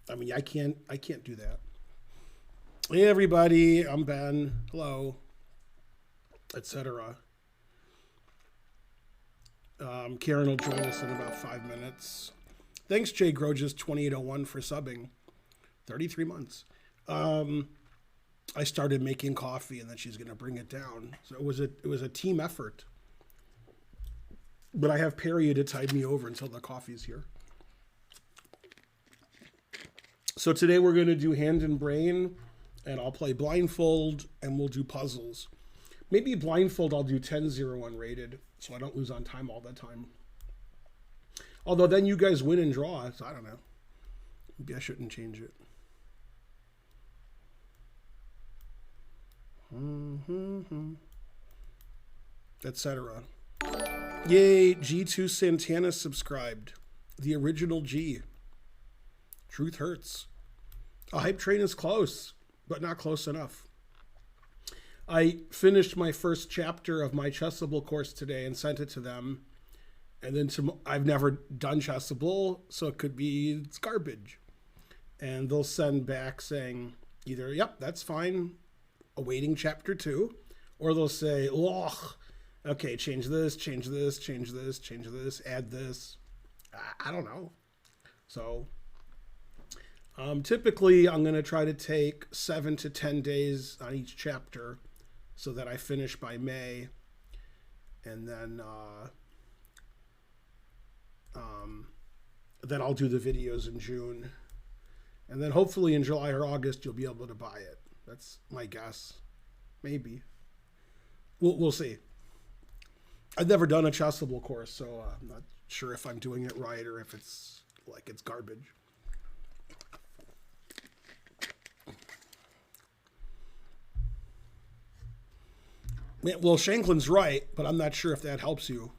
I mean, I can't do that. Hey everybody, I'm Ben. Hello, etc. Karen will join us in about 5 minutes. Thanks, Jay Groges 2801 for subbing. 33 months. I started making coffee, and then she's going to bring it down. So it was a team effort. But I have Perry to tide me over until the coffee's here. So today we're going to do hand and brain, and I'll play blindfold, and we'll do puzzles. Maybe blindfold I'll do 10-0 unrated, so I don't lose on time all the time. Although then you guys win and draw, so I don't know. Maybe I shouldn't change it. Etc. Yay, G2 Santana subscribed. The original G. Truth hurts. A hype train is close, but not close enough. I finished my first chapter of my Chessable course today and sent it to them. And then I've never done Chessable, so it could be it's garbage. And they'll send back saying either, yep, that's fine, awaiting chapter 2, or they'll say, ugh, okay, change this, change this, change this, change this, add this. I don't know. So typically I'm going to try to take 7 to 10 days on each chapter so that I finish by May. And then I'll do the videos in June. And then hopefully in July or August, you'll be able to buy it. That's my guess. Maybe. We'll see. I've never done a Chessable course, so I'm not sure if I'm doing it right or if it's like it's garbage. Well, Shanklin's right, but I'm not sure if that helps you.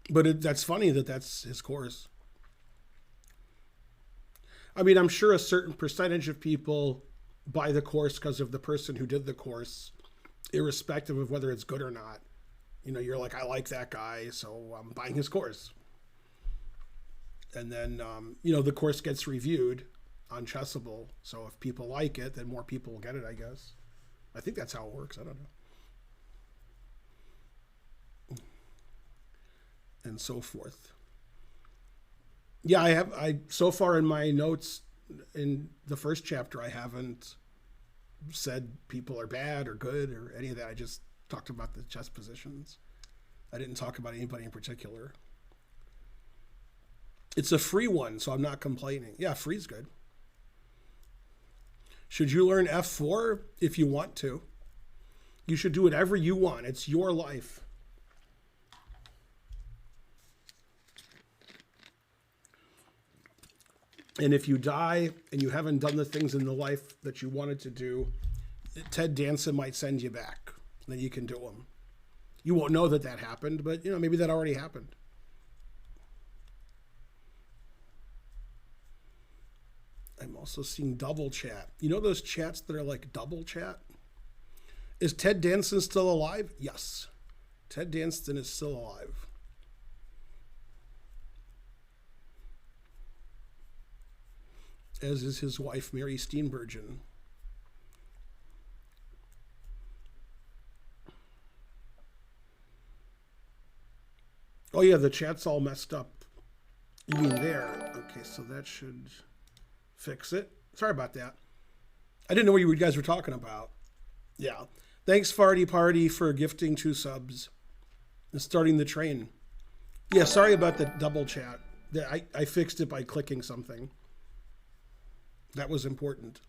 But that's funny that that's his course. I mean, I'm sure a certain percentage of people buy the course because of the person who did the course, irrespective of whether it's good or not. You know, you're like, I like that guy, so I'm buying his course. And then, the course gets reviewed on Chessable. So if people like it, then more people will get it, I guess. I think that's how it works. I don't know. And so forth. Yeah, I so far in my notes in the first chapter, I haven't said people are bad or good or any of that. I just talked about the chess positions. I didn't talk about anybody in particular. It's a free one, so I'm not complaining. Yeah, free's good. Should you learn F4? If you want to. You should do whatever you want. It's your life. And if you die and you haven't done the things in the life that you wanted to do, Ted Danson might send you back. Then you can do them. You won't know that that happened, but maybe that already happened. I'm also seeing double chat. You know those chats that are like double chat? Is Ted Danson still alive? Yes. Ted Danson is still alive. As is his wife, Mary Steenburgen. Oh yeah, the chat's all messed up. You mean there? Okay, so that should fix it. Sorry about that. I didn't know what you guys were talking about. Yeah. Thanks, Farty Party, for gifting 2 subs and starting the train. Yeah, sorry about the double chat. I fixed it by clicking something. That was important.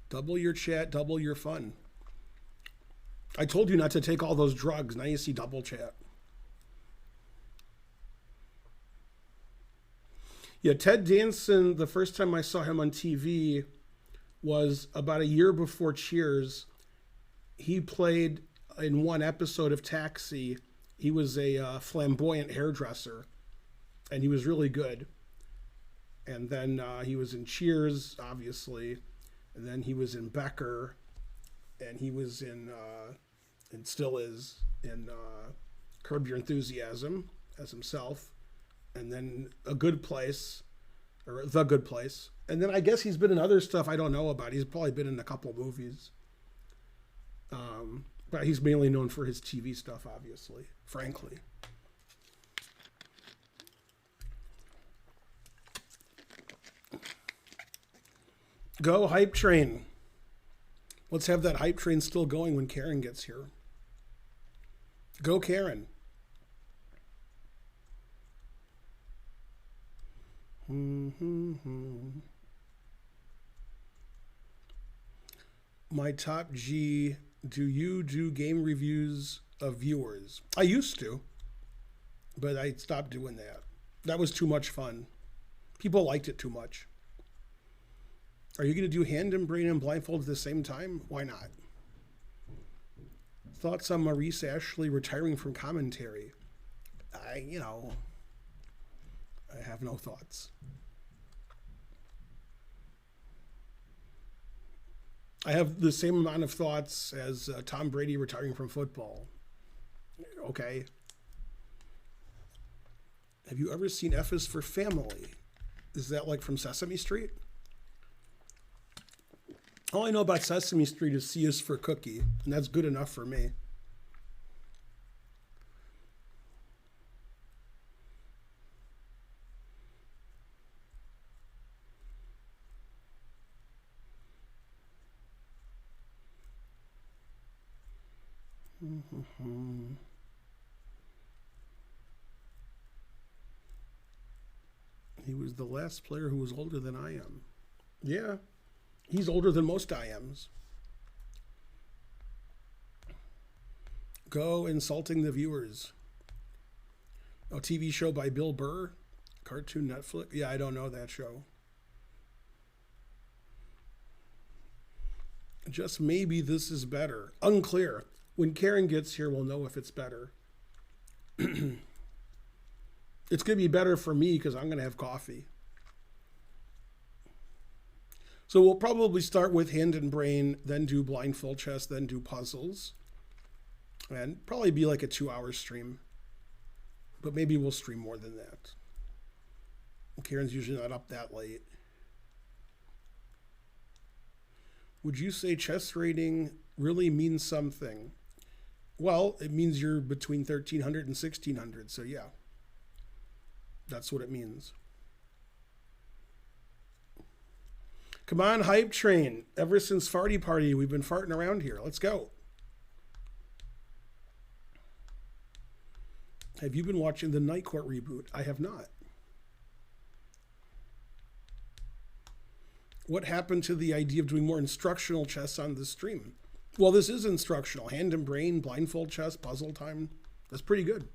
Double your chat, double your fun. I told you not to take all those drugs. Now you see double chat. Yeah, Ted Danson, the first time I saw him on TV was about a year before Cheers. He played in one episode of Taxi. He was a flamboyant hairdresser, and he was really good. And then he was in Cheers, obviously. And then he was in Becker. And he was in, and still is, in Curb Your Enthusiasm as himself, and then A Good Place, or The Good Place. And then I guess he's been in other stuff I don't know about. He's probably been in a couple movies. But he's mainly known for his TV stuff, obviously, frankly. Go Hype Train. Let's have that hype train still going when Karen gets here. Go Karen. My top G, do you do game reviews of viewers? I used to, but I stopped doing that. That was too much fun. People liked it too much. Are you going to do Hand and Brain and Blindfold at the same time? Why not? Thoughts on Maurice Ashley retiring from commentary? I have no thoughts. I have the same amount of thoughts as Tom Brady retiring from football. Okay. Have you ever seen F is for Family? Is that like from Sesame Street? All I know about Sesame Street is C is for Cookie, and that's good enough for me. He was the last player who was older than I am. Yeah. He's older than most IMs. Go Insulting the Viewers. A TV show by Bill Burr. Cartoon Netflix. Yeah, I don't know that show. Just maybe this is better. Unclear. When Karen gets here, we'll know if it's better. It's going to be better for me because I'm going to have coffee. So we'll probably start with Hand and Brain, then do Blindfold Chess, then do puzzles. And probably be like a 2-hour stream. But maybe we'll stream more than that. Karen's usually not up that late. Would you say chess rating really means something? Well, it means you're between 1300 and 1600, so yeah. That's what it means. Come on, Hype Train. Ever since Farty Party, we've been farting around here. Let's go. Have you been watching the Night Court reboot? I have not. What happened to the idea of doing more instructional chess on the stream? Well, this is instructional. Hand and Brain, Blindfold Chess, Puzzle Time. That's pretty good.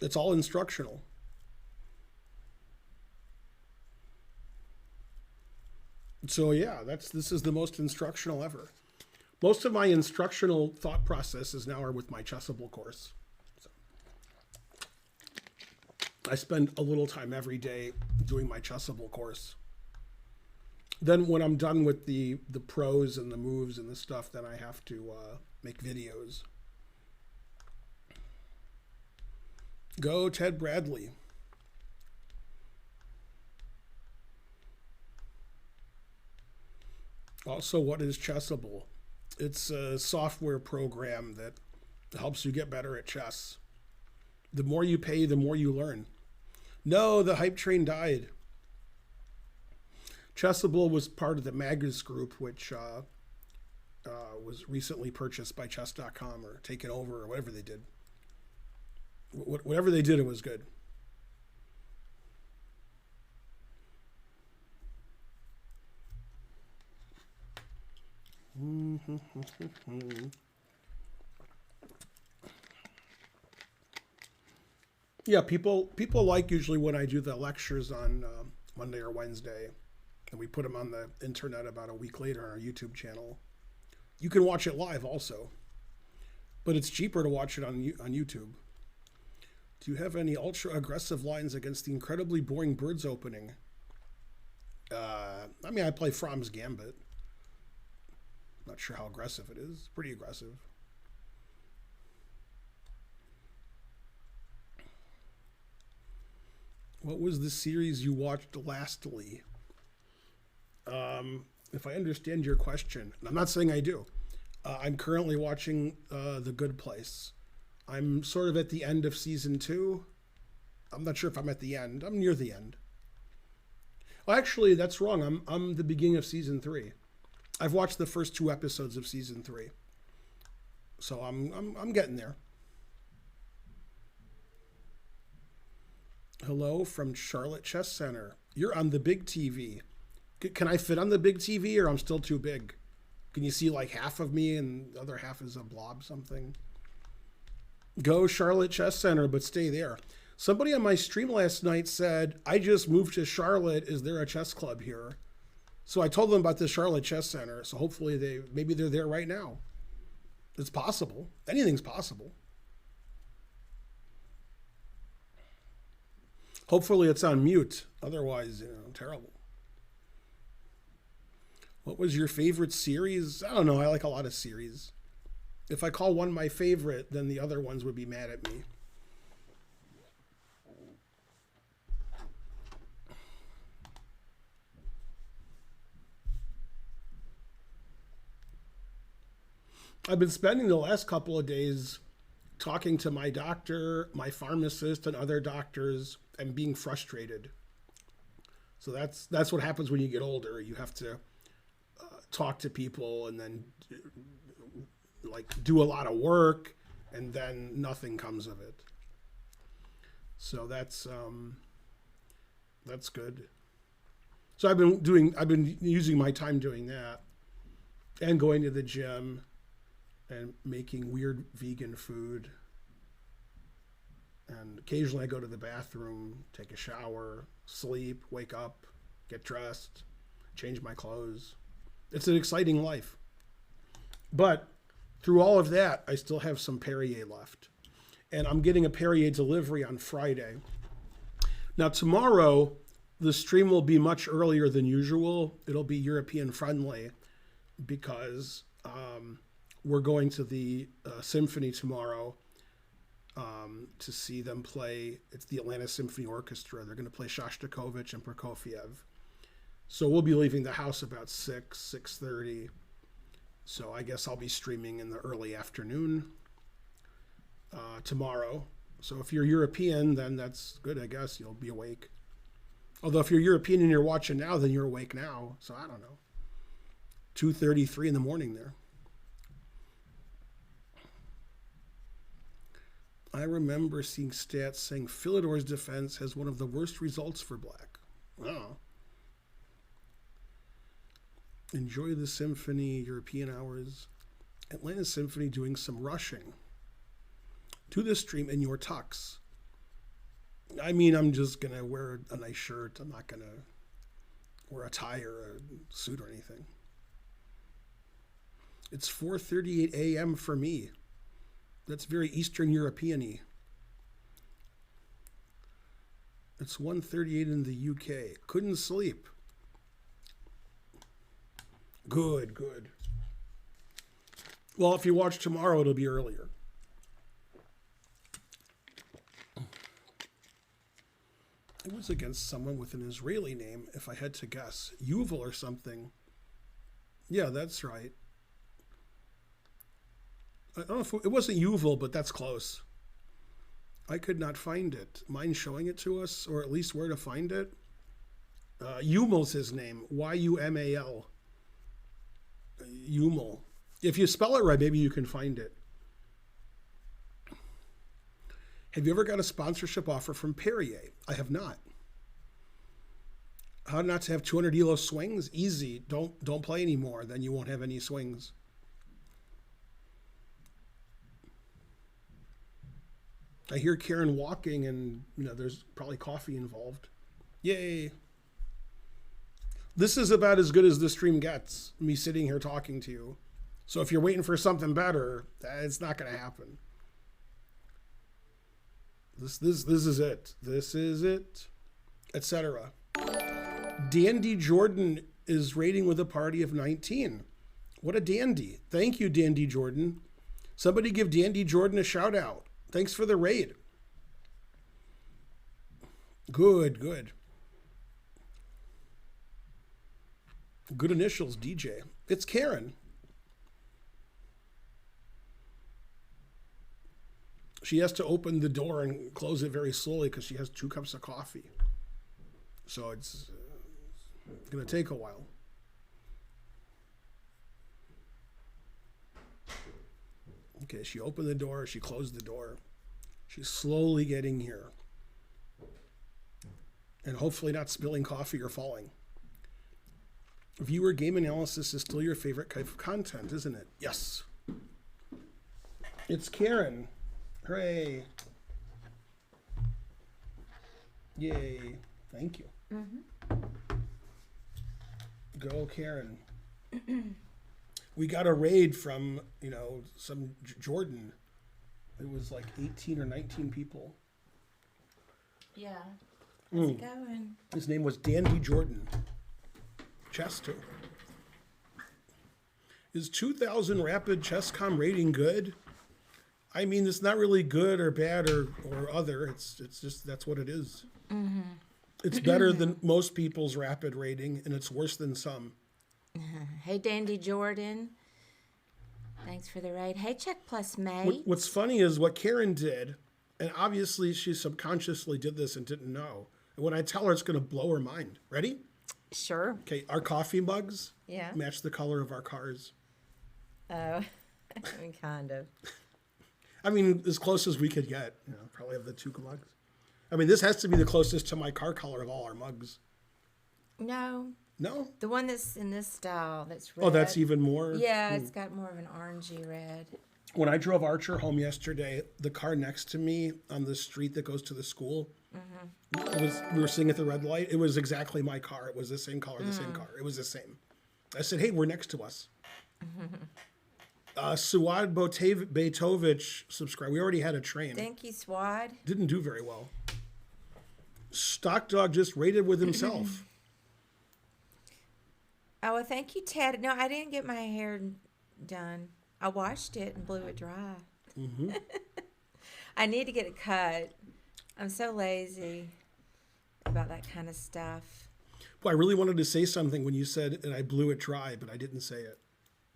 It's all instructional. So yeah, this is the most instructional ever. Most of my instructional thought processes now are with my Chessable course. So I spend a little time every day doing my Chessable course. Then when I'm done with the pros and the moves and the stuff, then I have to make videos. Go Ted Bradley. Also, what is Chessable? It's a software program that helps you get better at chess. The more you pay, the more you learn. No, the Hype Train died. Chessable was part of the Magus Group, which was recently purchased by Chess.com or taken over or whatever they did. Whatever they did, it was good. Yeah, people like usually when I do the lectures on Monday or Wednesday, and we put them on the internet about a week later on our YouTube channel. You can watch it live also, but it's cheaper to watch it on YouTube. Do you have any ultra aggressive lines against the incredibly boring Birds opening? I mean, I play Fromm's Gambit. Not sure how aggressive it is. Pretty aggressive. What was the series you watched lastly? If I understand your question, and I'm not saying I do, I'm currently watching The Good Place. I'm sort of at the end of season 2. I'm not sure if I'm at the end. I'm near the end. Well, actually, that's wrong. I'm the beginning of season 3. I've watched the first 2 episodes of season 3, so I'm getting there. Hello from Charlotte Chess Center. You're on the big TV. Can I fit on the big TV, or I'm still too big? Can you see like half of me and the other half is a blob something? Go Charlotte Chess Center, but stay there. Somebody on my stream last night said, I just moved to Charlotte. Is there a chess club here? So I told them about the Charlotte Chess Center. So hopefully maybe they're there right now. It's possible. Anything's possible. Hopefully it's on mute. Otherwise, terrible. What was your favorite series? I don't know. I like a lot of series. If I call one my favorite, then the other ones would be mad at me. I've been spending the last couple of days talking to my doctor, my pharmacist, and other doctors, and being frustrated. So that's what happens when you get older. You have to talk to people and then do a lot of work, and then nothing comes of it. So that's good. So I've been using my time doing that, and going to the gym, and making weird vegan food. And occasionally I go to the bathroom, take a shower, sleep, wake up, get dressed, change my clothes. It's an exciting life. But through all of that, I still have some Perrier left. And I'm getting a Perrier delivery on Friday. Now tomorrow, the stream will be much earlier than usual. It'll be European friendly because we're going to the symphony tomorrow to see them play. It's the Atlanta Symphony Orchestra. They're going to play Shostakovich and Prokofiev. So we'll be leaving the house about 6:30. So I guess I'll be streaming in the early afternoon tomorrow. So if you're European, then that's good, I guess. You'll be awake. Although if you're European and you're watching now, then you're awake now. So I don't know. 2:33 in the morning there. I remember seeing stats saying Philidor's defense has one of the worst results for black. Wow. Enjoy the symphony, European hours. Atlanta Symphony doing some rushing. To the stream in your tux. I mean, I'm just going to wear a nice shirt. I'm not going to wear a tie or a suit or anything. It's 4:38 a.m. for me. That's very Eastern European-y. It's 1:38 in the UK. Couldn't sleep. Good. Well, if you watch tomorrow, it'll be earlier. It was against someone with an Israeli name, if I had to guess. Yuval or something. Yeah, that's right. I don't know if it wasn't Yuval, but that's close. I could not find it. Mind showing it to us, or at least where to find it? Yumal's his name. Yumal. Yumal. If you spell it right, maybe you can find it. Have you ever got a sponsorship offer from Perrier? I have not. How not to have 200 ELO swings? Easy. Don't play anymore. Then you won't have any swings. I hear Karen walking, and there's probably coffee involved. Yay. This is about as good as the stream gets, me sitting here talking to you. So if you're waiting for something better, it's not going to happen. This is it. This is it, etc. Dandy Jordan is rating with a party of 19. What a dandy. Thank you, Dandy Jordan. Somebody give Dandy Jordan a shout out. Thanks for the raid. Good, good. Good initials, DJ. It's Karen. She has to open the door and close it very slowly because she has 2 cups of coffee. So it's going to take a while. Okay, she opened the door, she closed the door. She's slowly getting here. And hopefully not spilling coffee or falling. Viewer game analysis is still your favorite type of content, isn't it? Yes. It's Karen. Hooray. Yay. Thank you. Mm-hmm. Go, Karen. We got a raid from, some Jordan. It was like 18 or 19 people. Yeah. How's it going? His name was Dandy Jordan. Chess too. Is 2000 rapid chess.com rating good? I mean, it's not really good or bad or other. It's just that's what it is. Mm-hmm. It's better than most people's rapid rating, and it's worse than some. Hey, Dandy Jordan. Thanks for the raid. Hey, Check Plus May. What's funny is what Karen did, and obviously she subconsciously did this and didn't know. And when I tell her, it's going to blow her mind. Ready? Sure. Okay, our coffee mugs Yeah. match the color of our cars. Oh, I mean, kind of. I mean, as close as we could get. Probably have the 2 mugs. I mean, this has to be the closest to my car color of all our mugs. No. No? The one that's in this style, that's red. Oh, that's even more? Yeah, it's got more of an orangey red. When I drove Archer home yesterday, the car next to me on the street that goes to the school, we were sitting at the red light. It was exactly my car. It was the same color, the same car. It was the same. I said, hey, we're next to us. Suad Bejtovich subscribed. We already had a train. Thank you, Swad. Didn't do very well. Stock Dog just rated with himself. Oh, well, thank you, Ted. No, I didn't get my hair done. I washed it and blew it dry. Mm-hmm. I need to get it cut. I'm so lazy about that kind of stuff. Well, I really wanted to say something when you said, and I blew it dry, but I didn't say it.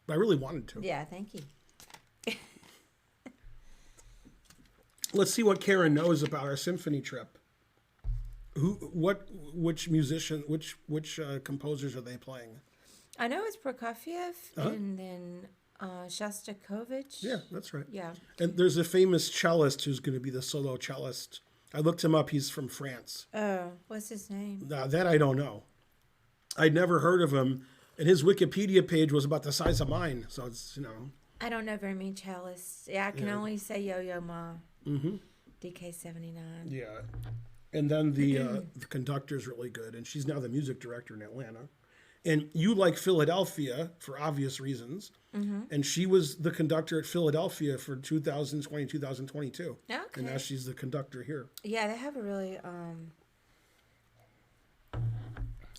But I really wanted to. Yeah, thank you. Let's see what Karen knows about our symphony trip. Which composers are they playing? I know it's Prokofiev and then Shostakovich. Yeah, that's right. Yeah. And there's a famous cellist who's going to be the solo cellist. I looked him up. He's from France. Oh, what's his name? That I don't know. I'd never heard of him. And his Wikipedia page was about the size of mine. So it's, I don't know very many cellists. Yeah, I can only say Yo-Yo Ma. Mm-hmm. DK79. Yeah. And then the conductor's really good. And she's now the music director in Atlanta. And you like Philadelphia for obvious reasons. Mm-hmm. And she was the conductor at Philadelphia for 2020, 2022. Okay. And now she's the conductor here. Yeah, they have a really...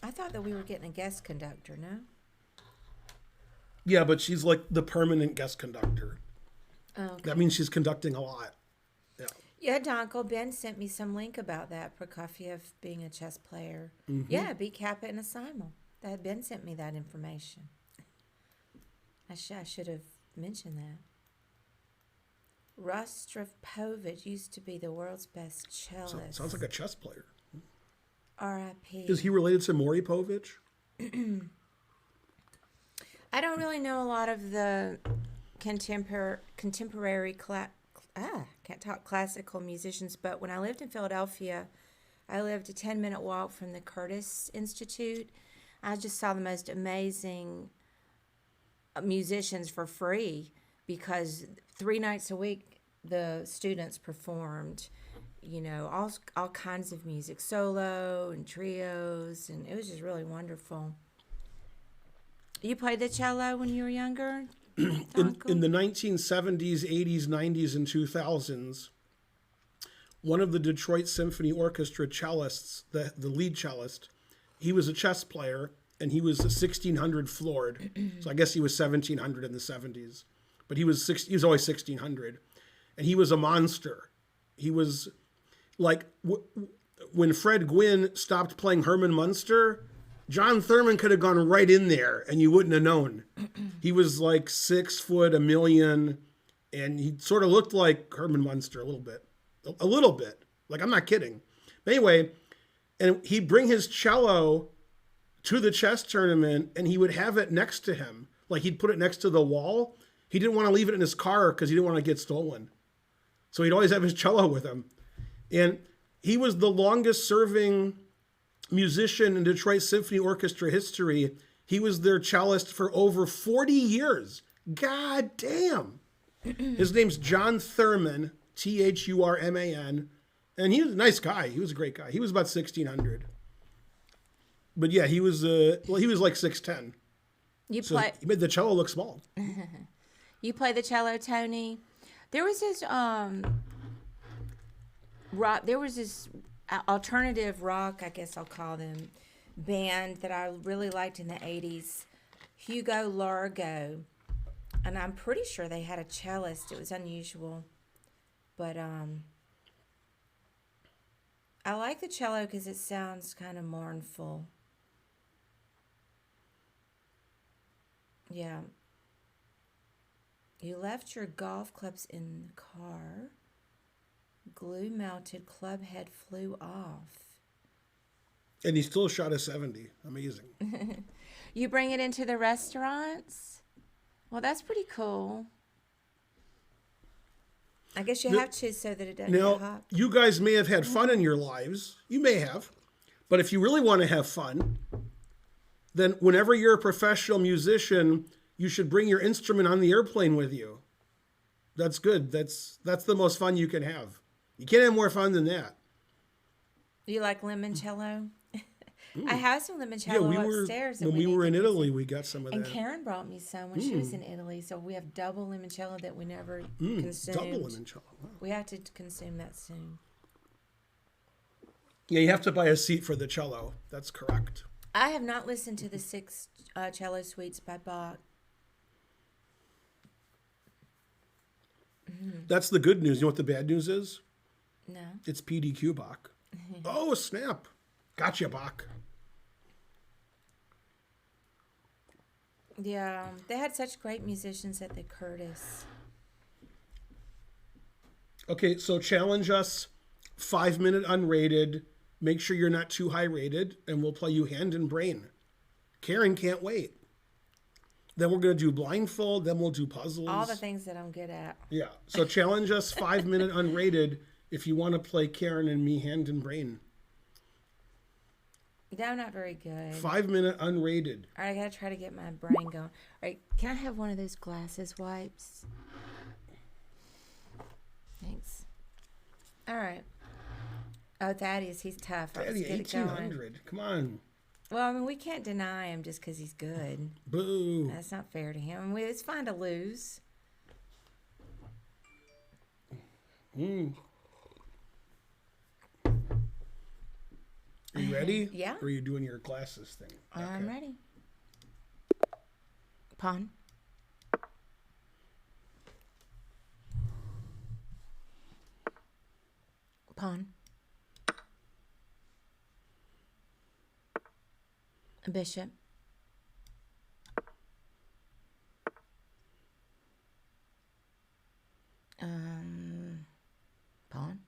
I thought that we were getting a guest conductor, no? Yeah, but she's like the permanent guest conductor. Okay. That means she's conducting a lot. Yeah. Yeah, Donko, Ben sent me some link about that, Prokofiev being a chess player. Mm-hmm. Yeah, beat Kappa in a simul. Ben sent me that information. I should have mentioned that. Rostropovich used to be the world's best cellist. Sounds like a chess player. R.I.P. Is he related to Maury Povich? I don't really know a lot of the contemporary classical musicians, but when I lived in Philadelphia, I lived a 10-minute walk from the Curtis Institute. I just saw the most amazing musicians for free because 3 nights a week the students performed, all kinds of music, solo and trios, and it was just really wonderful. You played the cello when you were younger? In the 1970s, 80s, 90s, and 2000s, one of the Detroit Symphony Orchestra cellists, the lead cellist, he was a chess player, and he was 1600 floored. So I guess he was 1700 in the 70s. But he was always 1600. And he was a monster. He was like, when Fred Gwynn stopped playing Herman Munster, John Thurman could have gone right in there and you wouldn't have known. He was like 6 foot, a million, and he sort of looked like Herman Munster a little bit. A little bit. Like, I'm not kidding. Anyway, and he'd bring his cello to the chess tournament and he would have it next to him. Like, he'd put it next to the wall. He didn't want to leave it in his car because he didn't want to get stolen. So he'd always have his cello with him. And he was the longest serving musician in Detroit Symphony Orchestra history. He was their cellist for over 40 years. God damn. His name's John Thurman, Thurman. And he was a nice guy. He was a great guy. He was about 1600. But yeah, he was like 6'10". You So play. he made the cello look small. You play the cello, Tony. There was this rock. There was this alternative rock, I guess I'll call them, band that I really liked in the 80s, Hugo Largo, and I'm pretty sure they had a cellist. It was unusual, but I like the cello because it sounds kind of mournful. Yeah. You left your golf clubs in the car. Glue-mounted club head flew off. And he still shot a 70. Amazing. You bring it into the restaurants? Well, that's pretty cool. I guess you have to so that it doesn't get Now, hot. you guys may have had fun in your lives. You may have. But if you really want to have fun, then whenever you're a professional musician, you should bring your instrument on the airplane with you. That's good. That's the most fun you can have. You can't have more fun than that. You like limoncello? I have some limoncello upstairs. When we were in Italy, we got some of And that. Karen brought me some when she was in Italy. So we have double limoncello that we never consumed. Double limoncello. Wow. We have to consume that soon. Yeah, you have to buy a seat for the cello. That's correct. I have not listened to the 6 cello suites by Bach. That's the good news. You know what the bad news is? No. It's PDQ Bach. Oh, snap. Gotcha, Bach. Yeah, they had such great musicians at the Curtis. Okay, so challenge us 5-minute unrated. Make sure you're not too high rated, and we'll play you Hand and Brain. Karen can't wait. Then we're going to do Blindfold. Then we'll do puzzles. All the things that I'm good at. Yeah. So challenge us 5-minute unrated if you want to play Karen and me Hand and Brain. Yeah, I'm not very good. 5-minute unrated. All right, I got to try to get my brain going. All right, can I have one of those glasses wipes? Thanks. All right. Oh, Thaddeus, he's tough. All right, Daddy, let's get it going. 1800. Come on. Well, I mean, we can't deny him just because he's good. Boo. That's not fair to him. I mean, it's fine to lose. Are you ready? Yeah. Or are you doing your glasses thing? I'm ready. Pawn. Pawn. Bishop. Pawn.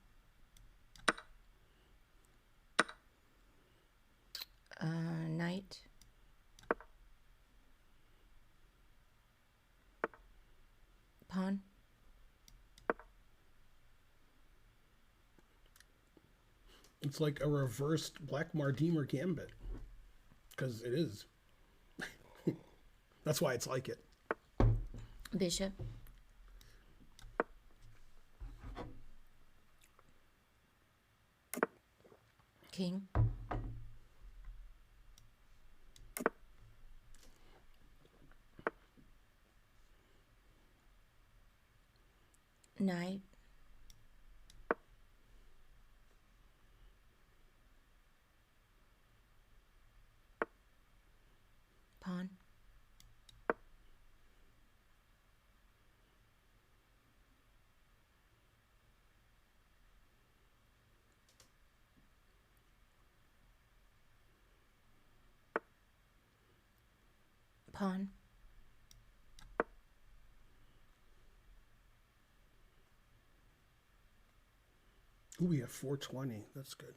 Knight. Pawn. It's like a reversed Black Mardeemer Gambit. Because it is. That's why it's like it. Bishop. King. Knight. Pawn. Pawn. Ooh, we have 420. That's good.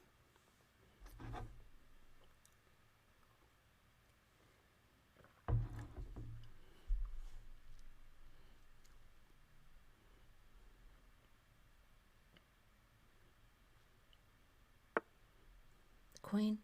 Queen.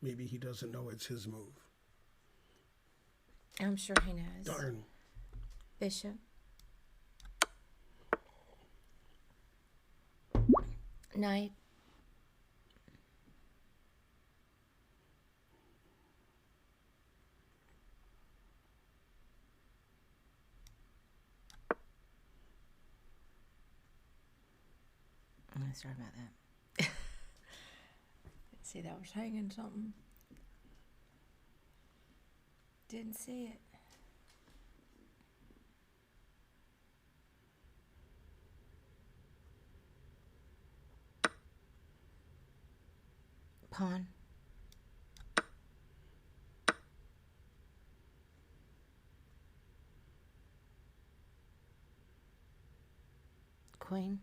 Maybe he doesn't know it's his move. I'm sure he knows. Darn. Bishop. Knight. Sorry about that. See, that was hanging something. Didn't see it. Pawn. Queen.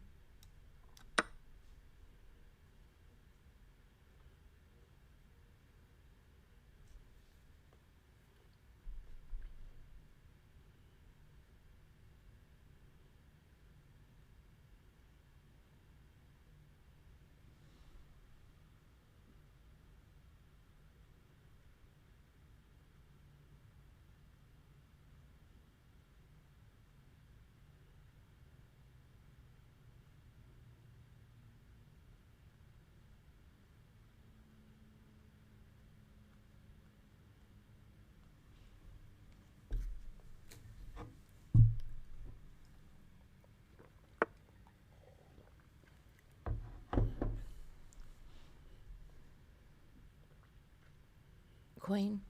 Queen.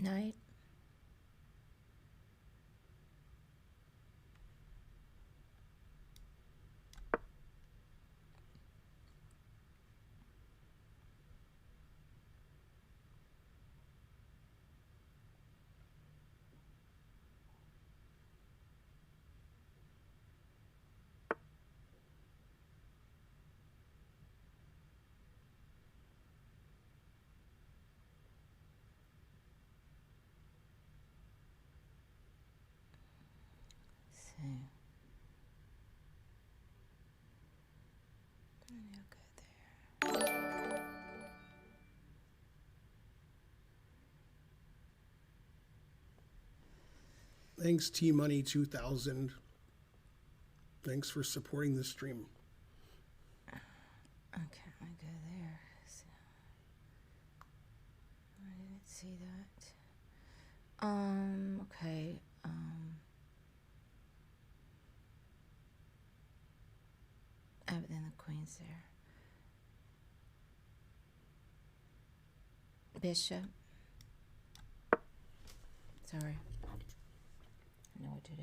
Knight. See. And you'll go there. Thanks, T Money 2000. Thanks for supporting the stream. Okay, I go there. So, see that. Okay. Oh, but then the queen's there. Bishop. Sorry. I know what to do.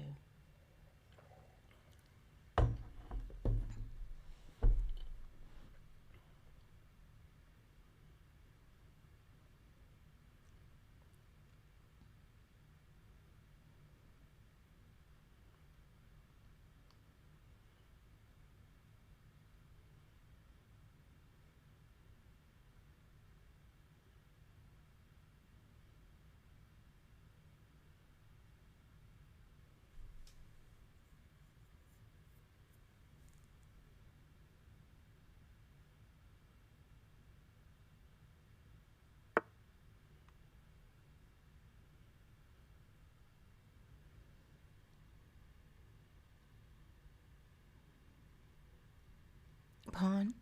Pawn.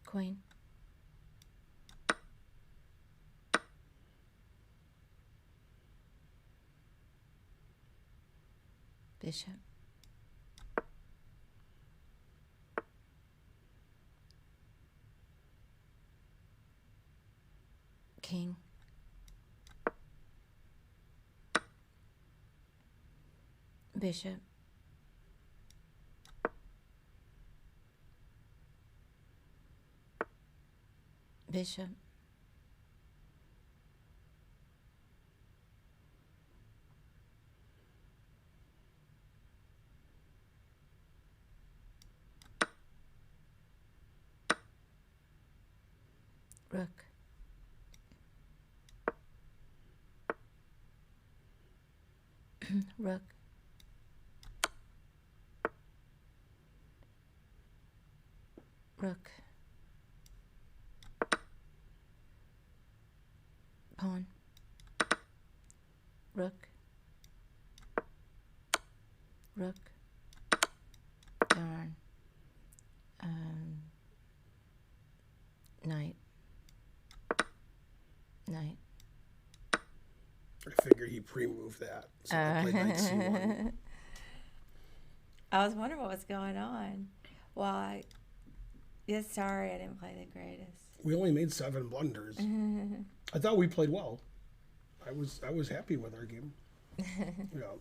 Queen. Bishop. King. Bishop. Bishop. Rook. Rook. Rook. Pawn. Rook. Rook. Darn. Knight. Knight. I figured he pre-moved that. So I played knight c1. I was wondering what was going on. Well, yes, sorry, I didn't play the greatest. We only made 7 blunders. I thought we played well. I was happy with our game.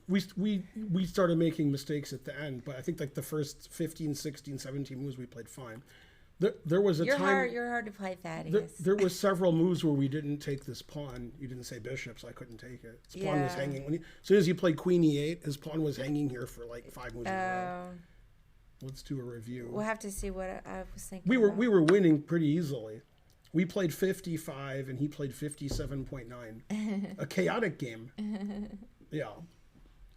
We started making mistakes at the end, but I think like the first 15, 16, 17 moves we played fine. There was a time. You're hard to play, Thaddeus. There was several moves where we didn't take this pawn. You didn't say bishop, so I couldn't take it. His pawn was hanging. As soon as he played queen e8, his pawn was hanging here for like 5 moves in a row. Let's do a review. We'll have to see what I was thinking. We were winning pretty easily. We played 55 and he played 57.9. A chaotic game. Yeah.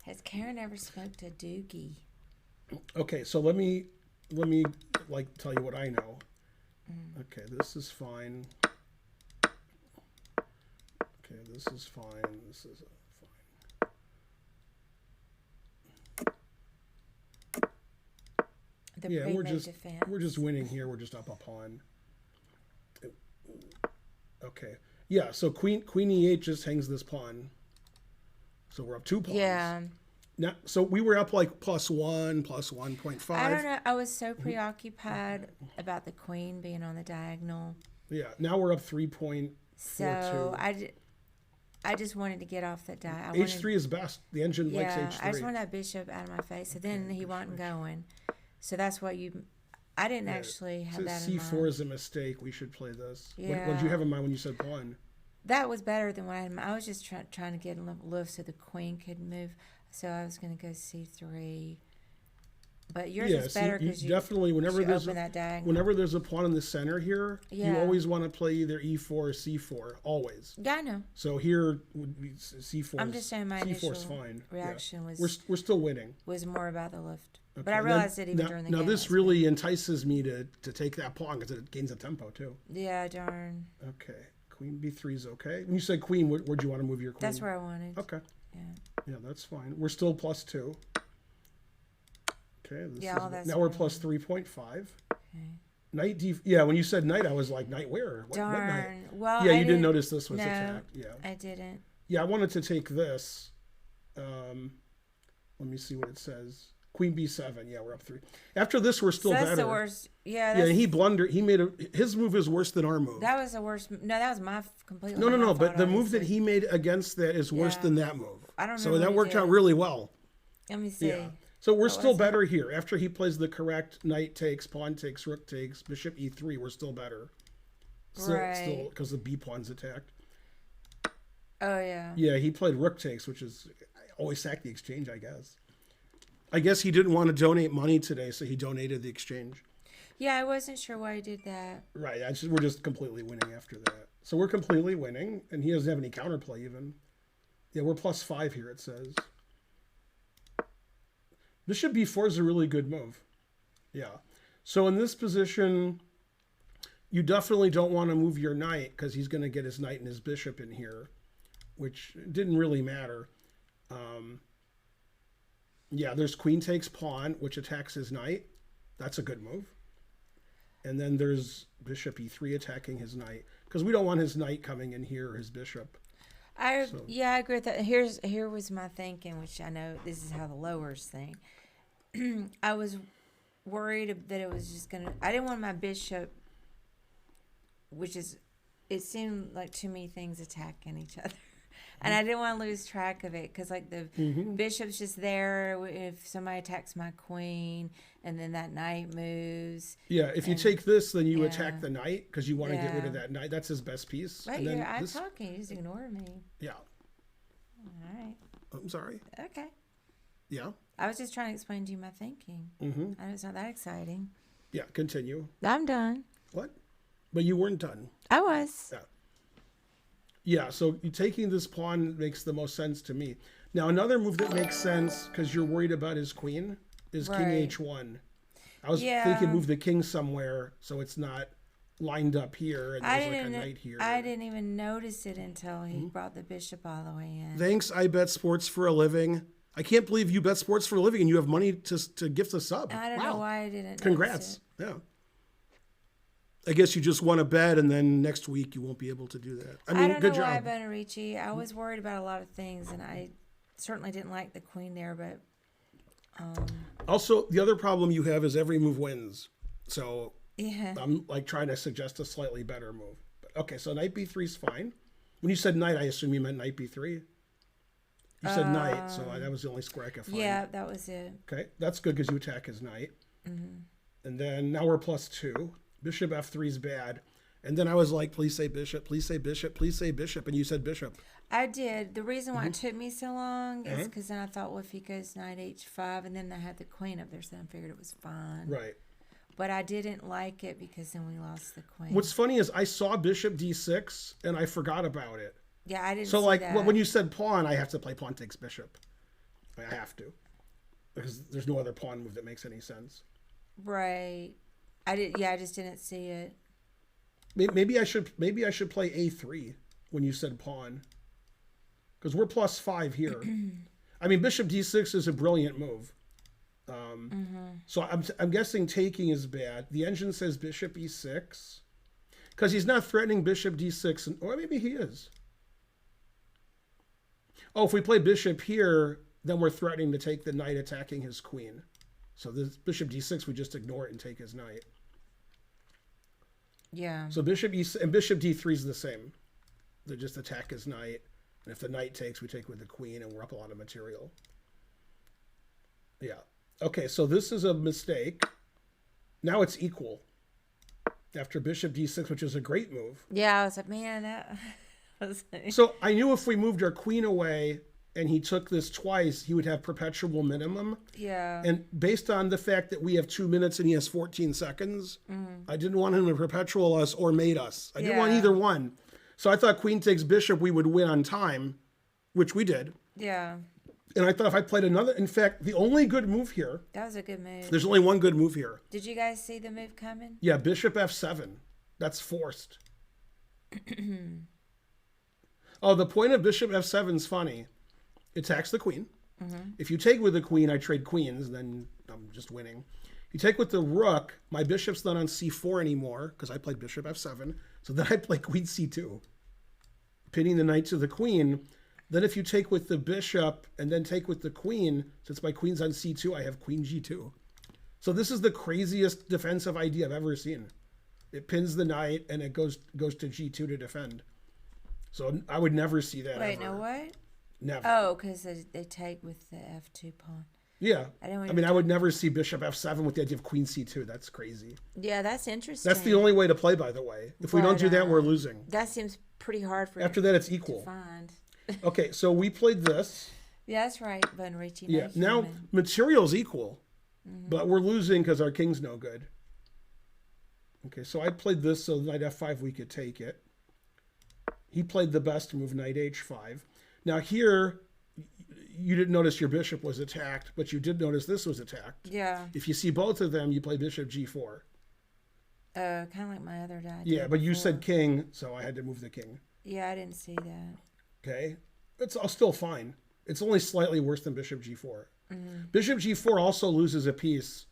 Has Karen ever smoked a doogie? Okay, so let me like tell you what I know. Okay, this is fine. Okay, this is fine. This is fine. Yeah, we're just winning here. We're just up a pawn. Okay. Yeah, so queen e8 just hangs this pawn. So we're up 2 pawns. Yeah. Now, so we were up like +1, +1.5. I don't know. I was so preoccupied about the queen being on the diagonal. Yeah. Now we're up 3.42. So I just wanted to get off the die. H3 is best. The engine likes H3. I just wanted that bishop out of my face. So then he wasn't going. So that's what I didn't actually have that in mind. C4 is a mistake. We should play this. Yeah. What did you have in mind when you said pawn? That was better than what I had in mind. I was just trying to get a lift so the queen could move. So I was going to go C3. But yours Yeah, is see, better you because you definitely, whenever you there's open that diagonal. whenever there's a pawn in the center here, you Yeah. always want to play either E4 or C4, always. Yeah, I know. So here would be C4. I'm just saying my initial C4's fine. reaction We're still winning. was more about the lift. Okay. But I realized it even during the game. Now this really entices me to take that pawn because it gains a tempo too. Yeah, darn. Okay, Queen B3 is okay. When you said Queen, where'd you want to move your Queen? That's where I wanted. Okay. Yeah. Yeah, that's fine. We're still +2. Okay. Now we're plus 3.5. Okay. Knight D. Yeah, when you said knight, I was like, knight where? What Darn. knight? Well, Yeah, I you didn't notice this was no, attacked. Yeah. I didn't. Yeah, I wanted to take this. Let me see what it says. Queen B7. Yeah, we're up 3. After this, we're still So that's better. the worst. Yeah. Yeah, he blundered. He made his move is worse than our move. That was the worst. No, that was my completely. No. my But fault, the move that obviously. he made against that is worse Yeah. than that move. I don't So remember that what he worked out did. really well. Let me see. Yeah. So we're What still was it? better here. After he plays the correct knight takes, pawn takes, rook takes, bishop E3, we're still better. Still, Right. because the B pawn's attacked. Oh yeah. Yeah, he played rook takes, which is always sack the exchange, I guess. I guess he didn't want to donate money today, so he donated the exchange. Yeah, I wasn't sure why he did that. Right. We're just completely winning after that. So we're completely winning, and he doesn't have any counterplay even. Yeah, we're +5 here, it says. Bishop B4 is a really good move. Yeah. So in this position, you definitely don't want to move your knight because he's going to get his knight and his bishop in here, which didn't really matter. Yeah, there's queen takes pawn, which attacks his knight. That's a good move. And then there's bishop E3 attacking his knight because we don't want his knight coming in here or his bishop. Yeah, I agree with that. Here was my thinking, which I know this is how the lowers thing. I was worried that it was just gonna. I didn't want my bishop, which is, it seemed like too many things attacking each other, and I didn't want to lose track of it because like the bishop's just there. If somebody attacks my queen, and then that knight moves. Yeah, if you take this, then you yeah. attack the knight because you want to get rid of Yeah. that knight. That's his best piece. Right, And then I'm this, talking. You just ignore me. yeah. All right. I'm sorry. Okay. Yeah. I was just trying to explain to you my thinking. I know it's not that exciting. Yeah, continue. I'm done. What? But you weren't done. I was. Yeah. Yeah, so you taking this pawn makes the most sense to me. Now, another move that makes sense, because you're worried about his queen, is king Right. h1. I was Yeah. thinking move the king somewhere so it's not lined up here and there's like a knight here. I didn't even notice it until he brought the bishop all the way in. Thanks, I bet sports for a living. I can't believe you bet sports for a living and you have money to gift a sub. I don't know why I didn't. Congrats. Notice Yeah. I guess you just want to bet and then next week you won't be able to do that. I mean, don't good know why, job. Benarici. I was worried about a lot of things, and I certainly didn't like the queen there, but. Also, the other problem you have is every move wins. So Yeah. I'm like trying to suggest a slightly better move. But, okay, so knight b3 is fine. When you said knight, I assume you meant knight b3. You said knight, so that was the only square I could find. Yeah, that was it. Okay, that's good because you attack his knight. And then now we're +2. Bishop f3 is bad. And then I was like, please say bishop, please say bishop, please say bishop. And you said bishop. I did. The reason why it took me so long is because then I thought, well, if he goes knight h5, and then I had the queen up there, so I figured it was fine. Right. But I didn't like it because then we lost the queen. What's funny is I saw bishop d6 and I forgot about it. Yeah, I didn't So see like that. when you said pawn, I have to play pawn takes bishop. I have to. Because there's no other pawn move that makes any sense. Right. I just didn't see it. Maybe I should play a3 when you said pawn. Because we're +5 here. I mean, bishop d6 is a brilliant move. So I'm guessing taking is bad. The engine says bishop e6. Because he's not threatening bishop d6. Or maybe he is. Oh, if we play bishop here, then we're threatening to take the knight attacking his queen. So this bishop d6, we just ignore it and take his knight. Yeah. So bishop and bishop d3 is the same. They just attack his knight. And if the knight takes, we take with the queen, and we're up a lot of material. Yeah. Okay, so this is a mistake. Now it's equal. After bishop d6, which is a great move. Yeah, I was like, man, that was... So I knew if we moved our queen away, and he took this twice, he would have perpetual minimum. Yeah. And based on the fact that we have 2 minutes and he has 14 seconds, I didn't want him to perpetual us or mate us. I didn't want either one. So I thought queen takes bishop, we would win on time, which we did. Yeah. And I thought if I played another, in fact, the only good move here. That was a good move. There's only one good move here. Did you guys see the move coming? Yeah, bishop f7. That's forced. Oh, the point of bishop f7 is funny. It attacks the queen. If you take with the queen, I trade queens, then I'm just winning. You take with the rook, my bishop's not on c4 anymore because I played bishop f7. So then I play queen c2, pinning the knight to the queen. Then if you take with the bishop and then take with the queen, since my queen's on c2, I have queen g2. So this is the craziest defensive idea I've ever seen. It pins the knight and it goes to g2 to defend. So I would never see that. Wait, ever. no, what? Never. Oh, because they take with the f2 pawn. Yeah. I mean, I would never see bishop f7 with the idea of queen c2. That's crazy. Yeah, that's interesting. That's the only way to play, by the way. If we don't do that, we're losing. That seems pretty hard for After that, it's equal. to find. Okay, so we played this. Yeah, that's right. Bonrici. Yeah. Now material's equal, but we're losing because our king's no good. Okay, so I played this, so knight f5 we could take it. He played the best move, knight h5. Now here, you didn't notice your bishop was attacked, but you did notice this was attacked. Yeah. If you see both of them, you play bishop g4. Kind of like my other dad. Yeah, but you said king, so I had to move the king. Yeah, I didn't see that. Okay, it's all still fine. It's only slightly worse than bishop g4. Bishop g4 also loses a piece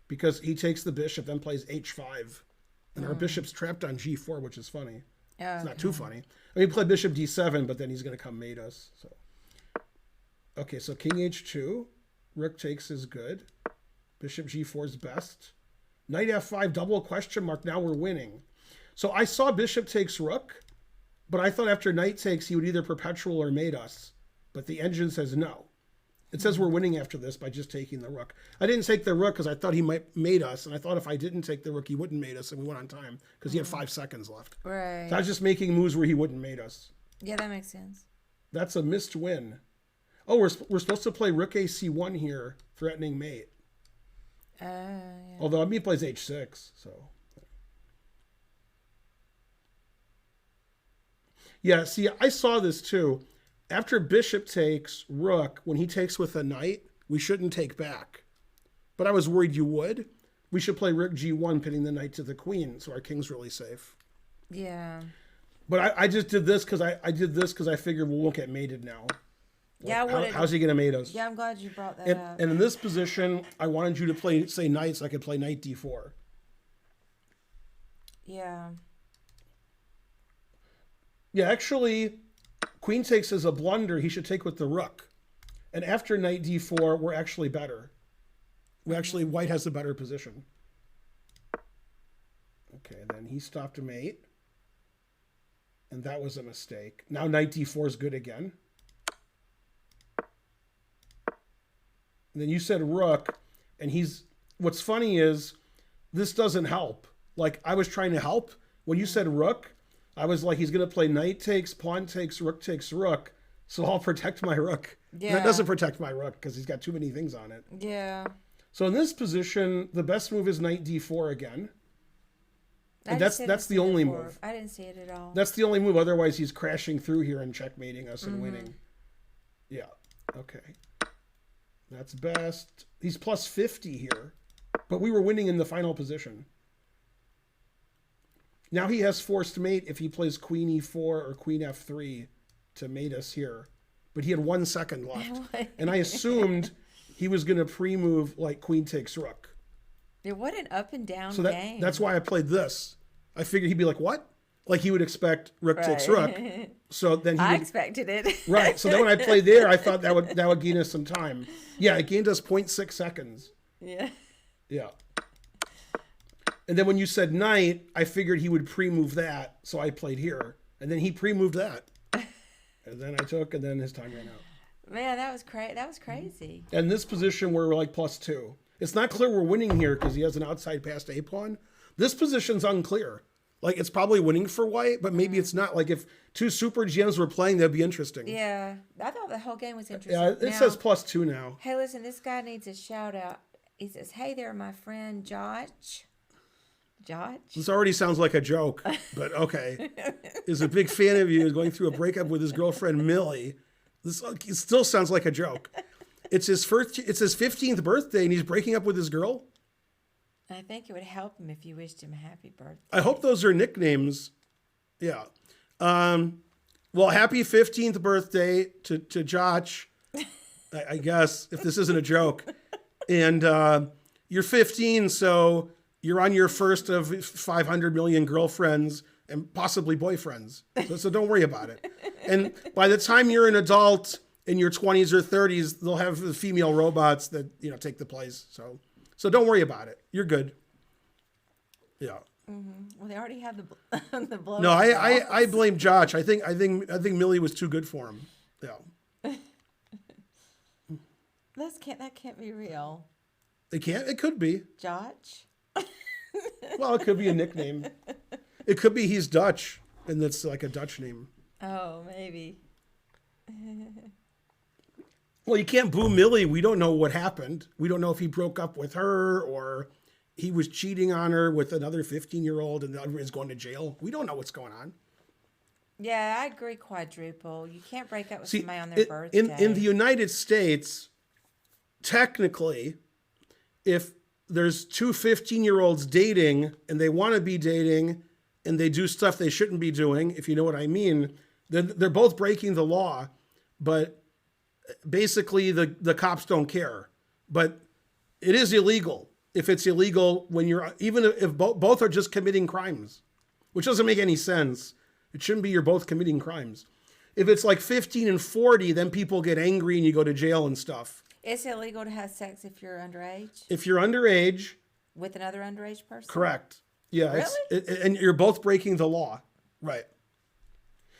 because he takes the bishop, then plays h5. And our bishop's trapped on g4, which is funny. It's not too funny. I mean, he played bishop d7, but then he's going to come mate us. So, okay, so king h2. Rook takes is good. Bishop g4 is best. Knight f5, double question mark. Now we're winning. So I saw bishop takes rook, but I thought after knight takes, he would either perpetual or mate us. But the engine says no. It says we're winning after this by just taking the rook. I didn't take the rook because I thought he might mate us, and I thought if I didn't take the rook, he wouldn't mate us, and we went on time because he had 5 seconds left. Right. So I was just making moves where he wouldn't mate us. Yeah, that makes sense. That's a missed win. Oh, we're supposed to play rook ac1 here, threatening mate. Yeah. Although I mean, he plays h6, so. Yeah, see, I saw this too. After bishop takes rook, when he takes with a knight, we shouldn't take back. But I was worried you would. We should play rook g1, pinning the knight to the queen, so our king's really safe. Yeah. But I just did this because I figured we won't get mated now. Yeah, how's he gonna mate us? Yeah, I'm glad you brought that up. And in this position, I wanted you to play, say, knight, so I could play knight d4. Yeah. Yeah, actually, queen takes is a blunder. He should take with the rook. And after knight d4, we're actually better. White has the better position. Okay, then he stopped mate. And that was a mistake. Now knight d4 is good again. And then you said rook, and what's funny is this doesn't help. Like, I was trying to help. When you said rook, I was like, he's going to play knight takes, pawn takes, rook, so I'll protect my rook. Yeah. That doesn't protect my rook because he's got too many things on it. Yeah. So in this position, the best move is knight d4 again. And that's the only move. I didn't see it at all. That's the only move. Otherwise, he's crashing through here and checkmating us and winning. Yeah. Okay. That's best. He's plus 50 here. But we were winning in the final position. Now he has forced mate if he plays queen e4 or queen f3 to mate us here. But he had 1 second left. And I assumed he was going to pre-move like queen takes rook. Yeah, what an up and down game. That's why I played this. I figured he'd be like, what? Like he would expect rook takes rook. So then I expected it. Right. So then when I played there, I thought that would gain us some time. Yeah, it gained us 0.6 seconds. Yeah. Yeah. And then when you said knight, I figured he would pre-move that, so I played here. And then he pre-moved that. And then I took, and then his time ran out. Man, that was crazy. And this position, we're like +2. It's not clear we're winning here because he has an outside passed A pawn. This position's unclear. Like, it's probably winning for white, but maybe it's not. Like, if two super GMs were playing, that'd be interesting. Yeah, I thought the whole game was interesting. Yeah, it says +2 now. Hey, listen, this guy needs a shout out. He says, "Hey there, my friend Josh." Josh? This already sounds like a joke, but okay. Is a big fan of you, is going through a breakup with his girlfriend Millie. This it still sounds like a joke. It's his 15th birthday, and he's breaking up with his girl. I think it would help him if you wished him a happy birthday. I hope those are nicknames. Yeah. Well, happy 15th birthday to Josh, I guess, if this isn't a joke. And you're 15, so you're on your first of 500 million girlfriends and possibly boyfriends. So don't worry about it. And by the time you're an adult in your 20s or 30s, they'll have the female robots that, take the place. So don't worry about it. You're good. Yeah. Mm-hmm. Well, they already have the blow. No, I blame Josh. I think Millie was too good for him. Yeah. That can't be real. It can't. It could be. Josh. Well, it could be a nickname. It could be he's Dutch, and that's like a Dutch name. Oh, maybe. Well, you can't boo Millie. We don't know what happened. We don't know if he broke up with her or he was cheating on her with another 15-year-old and is going to jail. We don't know what's going on. Yeah, I agree, quadruple. You can't break up with somebody on their birthday. In the United States, technically, if there's two 15-year-olds dating and they want to be dating and they do stuff they shouldn't be doing, if you know what I mean, then they're both breaking the law. But basically, the cops don't care. But it is illegal if it's illegal when even if both are just committing crimes, which doesn't make any sense. It shouldn't be you're both committing crimes. If it's like 15 and 40, then people get angry and you go to jail and stuff. It's illegal to have sex if you're underage? If you're underage. With another underage person? Correct. Yeah. Really? And you're both breaking the law. Right.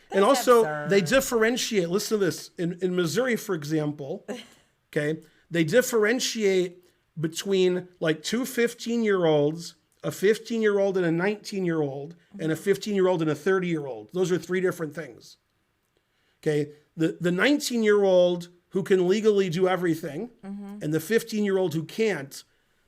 That's and also, absurd. They differentiate. Listen to this. In Missouri, for example, okay, they differentiate between like two 15-year-olds, a 15-year-old and a 19-year-old, and a 15-year-old and a 30-year-old. Those are three different things. Okay, the 19-year-old who can legally do everything, and the 15-year-old who can't,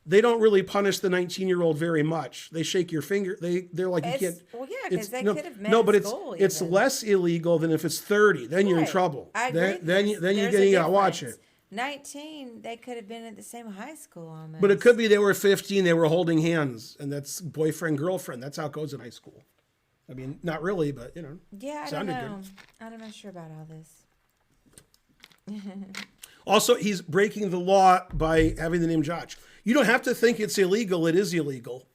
they don't really punish the 19-year-old very much. They shake your finger. They're like, you can't. Well, yeah, because they could have met No, but in school it's even. less illegal than if it's 30. Then you're in Right. trouble. I agree. Then you There's gotta watch difference. it. 19, they could have been at the same high school almost. But it could be they were 15, they were holding hands, and that's boyfriend, girlfriend. That's how it goes in high school. I mean, not really, but, Yeah, I don't sounded know. good. I'm not sure about all this. Also, he's breaking the law by having the name Josh. You don't have to think it's illegal. It is illegal.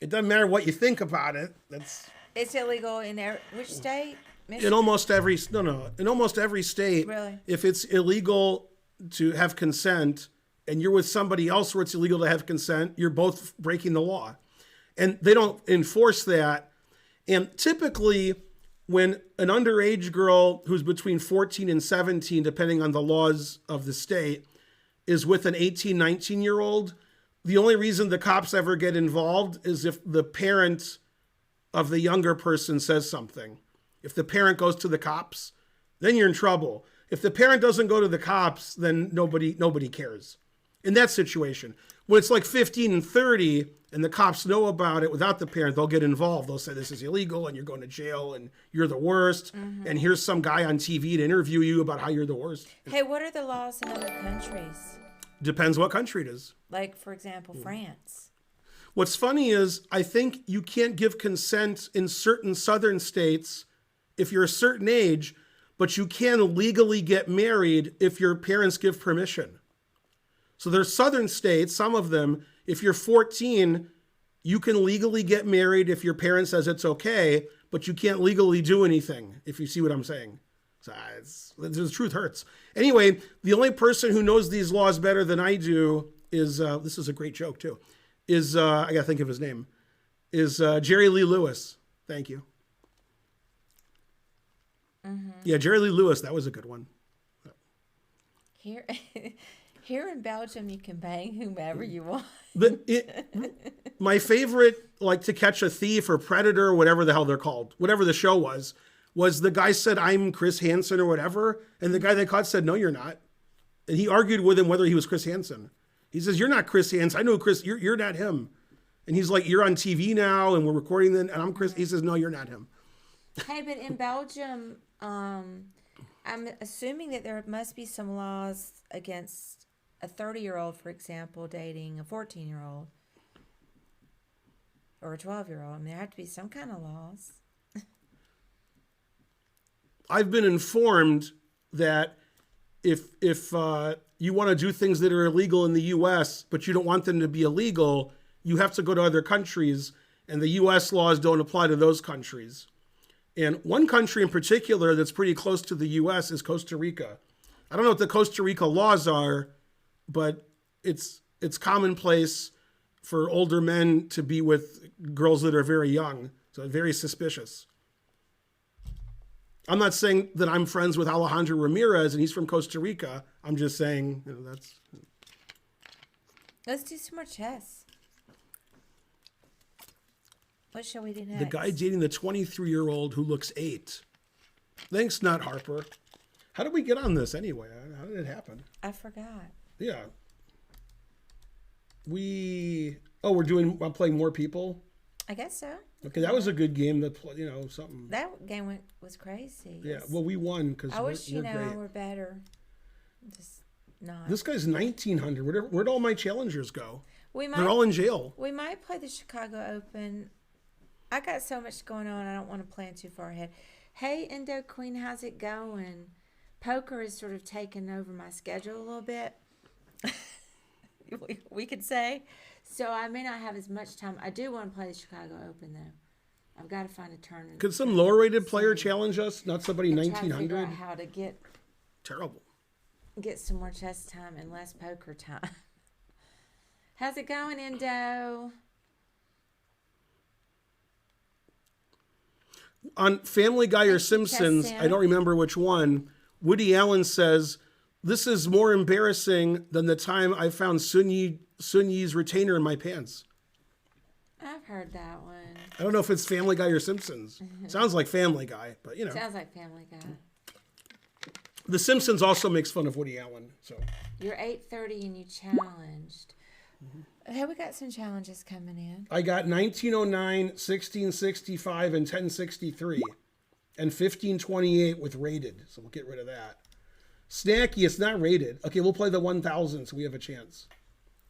It doesn't matter what you think about it. It's illegal in which state? In almost every state. Really? If it's illegal to have consent and you're with somebody else where it's illegal to have consent, you're both breaking the law. And they don't enforce that. And typically, when an underage girl who's between 14 and 17, depending on the laws of the state, is with an 18, 19-year-old, the only reason the cops ever get involved is if the parent of the younger person says something. If the parent goes to the cops, then you're in trouble. If the parent doesn't go to the cops, then nobody cares. In that situation, when it's like 15 and 30 and the cops know about it without the parent, they'll get involved. They'll say this is illegal and you're going to jail and you're the worst. And here's some guy on TV to interview you about how you're the worst. Hey, what are the laws in other countries? Depends what country it is. Like, for example, France. What's funny is I think you can't give consent in certain southern states if you're a certain age, but you can legally get married if your parents give permission. So there's southern states, some of them, if you're 14, you can legally get married if your parent says it's okay, but you can't legally do anything, if you see what I'm saying. So the truth hurts. Anyway, the only person who knows these laws better than I do is, this is a great joke too, is, I gotta think of his name, is Jerry Lee Lewis. Thank you. Mm-hmm. Yeah, Jerry Lee Lewis, that was a good one. Here in Belgium, you can bang whomever you want. My favorite, like To Catch a Thief or Predator, or whatever the hell they're called, whatever the show was the guy said, I'm Chris Hansen or whatever. And the guy they caught said, no, you're not. And he argued with him whether he was Chris Hansen. He says, you're not Chris Hansen. I know Chris, you're not him. And he's like, you're on TV now and we're recording then. And I'm Chris. He says, no, you're not him. Hey, but in Belgium, I'm assuming that there must be some laws against a 30-year-old, for example, dating a 14-year-old or a 12-year-old. I mean, there have to be some kind of laws. I've been informed that if you want to do things that are illegal in the U.S., but you don't want them to be illegal, you have to go to other countries, and the U.S. laws don't apply to those countries. And one country in particular that's pretty close to the U.S. is Costa Rica. I don't know what the Costa Rica laws are, but it's commonplace for older men to be with girls that are very young, so very suspicious. I'm not saying that I'm friends with Alejandro Ramirez and he's from Costa Rica. I'm just saying, that's... Let's do some more chess. What shall we do next? The guy dating the 23-year-old who looks 8. Thanks, Not Harper. How did we get on this anyway? How did it happen? I forgot. Yeah. I'm playing More People? I guess so. Okay, that was a good game. Something. That game was crazy. Yeah, well, we won because I wish we're great. we're better. Just not. This guy's 1,900. Where'd all my challengers go? They're all in jail. We might play the Chicago Open. I got so much going on. I don't want to plan too far ahead. Hey, Indo Queen, how's it going? Poker is sort of taken over my schedule a little bit. we could say. So I may not have as much time. I do want to play the Chicago Open, though. I've got to find a tournament. Could some lower-rated player challenge us? Not somebody 1,900? How to get... Terrible. Get some more chess time and less poker time. How's it going, Indo? On Family Guy or Simpsons, I don't remember which one, Woody Allen says, this is more embarrassing than the time I found Sun Yi's retainer in my pants. I've heard that one. I don't know if it's Family Guy or Simpsons. Sounds like Family Guy, but Sounds like Family Guy. The Simpsons also makes fun of Woody Allen. So you're 8:30 and you challenged. Hey, we got some challenges coming in. I got 1909, 1665, and 1063. And 1528 with rated. So we'll get rid of that. Snacky, it's not rated. Okay, we'll play the 1000 so we have a chance.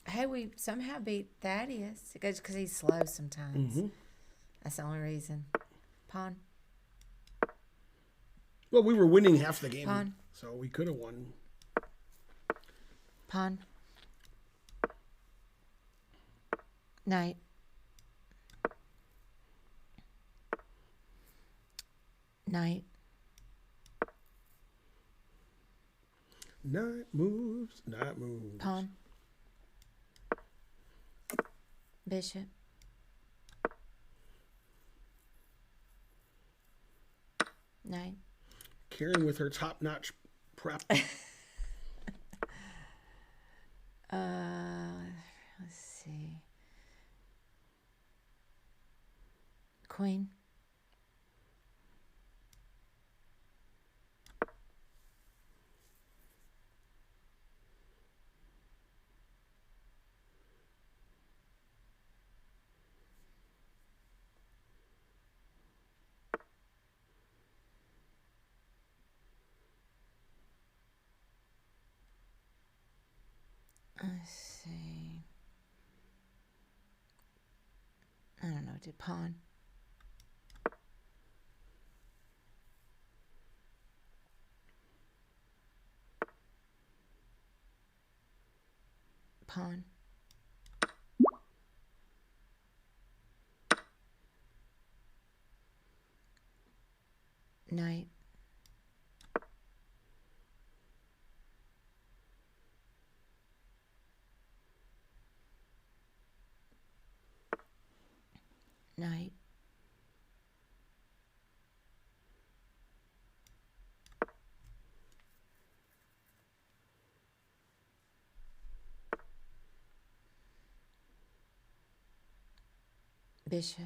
Hey, we somehow beat Thaddeus. It goes because he's slow sometimes. That's the only reason. Pawn. Well, we were winning half the game. Pawn. So we could have won. Pawn. Knight. Knight. Knight moves, knight moves. Pawn. Bishop. Knight. Karen with her top-notch prep. Let's see. Queen. Let's see. I don't know. Do pawn. Pawn. Knight. Knight. Bishop.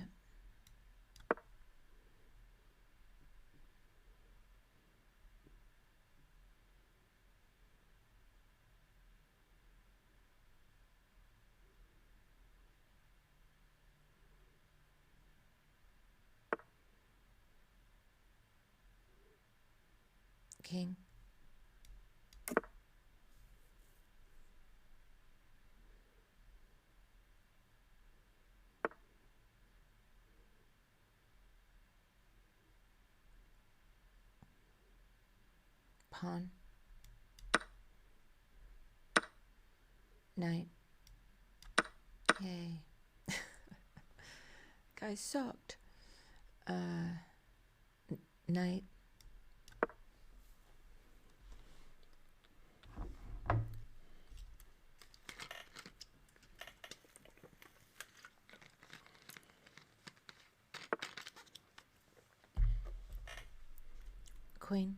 King. Pawn. Knight. Yay. Guy sucked. Knight. Queen.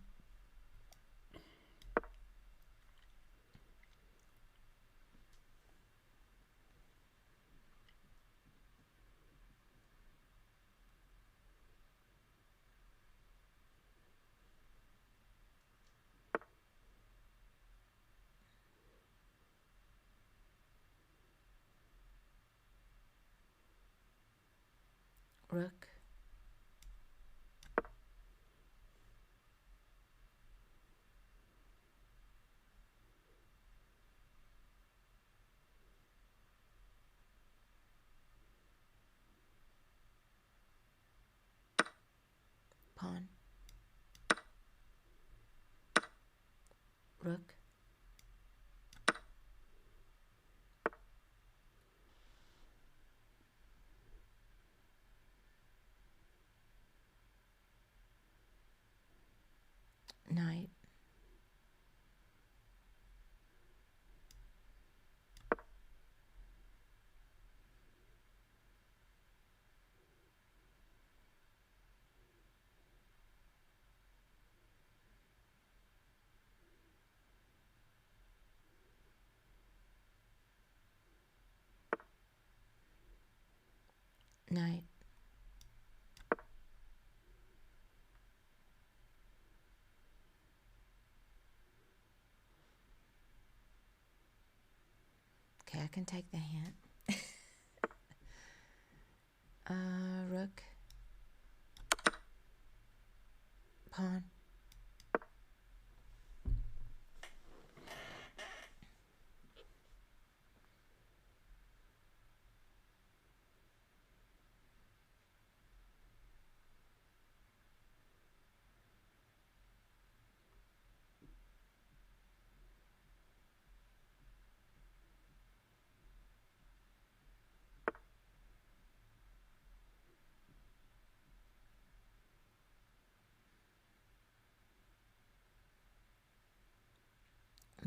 Rook. Pawn. Rook. Knight. Knight. Okay, I can take the hint. Rook. Pawn.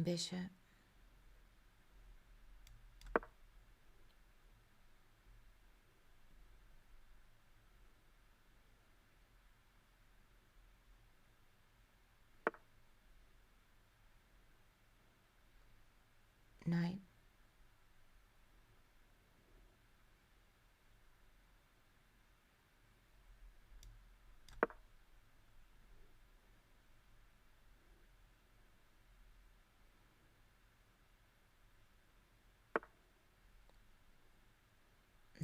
Bishop. Knight.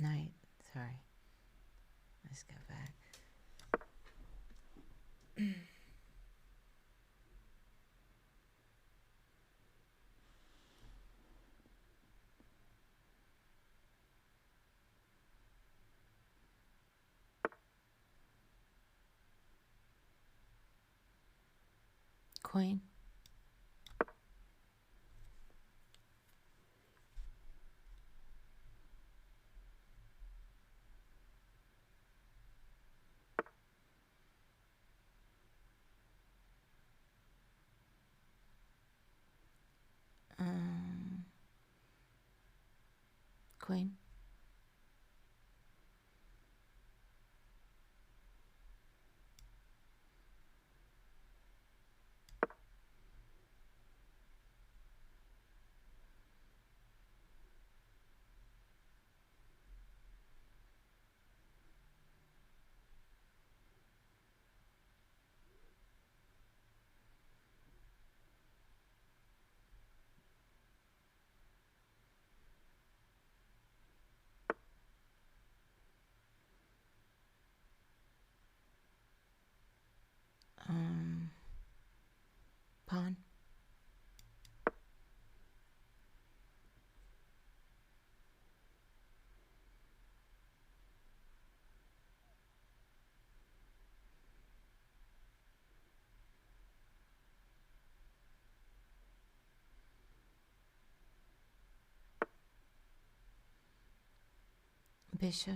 Knight. Sorry. Let's go back. Queen. Queen. Bishop.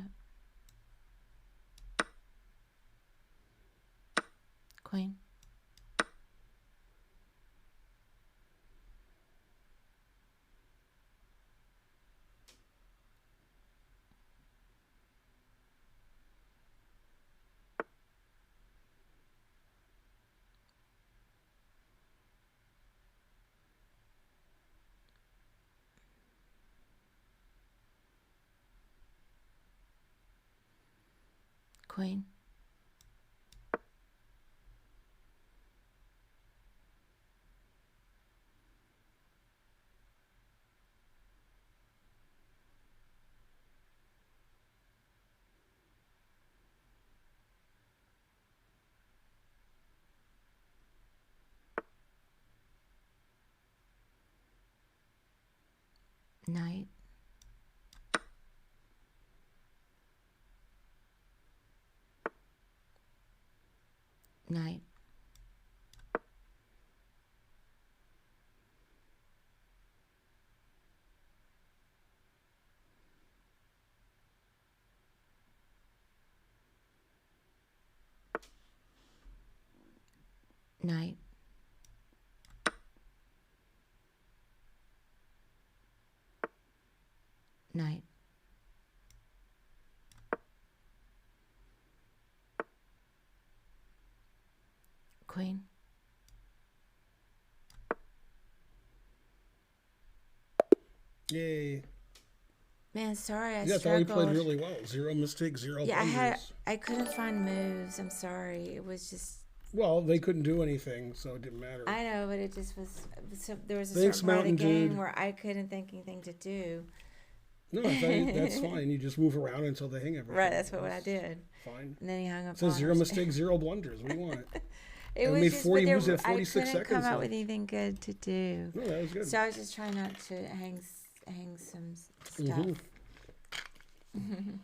Queen. Queen. Knight. Knight. Knight. Knight. Queen. Yay. Man, sorry, I Yeah, I thought we struggled. played really well. 0 mistakes, 0 Yeah, blunders. I couldn't find moves. I'm sorry. It was just, Well, they couldn't do anything, so it didn't matter. I know, but it just was. So there was a Thanks, certain part of the Mountain game Dude. where I couldn't think anything to do. No, I thought that's fine. You just move around until they hang everything. Right, that's what I did. Fine. And then he hung up. It says on 0 us. mistakes, 0 blunders. What do you want? It And was we made just, 40 but there moves at were- 46 I couldn't seconds come out left. with anything good to do. No, that was good. So I was just trying not to hang some stuff. Mhm.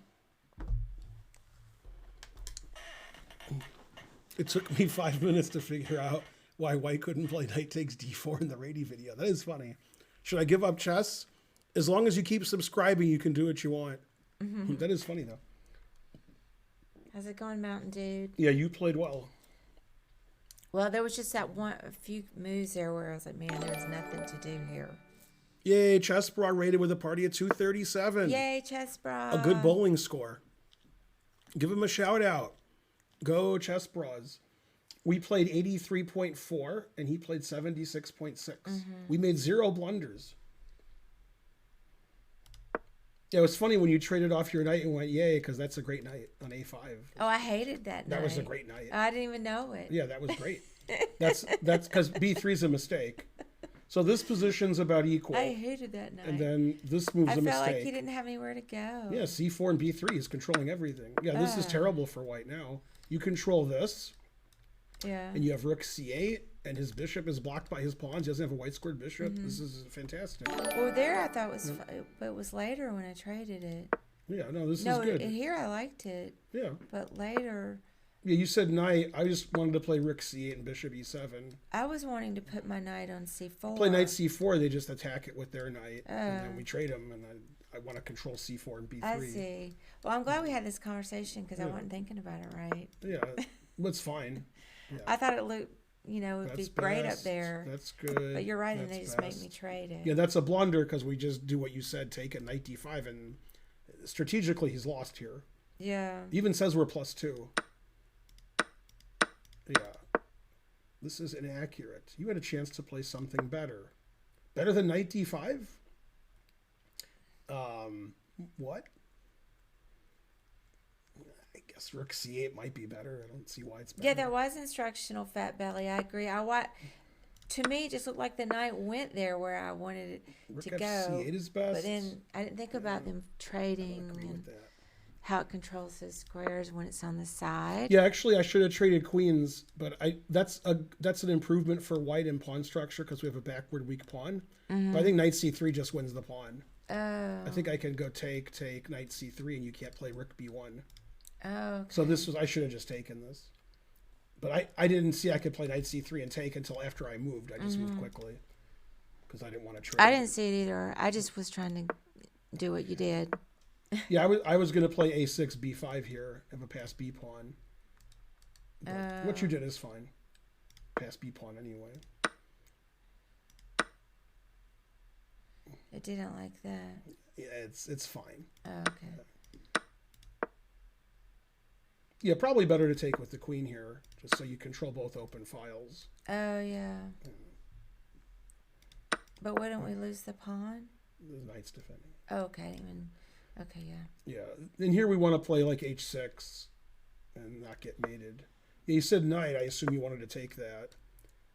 It took me 5 minutes to figure out why White couldn't play Knight takes D4 in the Rady video. That is funny. Should I give up chess? As long as you keep subscribing, you can do what you want. That is funny, though. How's it going, Mountain Dude? Yeah, you played well. Well, there was just a few moves there where I was like, man, there's nothing to do here. Yay, Chess Broad rated with a party at 237. Yay, Chess Bra. A good bowling score. Give him a shout out. Go Chess Bras. We played 83.4 and he played 76.6. We made 0 blunders. Yeah, it was funny when you traded off your knight and went, yay, because that's a great night on A5. Oh, I hated that night. That was a great night. I didn't even know it. Yeah, that was great. That's because B3 is a mistake. So this position's about equal. I hated that night. And then this move's I a felt mistake. like he didn't have anywhere to go. Yeah, C4 and B3 is controlling everything. Yeah, this is terrible for White now. You control this, Yeah. and you have Rook C8, and his bishop is blocked by his pawns. He doesn't have a white squared bishop. This is fantastic. Well, there I thought it was, but it was later when I traded it. Yeah, no, this No, is good. here I liked it, Yeah. but later Yeah, you said knight. I just wanted to play Rook C8 and bishop E7. I was wanting to put my knight on C4. Play knight C4, they just attack it with their knight, and then we trade them, and I want to control C4 and B3. I see. Well, I'm glad we had this conversation because I wasn't thinking about it right. Yeah, that's fine. Yeah. I thought it looked, it would be That's great up best. there. That's good. But you're right, and That's they just best. make me trade it. Yeah, that's a blunder because we just do what you said, take a knight D5, and strategically he's lost here. Yeah. He even says we're +2. Yeah. This is inaccurate. You had a chance to play something better. Better than knight D5? What? I guess Rook C8 might be better. I don't see why it's better. Yeah, that was instructional, Fat Belly. I agree. To me, it just looked like the knight went there where I wanted it Rook to F go. C8 is best. But then I didn't think about them trading I agree and with that. how it controls the squares when it's on the side. Yeah, actually, I should have traded queens, but that's an improvement for white in pawn structure because we have a backward weak pawn. But I think knight c3 just wins the pawn. Oh. I think I can go take knight c3, and you can't play rook b1. Oh. Okay. So I should have just taken this. But I didn't see I could play knight c3 and take until after I moved. I just moved quickly because I didn't want to trade. I didn't see it either. I just was trying to do what you did. Yeah, I was going to play a6, b5 here, have a pass b pawn. But what you did is fine. Pass b pawn anyway. It didn't like that. Yeah, it's fine. Oh, okay. Yeah, probably better to take with the queen here, just so you control both open files. Oh, yeah. But wouldn't we lose the pawn? The knight's defending. Oh, okay. Okay, yeah. Yeah, and here we want to play like h6 and not get mated. Yeah, you said knight. I assume you wanted to take that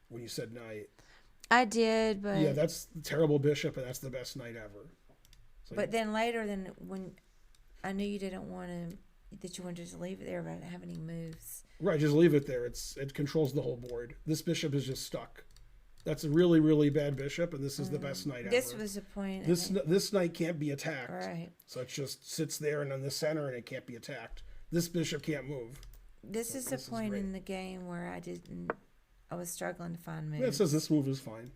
when you said knight. I did, but... Yeah, that's the terrible bishop, and that's the best knight ever. So but then later, when I knew you didn't want to... that you wanted to just leave it there, but I didn't have any moves. Right, just leave it there. It controls the whole board. This bishop is just stuck. That's a really, really bad bishop, and this is the best knight ever. This was the point. This knight can't be attacked. Right. So it just sits there and in the center, and it can't be attacked. This bishop can't move. This is the point in the game where I was struggling to find moves. Yeah, it says this move is fine.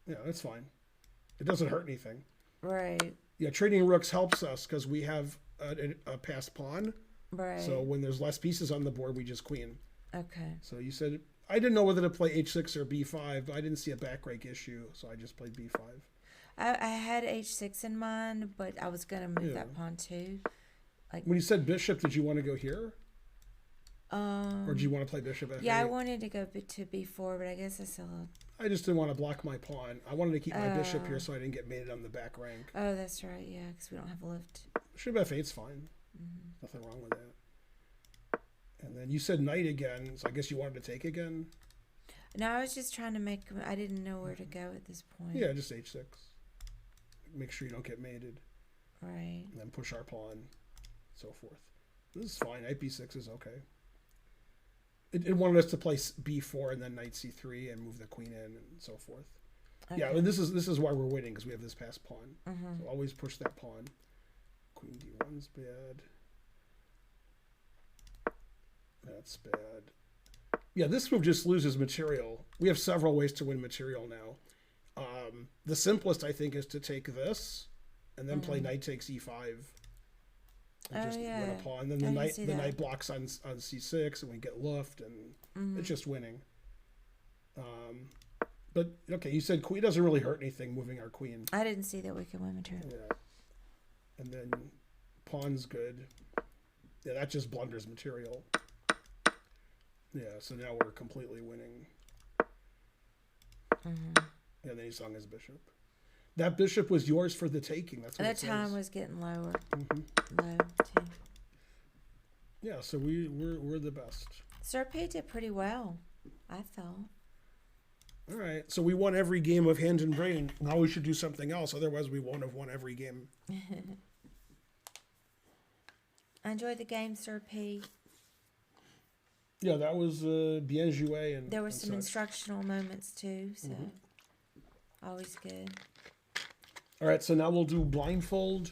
Yeah, that's fine. It doesn't hurt anything. Right. Yeah, trading rooks helps us because we have a passed pawn. Right. So when there's less pieces on the board, we just queen. Okay. So you said, I didn't know whether to play h6 or b5, but I didn't see a back rake issue, so I just played b5. I had h6 in mind, but I was going to move that pawn too. Like when you said bishop, did you want to go here? Or do you want to play bishop f8? Yeah, I wanted to go to b4, but I guess it's a little... I just didn't want to block my pawn. I wanted to keep my bishop here so I didn't get mated on the back rank. Oh, that's right, yeah, because we don't have a lift. Bishop f8's fine. Nothing wrong with that. And then you said knight again, so I guess you wanted to take again? No, I was just trying to make... I didn't know where to go at this point. Yeah, just h6. Make sure you don't get mated. Right. And then push our pawn, so forth. This is fine. Knight b6 is okay. It wanted us to play b4 and then knight c3 and move the queen in and so forth. Okay. Yeah, and this is why we're winning, because we have this passed pawn. So always push that pawn. Queen d1's bad. That's bad. Yeah, this move just loses material. We have several ways to win material now. The simplest, I think, is to take this and then play knight takes e5. And just win a pawn. Then the knight blocks on c6 and we get luft, and it's just winning. But okay, you said queen doesn't really hurt anything moving our queen. I didn't see that we could win material. Yeah. And then pawn's good. Yeah, that just blunders material. Yeah, so now we're completely winning. And then he sung his bishop. That bishop was yours for the taking. That's what that time was getting lower. Low too. Yeah, so we're the best. Sir P did pretty well, I thought. All right, so we won every game of Hand and Brain. Now we should do something else. Otherwise, we won't have won every game. I enjoyed the game, Sir P. Yeah, that was bien joué. And there were some such. Instructional moments too, so always good. All right, so now we'll do Blindfold,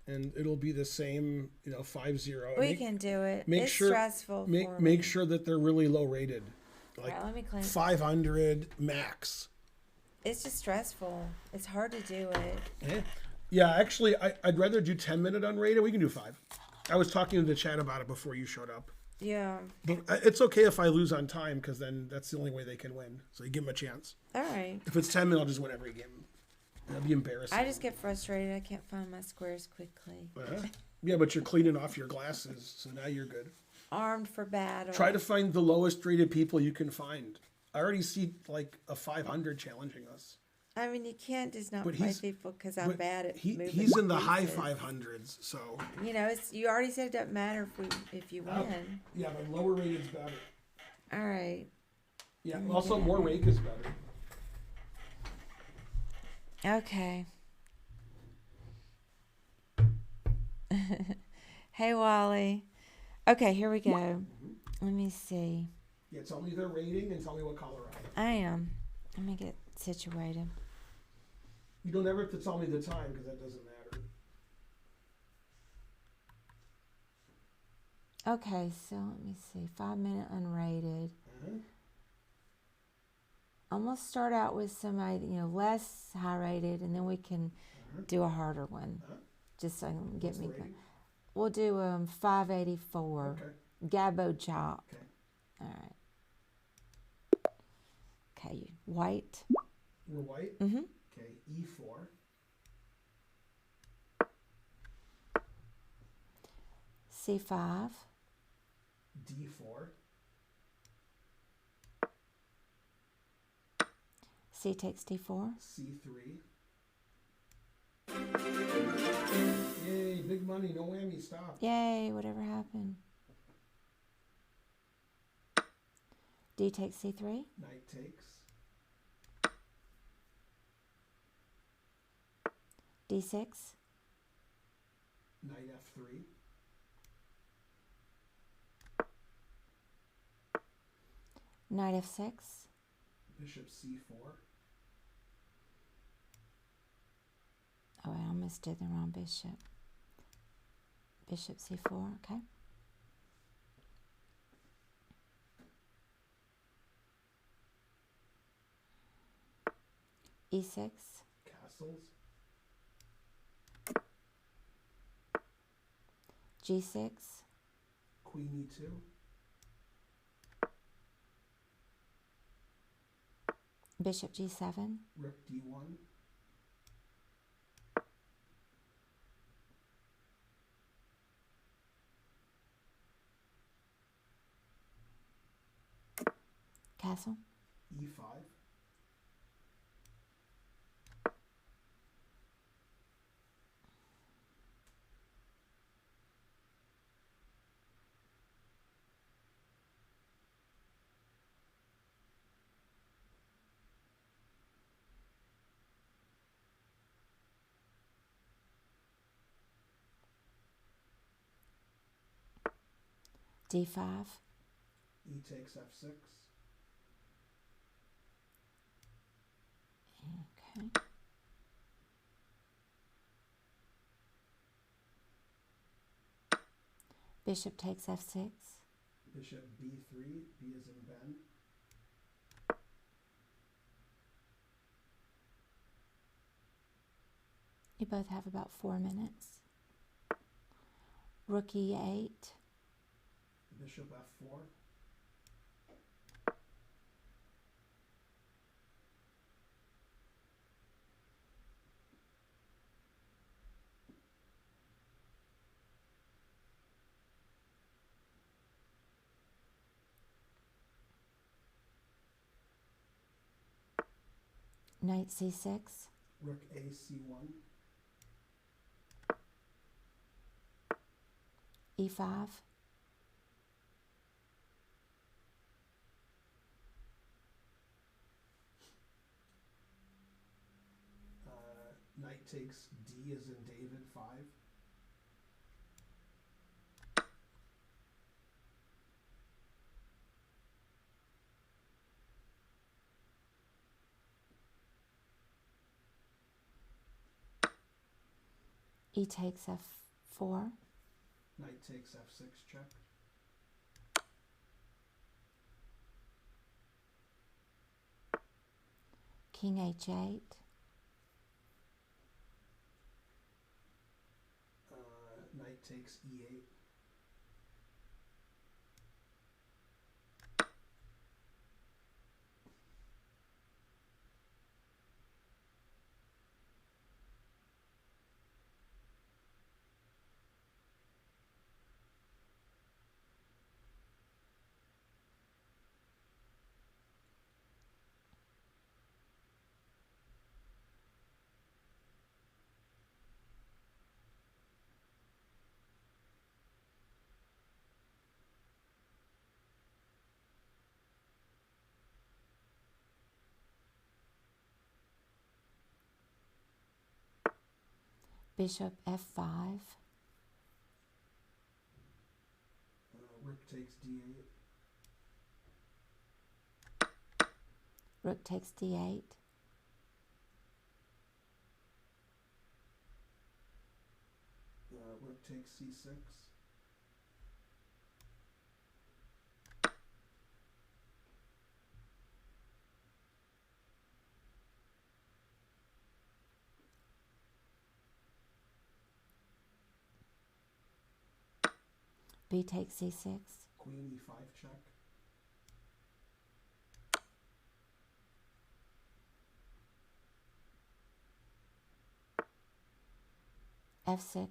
and it'll be the same, 5-0. We can do it. It's stressful. Make sure that they're really low rated, like right, let me clean 500 max. It's just stressful. It's hard to do it. Yeah, actually, I'd rather do 10-minute unrated. We can do 5. I was talking to the chat about it before you showed up. Yeah. But it's okay if I lose on time, because then that's the only way they can win. So you give them a chance. All right. If it's 10 minutes, I'll just win every game. That'd be embarrassing. I just get frustrated. I can't find my squares quickly. Yeah, but you're cleaning off your glasses, so now you're good. Armed for battle. Try to find the lowest rated people you can find. I already see like a 500 challenging us. I mean, you can't just not play people because I'm bad at moving. He's in the high 500s, so. You already said it doesn't matter if you win. Yeah, but lower rated's better. All right. Yeah, also more rake is better. Okay. Hey, Wally. Okay, here we go. Let me see. Yeah, tell me their rating and tell me what color I am. Let me get situated. You don't ever have to tell me the time because that doesn't matter. Okay, so let me see. 5-minute unrated. I'm going to start out with somebody, less high rated, and then we can do a harder one. just so I can get What's the me. rating? We'll do 584. Okay. Gabbo chop. Okay. All right. Okay, white. We're white. Mm-hmm. Okay. E4. C5. D4. C takes D4. C3. Yay, big money, no whammy, stop. Yay, whatever happened. D takes C3. Knight takes. D6. Knight F3. Knight F6. Bishop C4. Oh, I almost did the wrong bishop. Bishop C4, okay. E6. Castles. G6. Queen E2. Bishop G7. Rook D1. Castle. E5. D5. E takes F6. Okay. Bishop takes F6. Bishop B3. B is in Ben. You both have about 4 minutes. Rook E8. Bishop F4. Knight C6. Rook A C1. E5. Knight takes D as in David 5. E takes F4. Knight takes F6 check. King H8. Knight takes E8. Bishop F5. Rook takes D8. Rook takes D8. Rook takes C6. B takes C6. Queen E5 check. F6.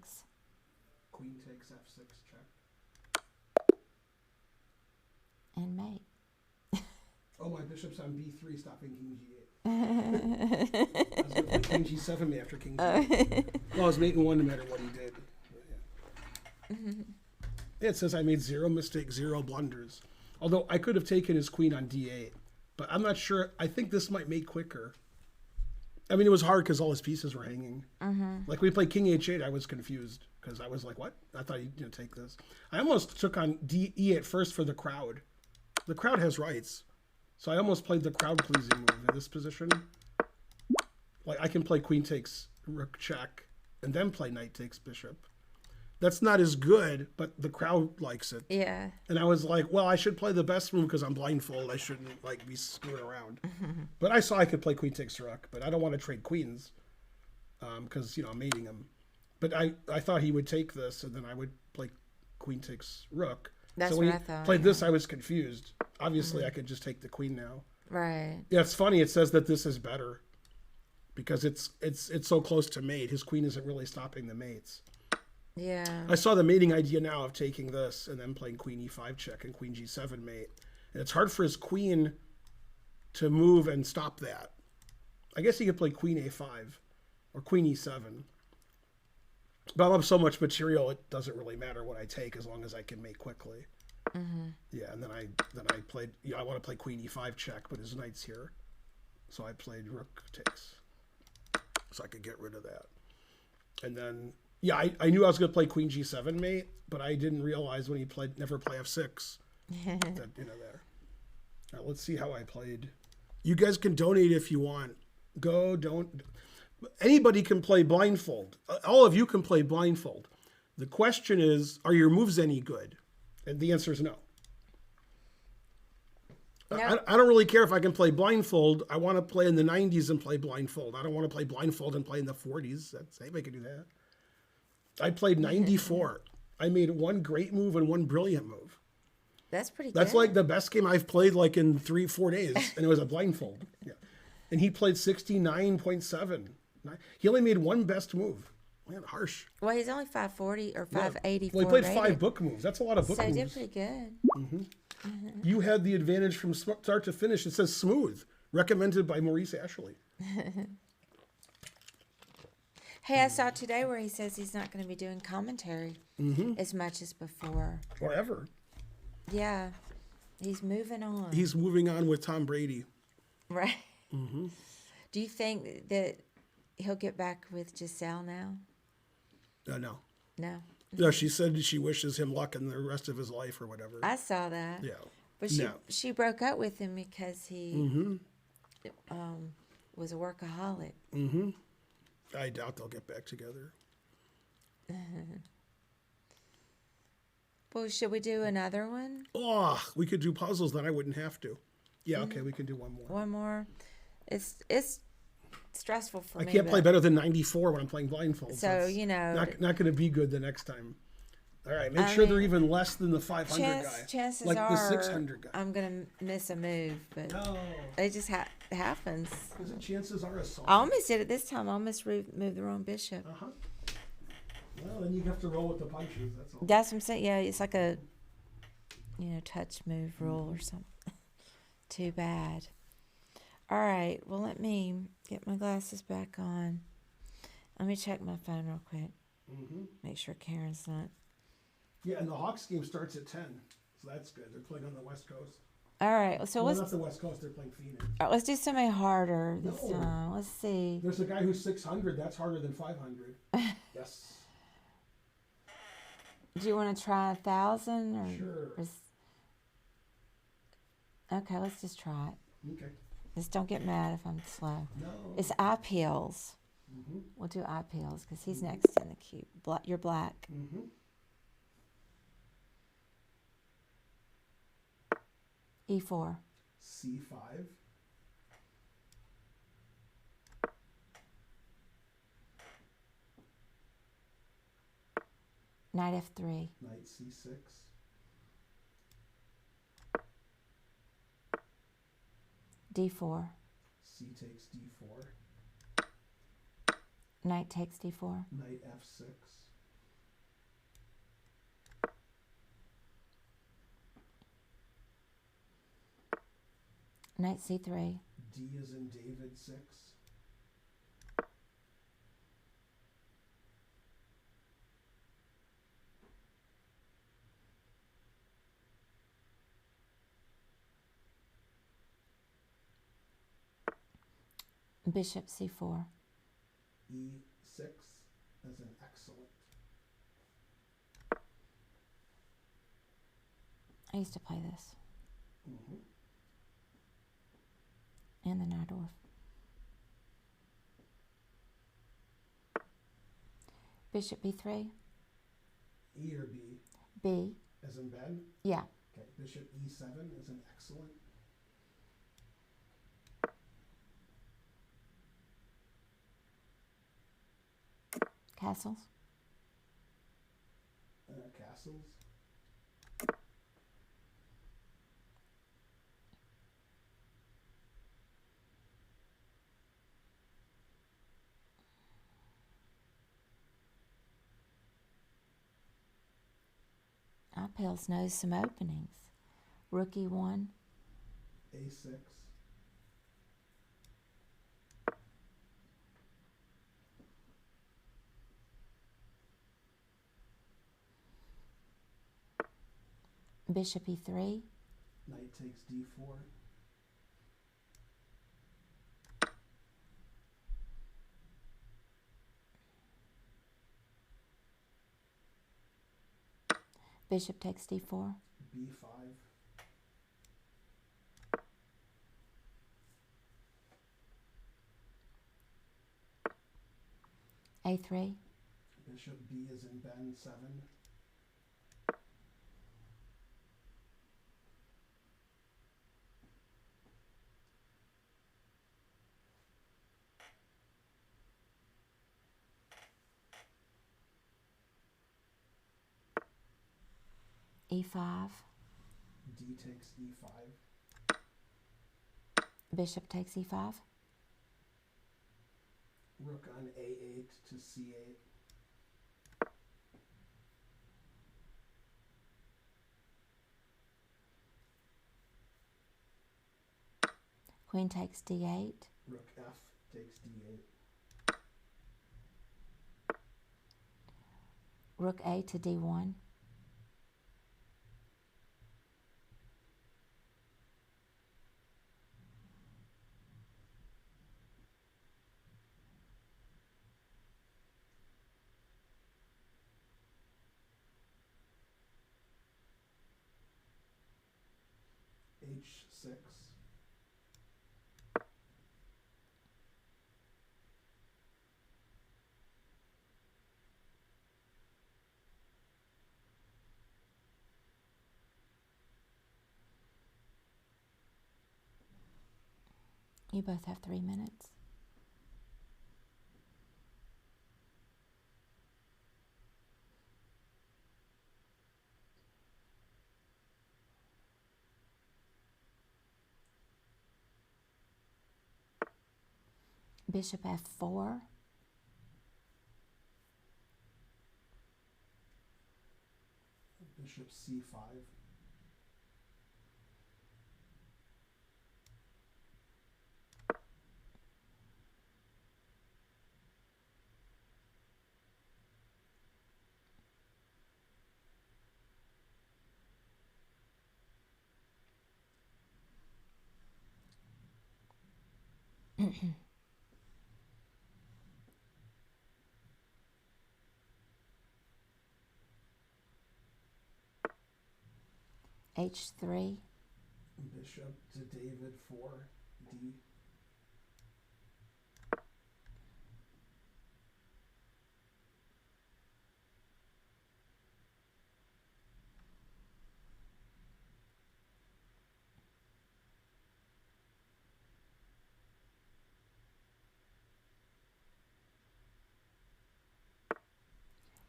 Queen takes F6 check. And mate. Oh, my bishop's on B3, stopping King G8. I was going to play King G7 mate after King G8. Well, I was mating one no matter what he did. Yeah, it says I made 0 mistakes, 0 blunders. Although I could have taken his queen on D8. But I'm not sure. I think this might mate quicker. I mean, it was hard because all his pieces were hanging. Like when he played King H8, I was confused because I was like, what? I thought he'd take this. I almost took on E8 first for the crowd. The crowd has rights. So I almost played the crowd-pleasing move in this position. Like, I can play queen takes rook check and then play knight takes bishop. That's not as good, but the crowd likes it. Yeah. And I was like, well, I should play the best move because I'm blindfold. I shouldn't, like, be screwing around. But I saw I could play queen takes rook, but I don't want to trade queens because, I'm mating him. But I thought he would take this, and then I would play queen takes rook. That's so when what I he thought. played this, I was confused. Obviously, I could just take the queen now. Right. Yeah, it's funny. It says that this is better because it's so close to mate. His queen isn't really stopping the mates. Yeah. I saw the mating idea now of taking this and then playing queen e5 check and queen g7 mate. And it's hard for his queen to move and stop that. I guess he could play queen a5 or queen e7. But I have so much material, it doesn't really matter what I take as long as I can mate quickly. Yeah, and then I played. I want to play queen e5 check, but his knight's here, so I played rook takes, so I could get rid of that. And then I knew I was going to play queen g7 mate, but I didn't realize when he played never play f6 that there. Now let's see how I played. You guys can donate if you want. Don't. Anybody can play blindfold. All of you can play blindfold. The question is, are your moves any good? And the answer is no. No. I don't really care if I can play blindfold. I want to play in the 90s and play blindfold. I don't want to play blindfold and play in the 40s. Anybody can do that. I played 94. I made one great move and one brilliant move. That's pretty good. That's like the best game I've played like in 3-4 days. And it was a blindfold. Yeah. And he played 69.7. He only made one best move. Man, harsh. Well, he's only 540 or 584. Well, he played rated. 5 book moves. That's a lot of book So he moves. did pretty good. You had the advantage from start to finish. It says smooth. Recommended by Maurice Ashley. Hey, I saw today where he says he's not going to be doing commentary as much as before. Or ever. Yeah. He's moving on. He's moving on with Tom Brady. Right. Do you think that he'll get back with Giselle now? No. No. No, she said she wishes him luck in the rest of his life or whatever. I saw that. Yeah. But she broke up with him because he was a workaholic. I doubt they'll get back together. Well, should we do another one? Oh, we could do puzzles, then I wouldn't have to. Yeah, okay, we can do one more. One more. It's stressful for me. I can't play better than 94 when I'm playing blindfold. So, it's not going to be good the next time. All right, make sure they're even less than the 500 guy. Chances like are the 600 guy. I'm going to miss a move, but No. it just happens. Because the chances are a solve. I almost did it this time. I almost moved the wrong bishop. Uh-huh. Well, then you have to roll with the punches, that's all. That's what I'm saying. Yeah, it's like a, touch move rule or something. Too bad. All right. Well, let me get my glasses back on. Let me check my phone real quick. Make sure Karen's not. Yeah, and the Hawks game starts at 10, so that's good. They're playing on the West Coast. All right. So Well, not the West Coast. They're playing Phoenix. let's do something harder this No. time. Let's see. There's a guy who's 600. That's harder than 500. Yes. Do you want to try 1,000 or? Sure. Okay, let's just try it. Okay. Just don't get mad if I'm slow. No. It's eye peels. Mm-hmm. We'll do eye peels because he's next in the queue. You're black. Mm-hmm. E4. C5. Knight F3. Knight C6. D4. C takes D4. Knight takes D4. Knight F6. Knight C3. D is in David 6. Bishop C4. E6 as an excellent. I used to play this. Mm-hmm. And the Najdorf. Bishop B3. E or B? B. As in Ben? Yeah. Okay, bishop E7 is an excellent. Castles. Castles. Appels knows some openings. Rook E1. A6. Bishop E3. Knight takes D4. Bishop takes D4. B5. A3. Bishop B is in Ben 7. E5. D takes E5. Bishop takes E5. Rook on A8 to C8. Queen takes D8. Rook F takes D8. Rook A to D1. H6. You both have 3 minutes. Bishop F4. Bishop C5. H3. Bishop to David 4. D.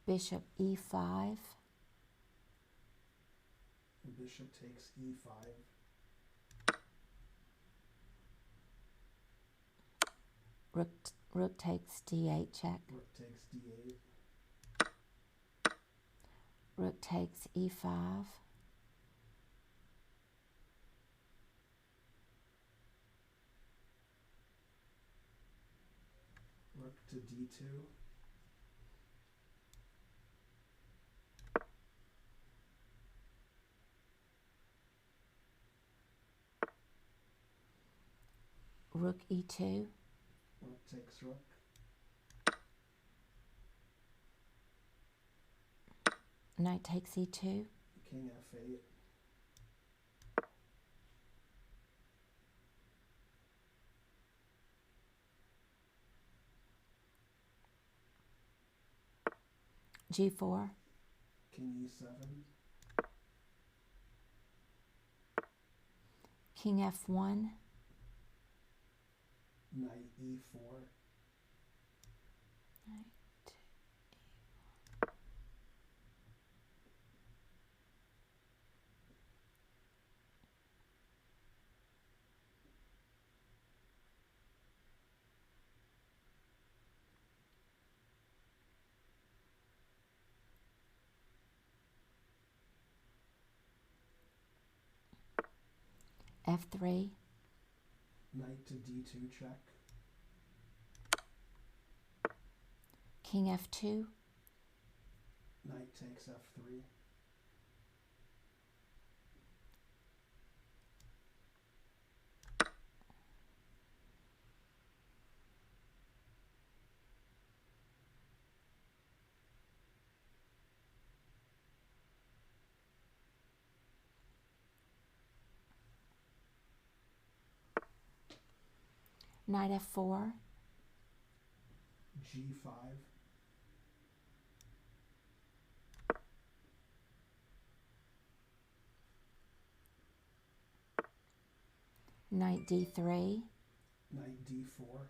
Bishop E5. Bishop takes E5. Rook takes d8 check. Rook takes d8. Rook takes e5. Rook to d2. Rook e2. Rook takes rook. Knight takes e2. King f8. g4. King e7. King f1. Knight e4. Knight. f3. Knight to d2 check. King f2. Knight takes f3. Knight f4. g5. Knight d3. Knight d4.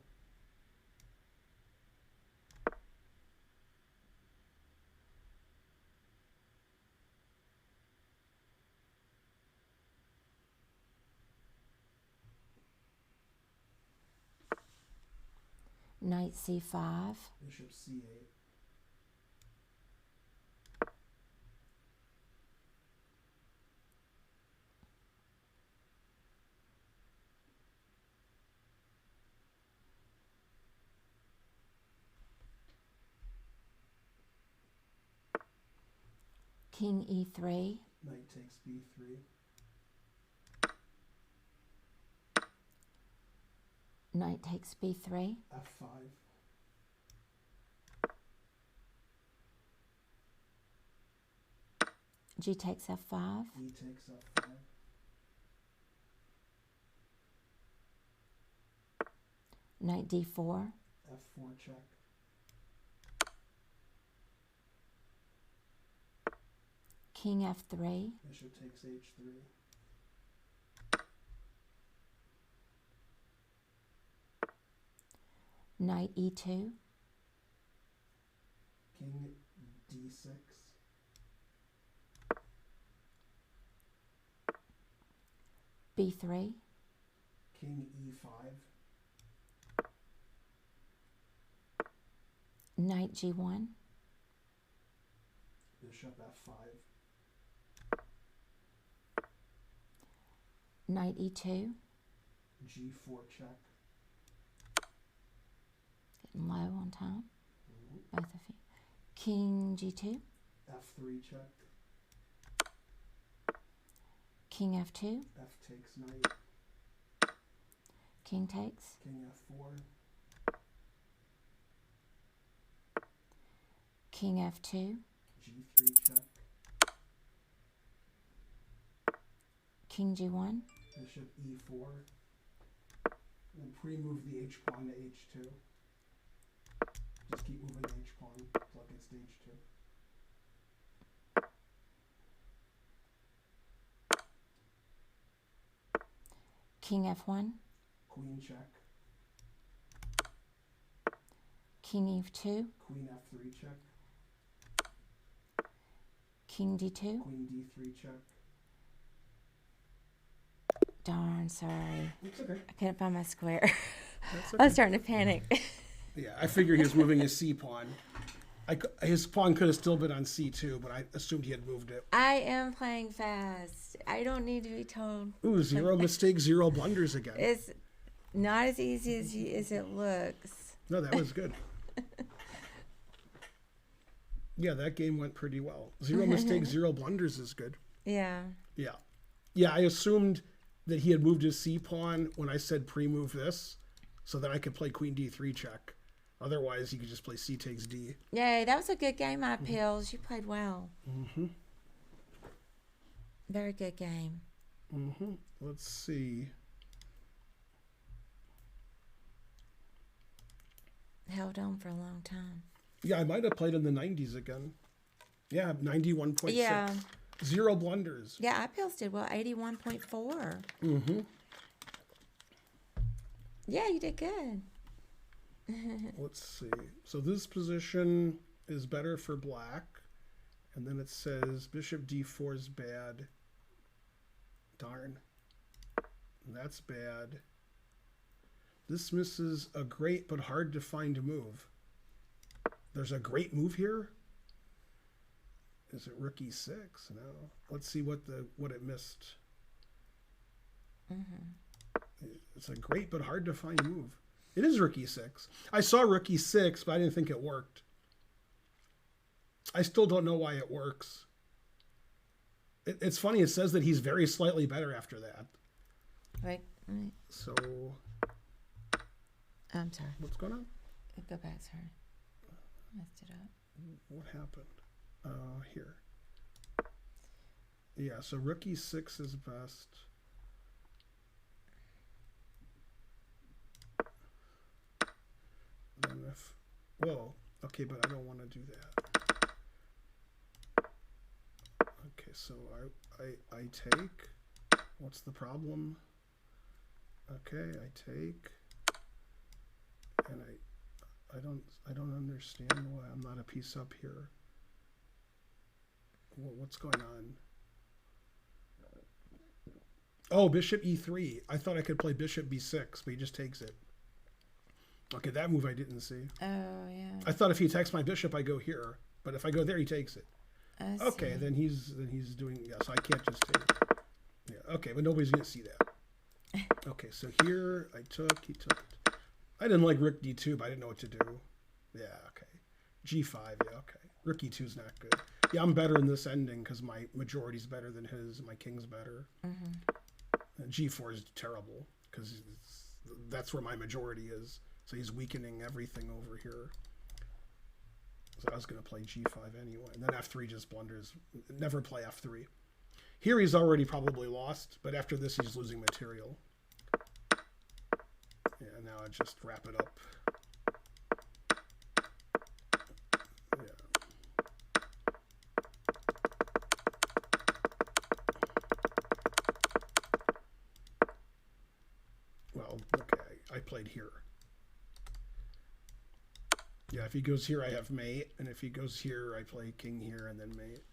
Knight c5. Bishop c8. King e3. Knight takes b3. Knight takes b3. f5. G takes f5. E takes f5. Knight d4. f4 check. King f3. Bishop takes h3. Knight e2. King d6. b3. King e5. Knight g1. Bishop f5. Knight e2. g4 check. Getting low on time, both of you. King g2. f3 check. King f2. F takes knight. King takes. King f4. King f2. g3 check. King g1. Bishop e4. Then pre-move the h pawn to h2. Just keep moving the h pawn until it gets to h2. King f1. Queen check. King e2. Queen f3 check. King d2. Queen d3 check. Darn, sorry. It's okay. I couldn't find my square. That's I okay. was starting to panic. Yeah, I figured he was moving his C pawn. His pawn could have still been on C2, but I assumed he had moved it. I am playing fast. I don't need to be told. Ooh, 0 mistakes, 0 blunders again. It's not as easy as it looks. No, that was good. Yeah, that game went pretty well. 0 mistakes, 0 blunders is good. Yeah. Yeah. Yeah, I assumed that he had moved his C pawn when I said pre-move this, so that I could play queen d3 check. Otherwise, he could just play c takes d. Yay, that was a good game, my pills. You played well. Mm-hmm. Very good game. Mm-hmm. Let's see. Held on for a long time. Yeah, I might have played in the 90s again. Yeah, 91.6. Yeah. 0 blunders. Yeah, I pills did well. 81.4. Mm-hmm. Yeah, you did good. Let's see. So this position is better for black. And then it says bishop d4 is bad. Darn. That's bad. This misses a great but hard to find move. There's a great move here? Is it rook e6? No. Let's see what it missed. Mm-hmm. It's a great but hard to find move. It is rook e6. I saw rook e6, but I didn't think it worked. I still don't know why it works. It's funny, it says that he's very slightly better after that. Wait. So, I'm sorry. what's going on? Go back, sorry. Messed it up. What happened? Here. Yeah, so rook e6 is best. Then whoa, okay, but I don't want to do that. Okay, so I take. What's the problem? Okay, I take. And I don't understand why I'm not a piece up here. What's going on? Oh, bishop e3. I thought I could play bishop b6, but he just takes it. Okay, that move I didn't see. Oh, yeah. I thought if he takes my bishop, I go here. But if I go there, he takes it. I Okay, see. then he's doing, yeah, so I can't just take it. Yeah, okay, but nobody's going to see that. Okay, so here I took, he took it. I didn't like rook d2, but I didn't know what to do. Yeah, okay. g5, yeah, okay. Rook e2 is not good. Yeah, I'm better in this ending because my majority's better than his. My king's better. Mm-hmm. G4 is terrible because that's where my majority is. So he's weakening everything over here. So I was going to play g5 anyway. And then f3 just blunders. Never play f3. Here he's already probably lost, but after this he's losing material. Yeah, now I just wrap it up. Well, okay, I played here. Yeah, if he goes here, I have mate, and if he goes here, I play king here and then mate.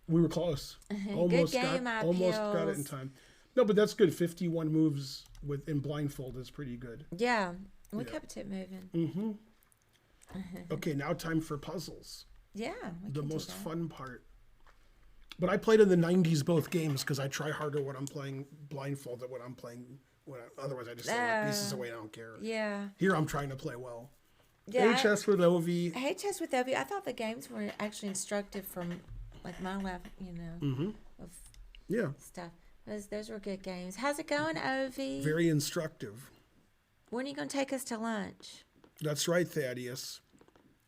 We were close. Almost game, got it in time. No, but that's good. 51 moves in blindfold is pretty good. Yeah, we Yeah. kept it moving. Mm-hmm. Okay, now time for puzzles. Yeah, we The can do most that. fun part. But I played in the 90s both games because I try harder when I'm playing blindfold than when I'm playing. Otherwise, I just throw my pieces away and I don't care. Yeah. Here, I'm trying to play well. Yeah. HS with Ovi. Hey, Chess with Ovi. I thought the games were actually instructive from like my level, of Yeah, stuff. Those were good games. How's it going, Ovi? very instructive. When are you going to take us to lunch? That's right, Thaddeus.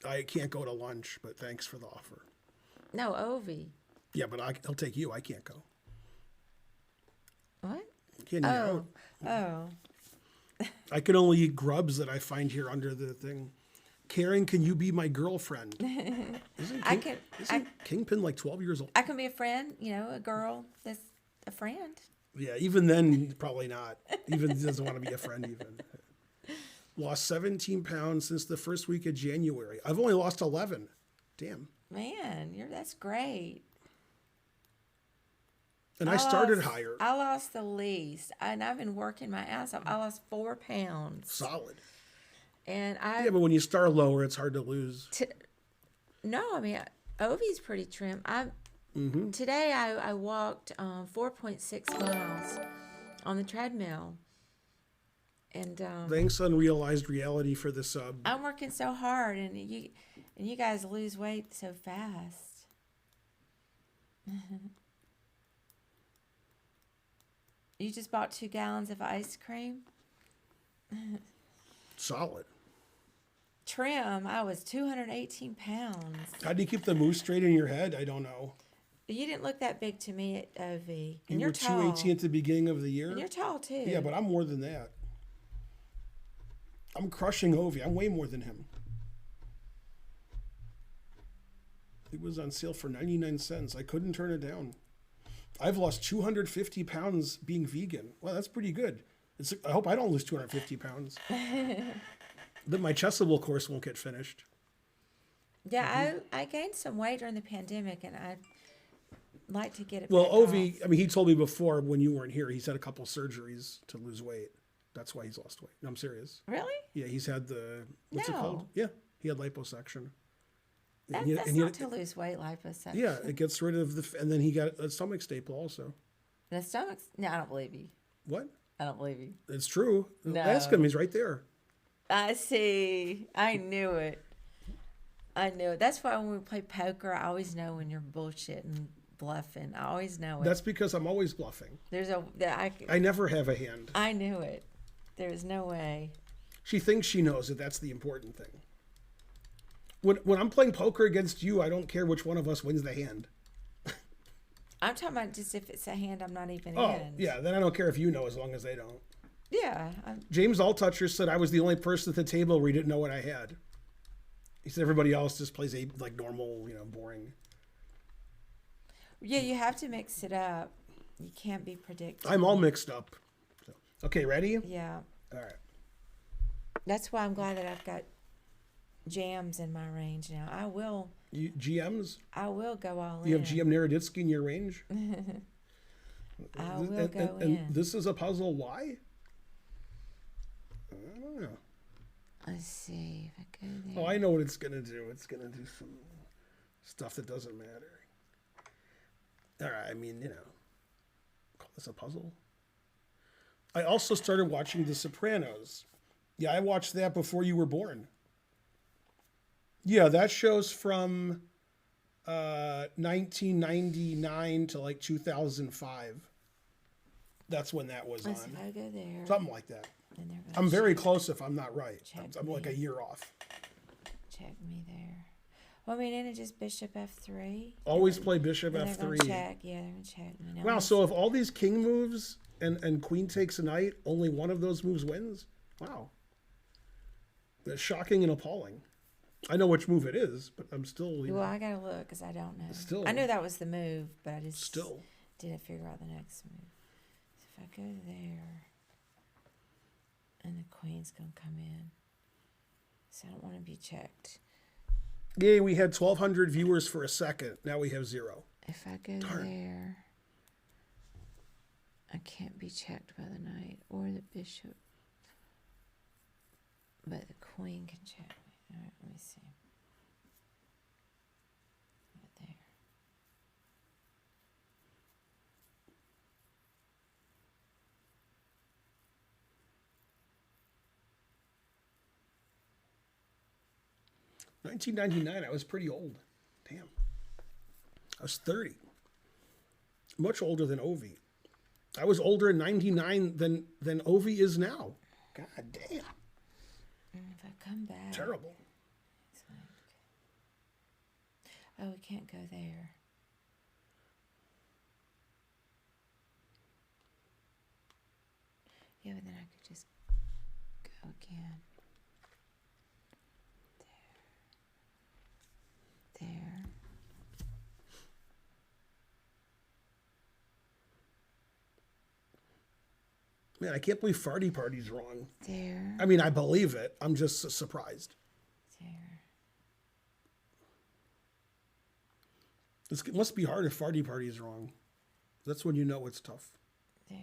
I can't go to lunch, but thanks for the offer. No, Ovi. Yeah, but I'll take you. I can't go. What? Can't eat out. Oh. I can only eat grubs that I find here under the thing. Karen, can you be my girlfriend? Isn't Kingpin like 12 years old? I can be a friend, a girl that's a friend. Yeah, even then, probably not. Even doesn't want to be a friend even. Lost 17 pounds since the first week of January. I've only lost 11. Damn. Man, that's great. And I started higher. I lost the least, and I've been working my ass off. I lost 4 pounds. Solid. And Yeah, but when you start lower, it's hard to lose. No, I mean, Ovi's pretty trim. Today I walked 4.6 miles on the treadmill. And thanks, Unrealized Reality, for the sub. I'm working so hard, and you guys lose weight so fast. You just bought 2 gallons of ice cream? Solid. Trim, I was 218 pounds. How do you keep the moose straight in your head? I don't know. You didn't look that big to me at OV. And You you're were tall. 218 at the beginning of the year? And you're tall, too. Yeah, but I'm more than that. I'm crushing Ovi. I'm way more than him. It was on sale for 99 cents. I couldn't turn it down. I've lost 250 pounds being vegan. Well, that's pretty good. I hope I don't lose 250 pounds. Then my Chessable course won't get finished. Yeah, I gained some weight during the pandemic, and I'd like to get it Well, back Ovi, off. I mean, he told me before when you weren't here, he's had a couple surgeries to lose weight. That's why he's lost weight. No, I'm serious. Really? Yeah, he's had the, what's it No. called? Yeah, he had liposuction. That's And not to lose weight, liposuction. Yeah, it gets rid of the, and then he got a stomach staple also. The stomach's... No, I don't believe you. What? I don't believe you. It's true. No. Ask him, he's right there. I see. I knew it. That's why when we play poker, I always know when you're bullshitting, bluffing. I always know it. That's because I'm always bluffing. I never have a hand. I knew it. There's no way. She thinks she knows it. That's the important thing. When I'm playing poker against you, I don't care which one of us wins the hand. I'm talking about just if it's a hand I'm not even Oh, in. yeah. Then I don't care if you know as long as they don't. Yeah. James Alltoucher said I was the only person at the table where he didn't know what I had. He said everybody else just plays like normal, boring. Yeah, you have to mix it up. You can't be predictable. I'm all mixed up. So, okay, ready? Yeah. All right. That's why I'm glad that I've got jams in my range now. I will GMs? go all in. You have GM Naroditsky in your range? I will go in. And this is a puzzle. Why? I don't know. Let's see if I go there. Oh, I know what it's going to do. It's going to do some stuff that doesn't matter. All right, I mean, call this a puzzle. I also started watching The Sopranos. Yeah, I watched that before you were born. Yeah, that show's from 1999 to like 2005. That's when that was Let's on. see if I go there. Something like that. And they're gonna I'm very close if I'm not right. check I'm like me. a year off. check me there. Well, I mean, isn't it just bishop f3? Always play bishop And they're gonna f3. check. Yeah, they're gonna check me. Now Wow, let's- so if all these king moves and queen takes a knight, only one of those moves wins? Wow. That's shocking and appalling. I know which move it is, but I'm still... Well, I gotta look because I don't know. Still. I knew that was the move, but I just Still. didn't figure out the next move. So if I go there, and the queen's gonna come in, so I don't want to be checked. Yay, we had 1,200 viewers for a second. Now we have 0. If I go Darn. there, I can't be checked by the knight or the bishop, but the queen can check me. All right, let me see. Right there. In 1999, I was pretty old. Damn. I was 30. Much older than Ovi. I was older in 99 than Ovi is now. God damn. And if I come back, Terrible. it's like, oh, we can't go there. Yeah, but then I could just go again. There. Man, I can't believe Farty Party's wrong. There. I mean, I believe it. I'm just surprised. There. It must be hard if Farty Party is wrong. That's when you know it's tough. There.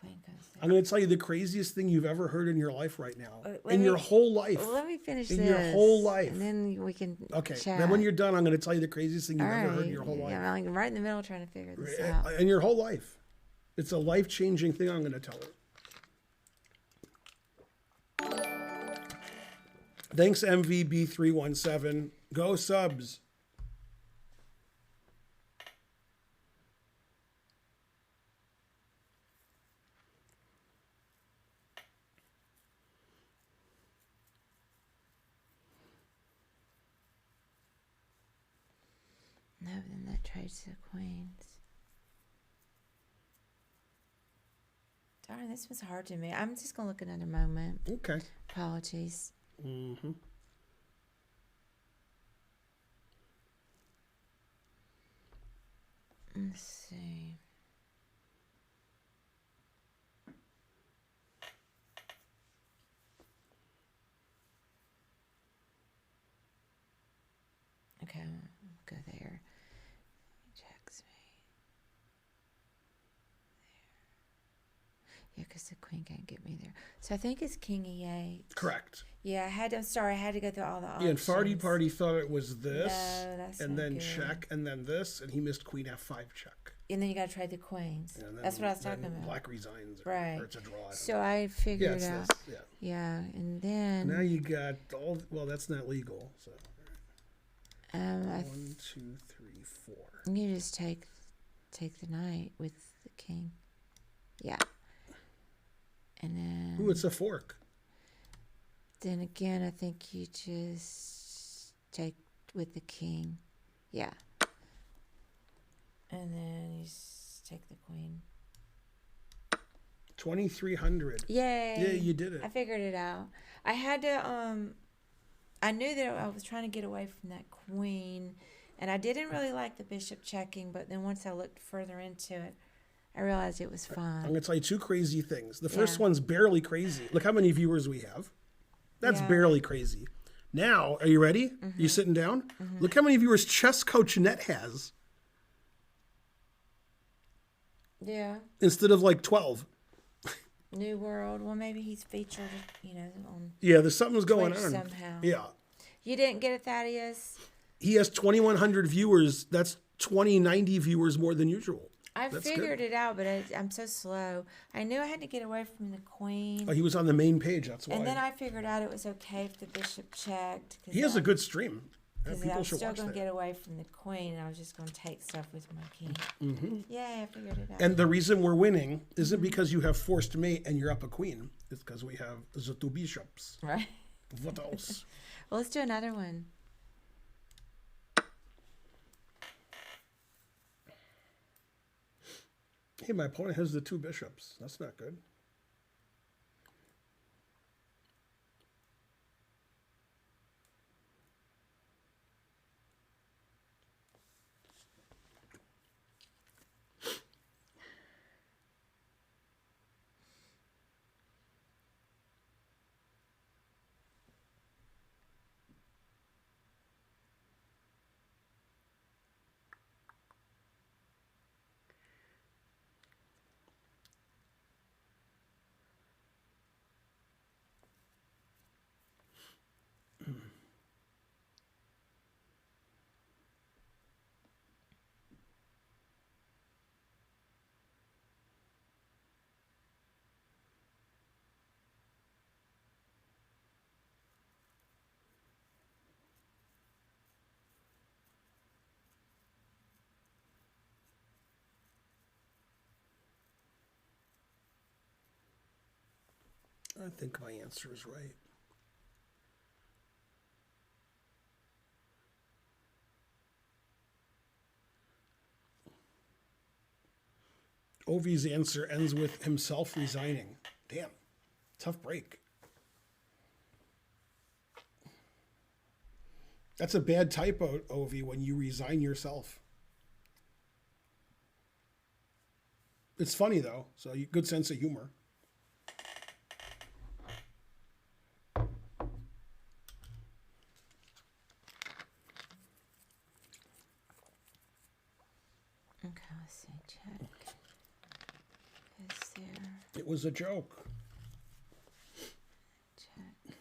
Queen comes there. I'm going to tell you the craziest thing you've ever heard in your life right now. Let In me- your whole life. Well, let me finish In this. your whole life. And then we can Okay. chat. Then when you're done, I'm going to tell you the craziest thing you've All ever heard in right. your whole life. Yeah, I'm right in the middle trying to figure this out. In your whole life. It's a life-changing thing I'm going to tell her. Thanks, MVB317. Go subs. No, then that trades the queens. Darn, this was hard to me. I'm just going to look another moment. Okay. Apologies. Mm-hmm. Let's see. Okay, I'll go there. Checks me. There. Yeah, because the queen can't get me there. So I think it's king e8. Correct. Yeah, I had to. I'm sorry, I had to go through all the options. Yeah, and Farty Party thought it was this, No, that's and not then good. check, and then this, and he missed queen f5 check. And then you got to trade the queens. And then, That's what I was then talking about. Black resigns, Right. or it's a draw. I don't So know. I figured it's out. this. Yeah. Yeah, and then Now you got all. Well, that's not legal. So I 1, 2, 3, 4. you just take the knight with the king. Yeah. And then Ooh, it's a fork. then again I think you just take with the king. Yeah. And then you just take the queen. 2,300. Yay. Yeah, you did it. I figured it out. I had to I knew that I was trying to get away from that queen, and I didn't really like the bishop checking, but then once I looked further into it, I realized it was I'm fun. going to tell you two crazy things. The first Yeah. one's barely crazy. Look how many viewers we have. That's Yeah. barely crazy. Now, are you ready? You sitting down? Look how many viewers Chess Coach Net has Yeah. instead of like 12. New World. Well, maybe he's featured, on Yeah, there's something's going Twitch on. somehow. Yeah. You didn't get it, Thaddeus? He has 2,100 viewers. That's 2090 viewers more than usual. I That's figured good. it out, but I'm so slow. I knew I had to get away from the queen. Oh, he was on the main page. That's why. And then I figured out it was okay if the bishop checked. He has a good stream. Because I People was should still watch going to that. get away from the queen, and I was just going to take stuff with my king. Yay, I figured it out. And the reason we're winning isn't because you have forced mate and you're up a queen. It's because we have the two bishops. Right? What else? Well, let's do another one. Hey, my opponent has the two bishops. That's not good. I think my answer is right. Ovi's answer ends with himself resigning. Damn. Tough break. That's a bad typo, Ovi, when you resign yourself. It's funny, though, so good sense of humor. Okay, let's see. Check. Is there? It was a joke. Check.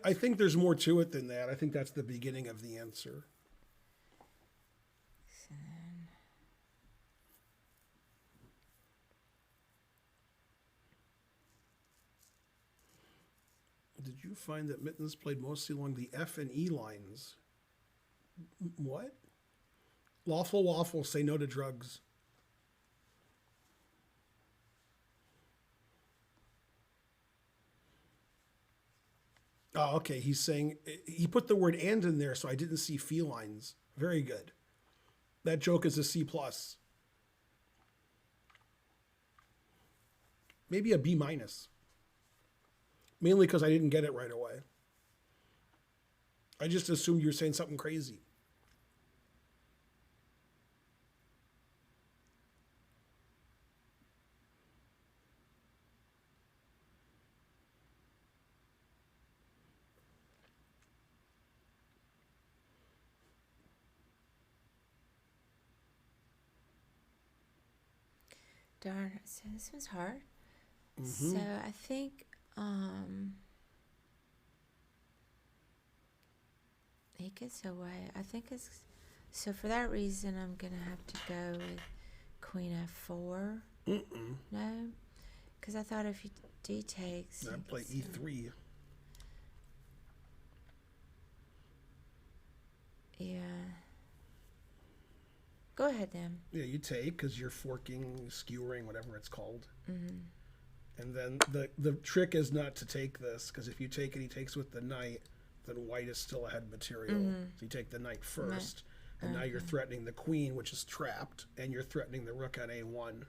I think there's more to it than that. I think that's the beginning of the answer. So then, Did you find that Mittens played mostly along the F and E lines? What? Lawful waffle, say no to drugs. Oh, okay. He's saying he put the word "and" in there, so I didn't see felines. Very good. That joke is a C plus. Maybe a B minus. Mainly because I didn't get it right away. I just assumed you were saying something crazy. darn. So this one's hard. So I think he gets away. I think it's so for that reason I'm gonna have to go with Queen F4. No, because I thought if you D takes, I play E3. Yeah. Go ahead then. Yeah, you take because you're forking, skewering, whatever it's called. And then the trick is not to take this because if you take it, he takes with the knight, then white is still ahead material. So you take the knight first, and now you're threatening the queen, which is trapped, and you're threatening the rook on A1.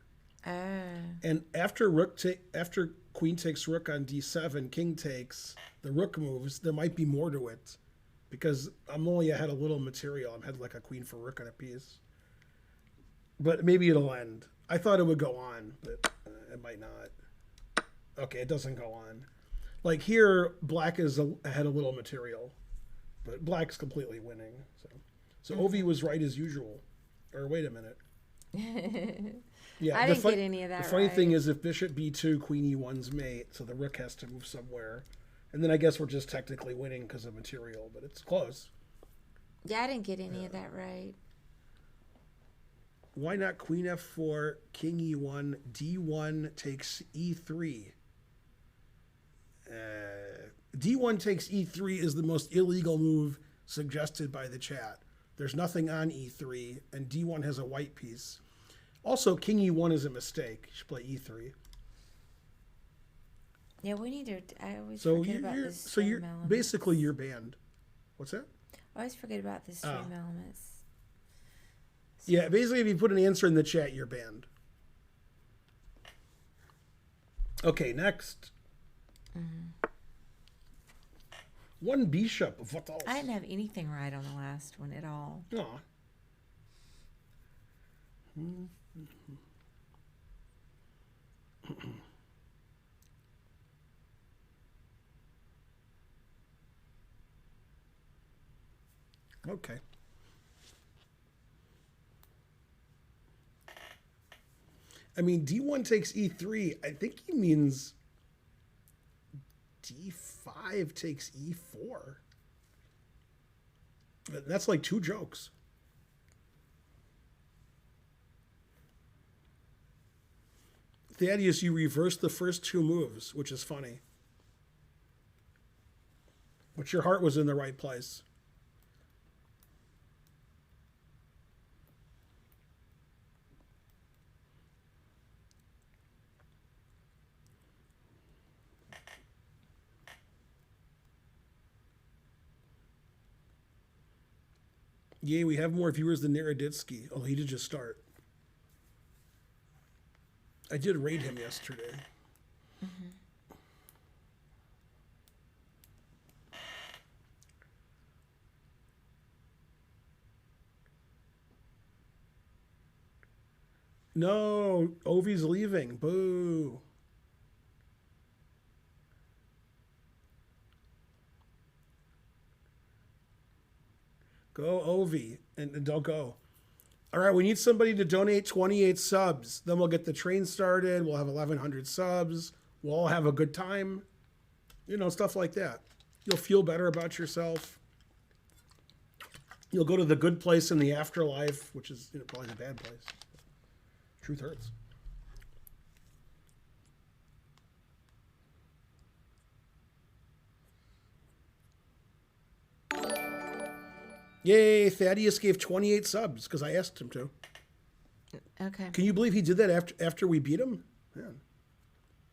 And after after queen takes rook on D7, king takes, the rook moves. There might be more to it because I'm only ahead a little material. I'm ahead like a queen for rook on a piece. But maybe it'll end. I thought it would go on, but it might not. Okay, it doesn't go on. Like here, black is ahead a little material, but black's completely winning. So Ovi was right as usual. Or wait a minute. Yeah, I didn't get any of that. The funny thing is, if bishop b2, queen e1's mate, so the rook has to move somewhere, and then I guess we're just technically winning because of material, but it's close. Yeah, I didn't get any of that right. Why not queen f4, king e1, d1 takes e3? D1 takes E3 is the most illegal move suggested by the chat. There's nothing on E3, and D1 has a white piece. Also, king E1 is a mistake. You should play E3. Yeah, we need to. I always forget about this. So you're basically you're banned. What's that? I always forget about the stream elements. So, yeah, basically, if you put an answer in the chat, you're banned. Okay, next. One bishop. What else? I didn't have anything right on the last one at all. Aw. Okay. I mean, D1 takes E3. I think he means D5 takes E4. That's like two jokes. Thaddeus, you reversed the first two moves, which is funny. But your heart was in the right place. Yay, we have more viewers than Naroditsky. Oh, he did just start. I did raid him yesterday. No, Ovi's leaving. Boo. Go Ovi, and don't go. All right, we need somebody to donate 28 subs. Then we'll get the train started. We'll have 1,100 subs. We'll all have a good time. Stuff like that. You'll feel better about yourself. You'll go to the good place in the afterlife, which is probably the bad place. Truth hurts. Yay, Thaddeus gave 28 subs because I asked him to. Okay. Can you believe he did that after we beat him? Man.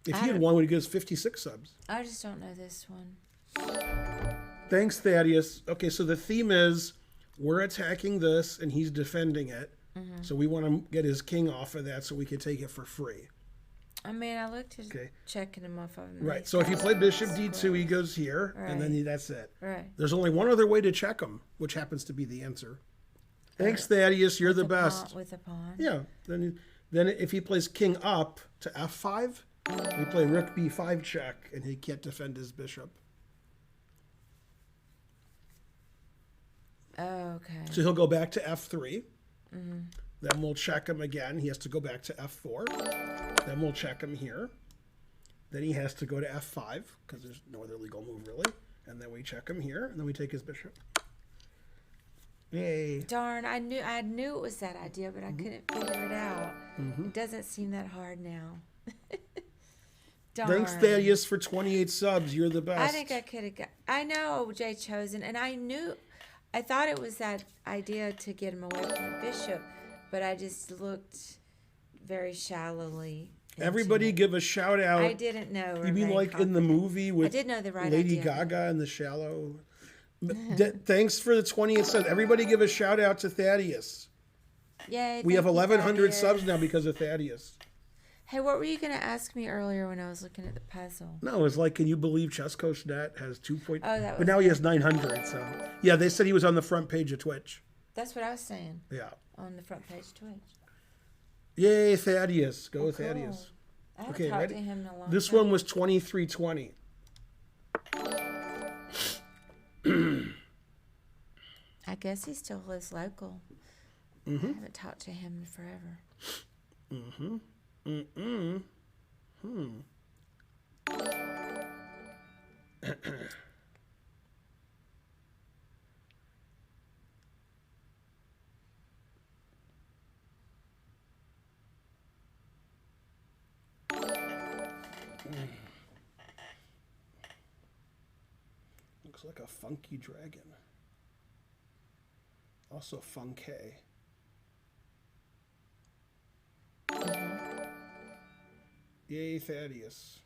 If he had won, we'd give us 56 subs. I just don't know this one. Thanks, Thaddeus. Okay, so the theme is we're attacking this and he's defending it. Mm-hmm. So we want to get his king off of that so we can take it for free. I mean, I looked at checking him off of him. Right, so if you play bishop d2, he goes here, right. and then that's it. Right. There's only one other way to check him, which happens to be the answer. Thanks, Thaddeus. You're the best. With a pawn? Yeah. Then if he plays king up to f5, we play rook b5 check, and he can't defend his bishop. Oh, okay. So he'll go back to f3. Mm-hmm. Then we'll check him again. He has to go back to f4. Then we'll check him here. Then he has to go to f5 because there's no other legal move really. And then we check him here, and then we take his bishop. Yay. Darn, I knew it was that idea, but I couldn't figure it out. Mm-hmm. It doesn't seem that hard now. Darn. Thanks, Thaddeus, for 28 subs. You're the best. I think I could have got... I know Jay Chosen, and I thought it was that idea to get him away from the bishop, but I just looked very shallowly. Everybody give a shout out. I didn't know. You mean like in the movie with I did know the right Lady idea. Gaga and The Shallow? Thanks for the 28 subs. Everybody give a shout out to Thaddeus. Yay. We have 1,100 subs now because of Thaddeus. Hey, what were you going to ask me earlier when I was looking at the puzzle? No, it was like, can you believe Chesscoach.net has 2 point... Oh, that was... But now he has 900, so... Yeah, they said he was on the front page of Twitch. That's what I was saying. Yeah. On the front page of Twitch. Yay, Thaddeus. Go, cool. Thaddeus. I haven't talked to him in a long This time. one was 2320. I guess he still lives local. Mm-hmm. I haven't talked to him in forever. Mm-hmm. Mm-mm. Looks like a funky dragon. Also funky. Yay, Thaddeus.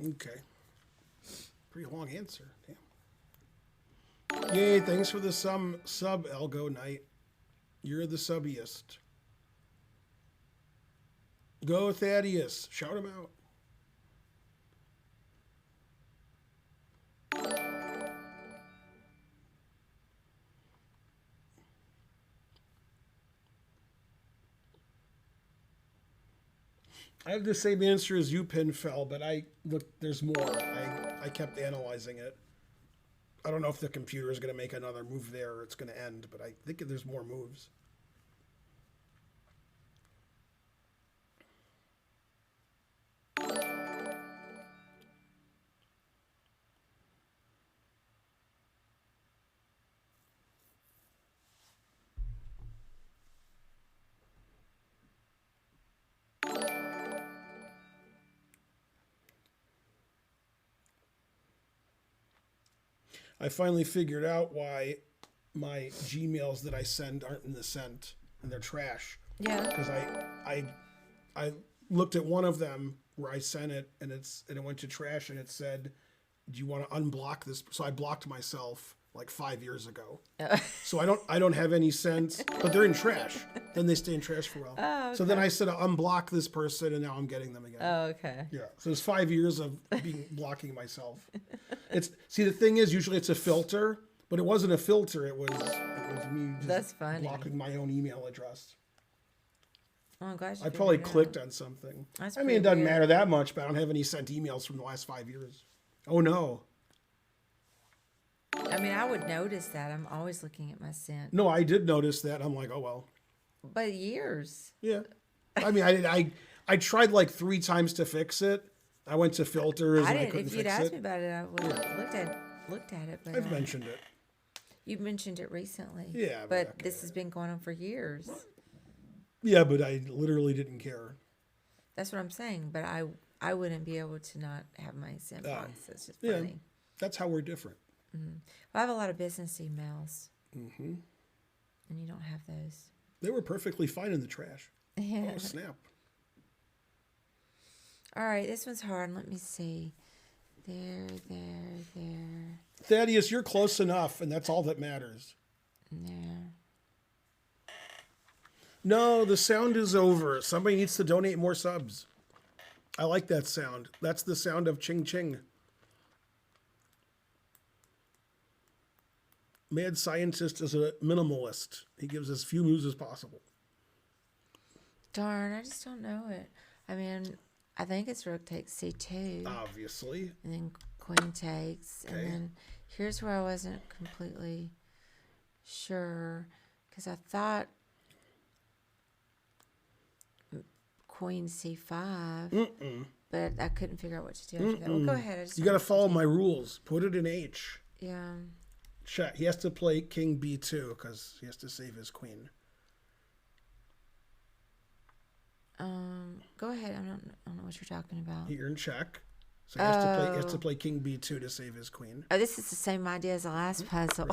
Okay. Pretty long answer. Damn. Yay, thanks for the sub, Elgo Knight. You're the subbiest. Go, Thaddeus. Shout him out. I have the same answer as you, Pinfell, but there's more. I kept analyzing it. I don't know if the computer is going to make another move there or it's going to end, but I think there's more moves. I finally figured out why my Gmails that I send aren't in the sent and they're trash. Yeah. Because I looked at one of them where I sent it and it went to trash and it said, "Do you want to unblock this?" So I blocked myself like 5 years ago. So I don't have any sense, but they're in trash. Then they stay in trash for a while. Oh, okay. So then I said unblock this person and now I'm getting them again. Oh, okay. Yeah. So it's 5 years of blocking myself. The thing is usually it's a filter, but it wasn't a filter. It was me just That's funny. blocking my own email address. Oh, I'm glad you I probably figured it clicked out. on something. That's I mean, it pretty doesn't weird. matter that much, but I don't have any sent emails from the last 5 years. Oh no. I mean, I would notice that. I'm always looking at my sent. No, I did notice that. I'm like, oh well. But years. Yeah. I mean, I tried like 3 times to fix it. I went to filters and I didn't. couldn't If you'd fix asked it. me about it, I would have looked at it. But I've mentioned it. you mentioned it recently. Yeah, But okay. this has been going on for years. Yeah, but I literally didn't care. That's what I'm saying. But I wouldn't be able to not have my sent box. That's just Yeah. funny. That's how we're different. Well, I have a lot of business emails. Mm-hmm. And you don't have those. They were perfectly fine in the trash. Yeah. Oh, snap. All right, this one's hard. Let me see. There. Thaddeus, you're close enough, and that's all that matters. There. No, the sound is over. Somebody needs to donate more subs. I like that sound. That's the sound of ching ching. Mad Scientist is a minimalist. He gives as few moves as possible. Darn, I just don't know it. I mean, I think it's rook takes c2. Obviously. And then queen takes. Okay. And then here's where I wasn't completely sure. Because I thought queen c5. But I couldn't figure out what to do after that. Well, go ahead. I just You got to wanted follow my rules. Put it in H. Yeah. Check. He has to play king b2 because he has to save his queen. Go ahead. I don't know what you're talking about. You're in check. So he has to play king b2 to save his queen. Oh, this is the same idea as the last puzzle.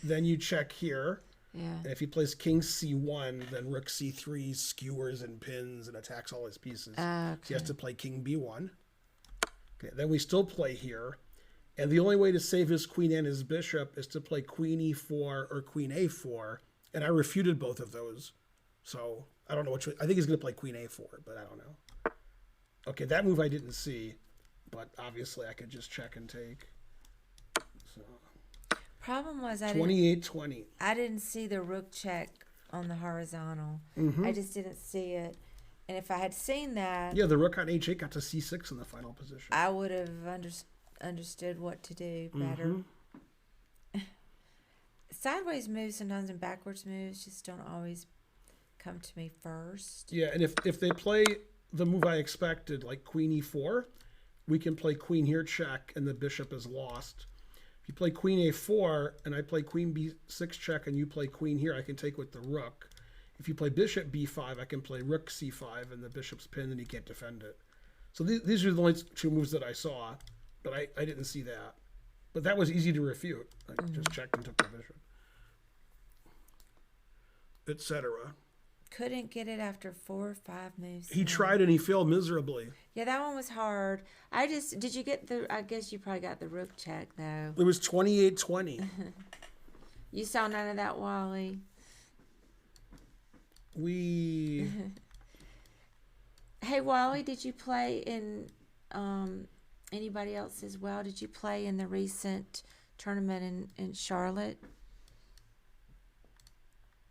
Then you check here. Yeah. And if he plays king c1, then rook c3 skewers and pins and attacks all his pieces. So he has to play king b1. Okay, then we still play here. And the only way to save his queen and his bishop is to play queen e4 or queen a4. And I refuted both of those. So I don't know which way. I think he's going to play queen a4, but I don't know. Okay, that move I didn't see. But obviously I could just check and take. So Problem was 28-20. I didn't see the rook check on the horizontal. I just didn't see it. And if I had seen that, Yeah, the rook on h8 got to c6 in the final position. I would have understood what to do better. Sideways moves sometimes and backwards moves just don't always come to me first. Yeah, and if they play the move I expected, like queen e4, we can play queen here check and the bishop is lost. If you play queen a4 and I play queen b6 check and you play queen here, I can take with the rook. If you play bishop b5, I can play rook c5 and the bishop's pinned and he can't defend it. So these are the only 2 moves that I saw, but I didn't see that. But that was easy to refute. I just checked and took the bishop, etc. Couldn't get it after 4 or 5 moves. He tried and he failed miserably. Yeah, that one was hard. Did you get I guess you probably got the rook check though. It was 28-20. You saw none of that, Wally. We Hey, Wally, did you play in anybody else as well? Did you play in the recent tournament in Charlotte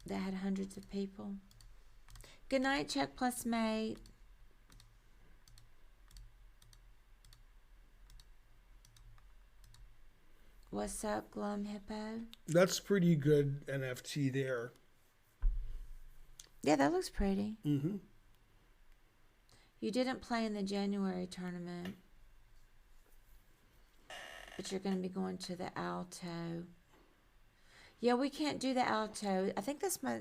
that had hundreds of people? Good night, check plus mate. What's up, Glum Hippo? That's pretty good NFT there. Yeah, that looks pretty. Mm-hmm. You didn't play in the January tournament, but you're going to be going to the alto. Yeah, we can't do the alto. I think that's my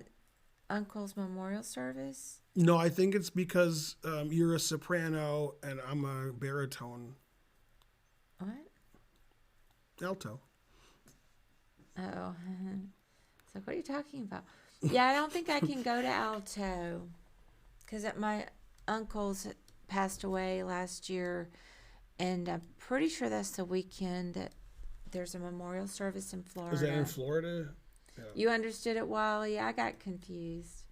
uncle's memorial service. No, I think it's because you're a soprano and I'm a baritone. What? Alto. Oh. So what are you talking about? Yeah, I don't think I can go to Alto because my uncle's passed away last year, and I'm pretty sure that's the weekend that there's a memorial service in Florida. Is that in Florida? Yeah. You understood it, Wally? I got confused.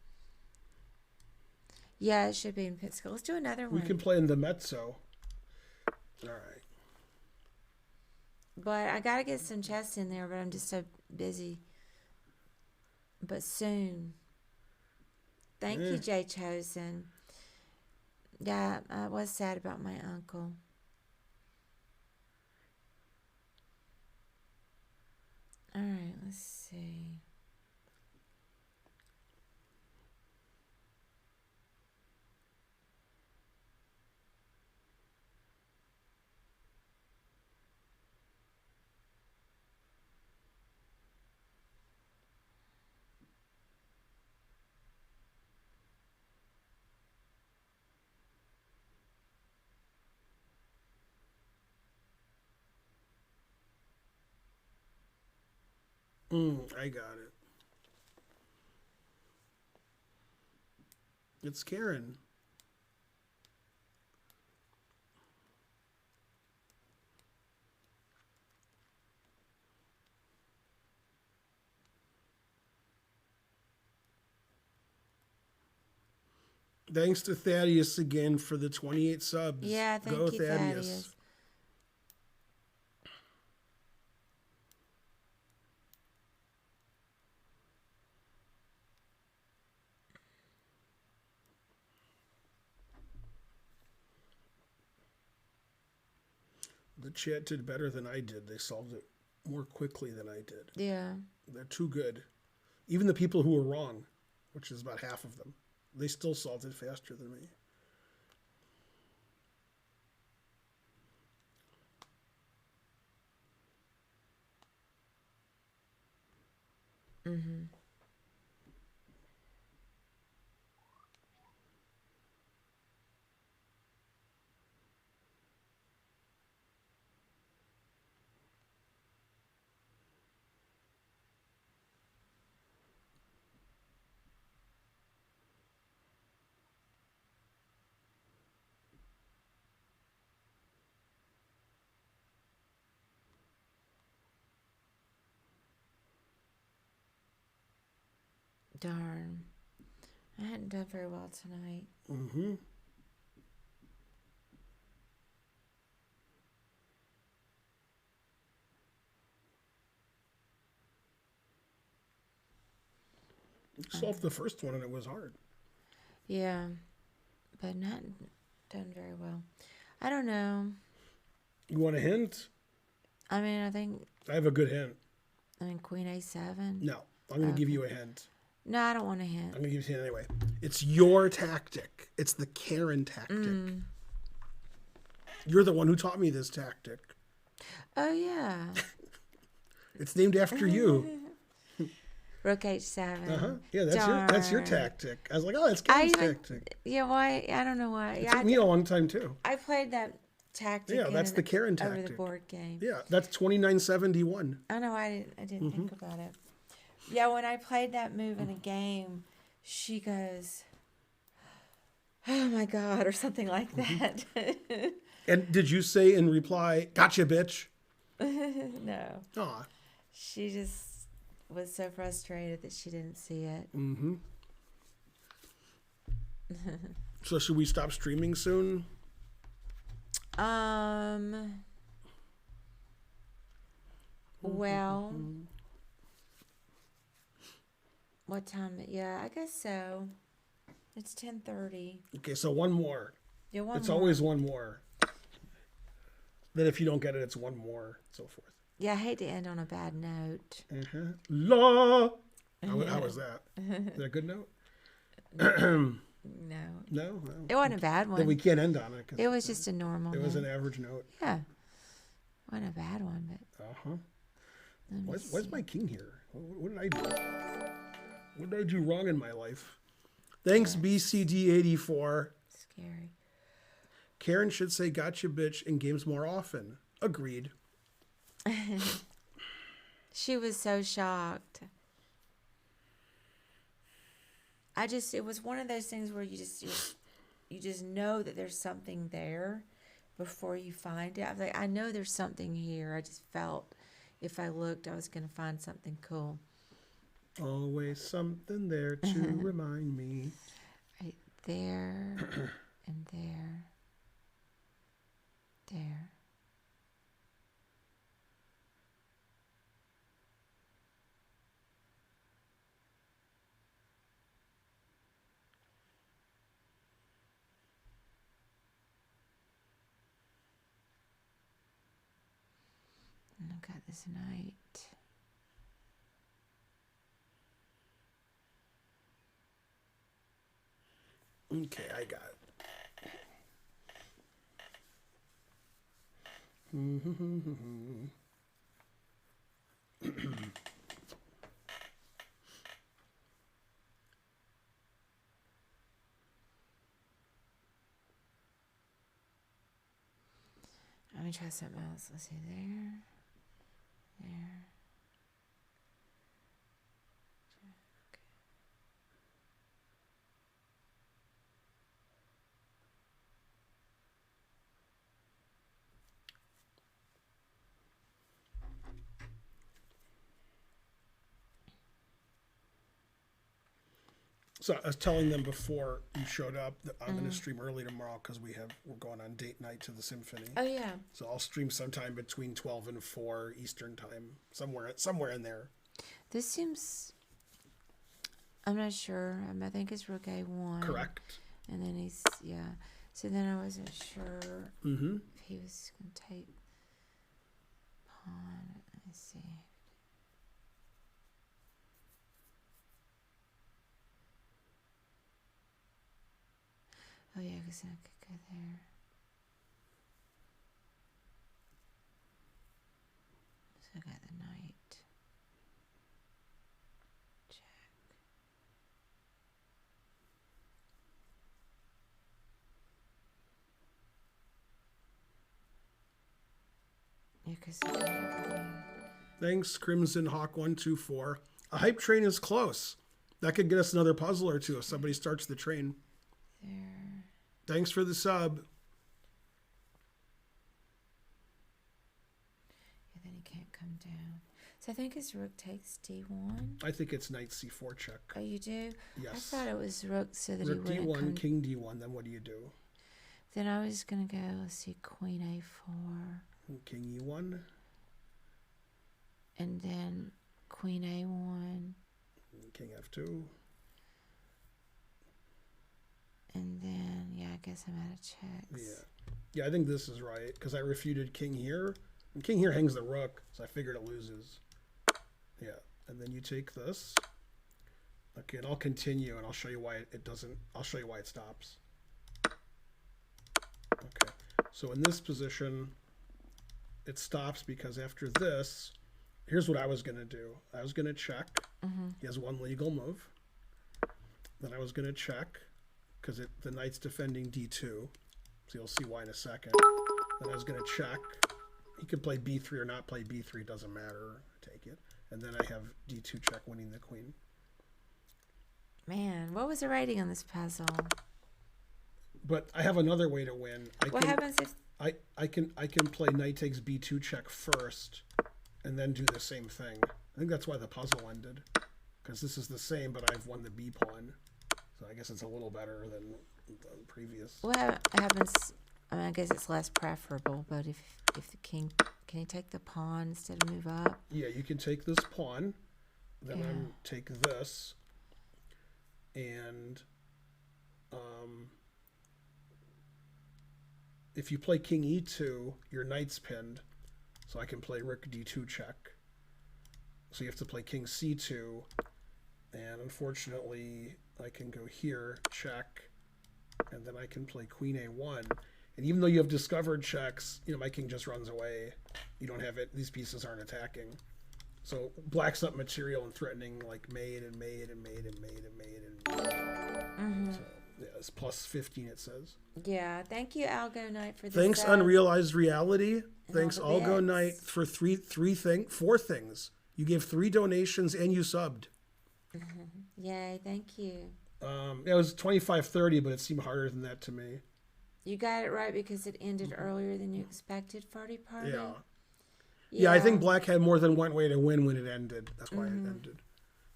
Yeah, it should be in Pittsburgh. Let's do another one. We can play in the Mezzo. All right. But I got to get some chess in there, but I'm just so busy. But soon. Thank you, Jay Chosen. Yeah, I was sad about my uncle. All right, let's see. I got it. It's Karen. Thanks to Thaddeus again for the 28 subs. Yeah, thank you, Thaddeus. The chat did better than I did. They solved it more quickly than I did. Yeah. They're too good. Even the people who were wrong, which is about half of them, they still solved it faster than me. Mm-hmm. Darn. I hadn't done very well tonight. Mm-hmm. You solved the first one and it was hard. Yeah. But not done very well. I don't know. You want a hint? I mean, I think... I have a good hint. I mean, Queen A7. No. I'm going to give you a hint. No, I don't want a hint. I'm going to give you a hint anyway. It's your tactic. It's the Karen tactic. You're the one who taught me this tactic. Oh, yeah. It's named after you. Rook H7. Uh-huh. Yeah, that's your tactic. I was like, oh, that's Karen's tactic. Yeah, why? I don't know why. It Yeah, took me a long time, too. I played that tactic. Yeah, that's the Karen tactic. Over the board game. Yeah, that's 2971. I know, I didn't think about it. Yeah, when I played that move in a game, she goes, oh my God, or something like that. And did you say in reply, gotcha, bitch? No. Aw. She just was so frustrated that she didn't see it. Mm-hmm. So should we stop streaming soon? Well, what time? Yeah, I guess so. It's 10:30. Okay, so one more. Yeah, one It's more. always one more. Then if you don't get it, it's one more, so forth. Yeah, I hate to end on a bad note. Law. How was that? Is that a good note? No. No? It wasn't a bad one. Then we can't end on it. 'Cause it was just a normal it was note. an average note. Yeah. Wasn't a bad one, but... Uh-huh. Why's my king here? What did I do? What did I do wrong in my life? Thanks, BCD84. Scary. Karen should say gotcha, bitch, in games more often. Agreed. She was so shocked. It was one of those things where you just know that there's something there before you find it. I was like, I know there's something here. I just felt if I looked, I was going to find something cool. Always something there to remind me. Right there and there. There. And I've got this knight. Okay, I got it. Let me try something else. Let's see, there. So I was telling them before you showed up that I'm going to stream early tomorrow because we're going on date night to the symphony. Oh yeah. So I'll stream sometime between 12 and 4 Eastern time, somewhere in there. This seems. I'm not sure. I think it's Rook A1. Correct. And then So then I wasn't sure if he was going to take pawn. Let me see. Oh yeah, because I could go there. So I got the knight. Check. Yeah, because Thanks, Crimson Hawk 124. A hype train is close. That could get us another puzzle or two if somebody starts the train. there. Thanks for the sub. Yeah, then he can't come down. So I think his rook takes d1. I think it's knight c4 check. Oh, you do? Yes. I thought it was rook so that Rook he wouldn't d1, come. king d1. Then what do you do? Then I was going to go, let's see, queen a4. King e1. And then queen a1. King f2. And then, yeah, I guess I'm out of checks. Yeah, I think this is right because I refuted king here. And king here hangs the rook, so I figured it loses. Yeah, and then you take this. Okay, and I'll continue, and I'll show you why it doesn't. I'll show you why it stops. Okay, so in this position, it stops because after this, here's what I was going to do. I was going to check. He has one legal move. Then I was going to check because the knight's defending d2. So you'll see why in a second. Then I was going to check. He could play b3 or not play b3. Doesn't matter. Take it. And then I have d2 check winning the queen. Man, what was the rating on this puzzle? But I have another way to win. What happens if... I can play knight takes b2 check first and then do the same thing. I think that's why the puzzle ended. Because this is the same, but I've won the b pawn. So I guess it's a little better than the previous. What happens... I mean, I guess it's less preferable, but if the king... Can he take the pawn instead of move up? Yeah, you can take this pawn. Then I'm take this. And if you play king e2, your knight's pinned. So I can play rook d2 check. So you have to play king c2. And unfortunately, I can go here, check. And then I can play queen a1. And even though you have discovered checks, my king just runs away. You don't have it. These pieces aren't attacking. So black's up material and threatening like mate and mate and mate and mate and mate and mate. So yeah, it's plus 15 it says. Yeah, thank you, Algo Knight, for this. Thanks, Unrealized Reality. Thanks, all the Algo bits. Knight, for four things. You gave 3 donations and you subbed. Yay, thank you. It was 25.30, but it seemed harder than that to me. You got it right because it ended earlier than you expected, Farty Party? Yeah. Yeah, I think Black had more than one way to win when it ended. That's why it ended.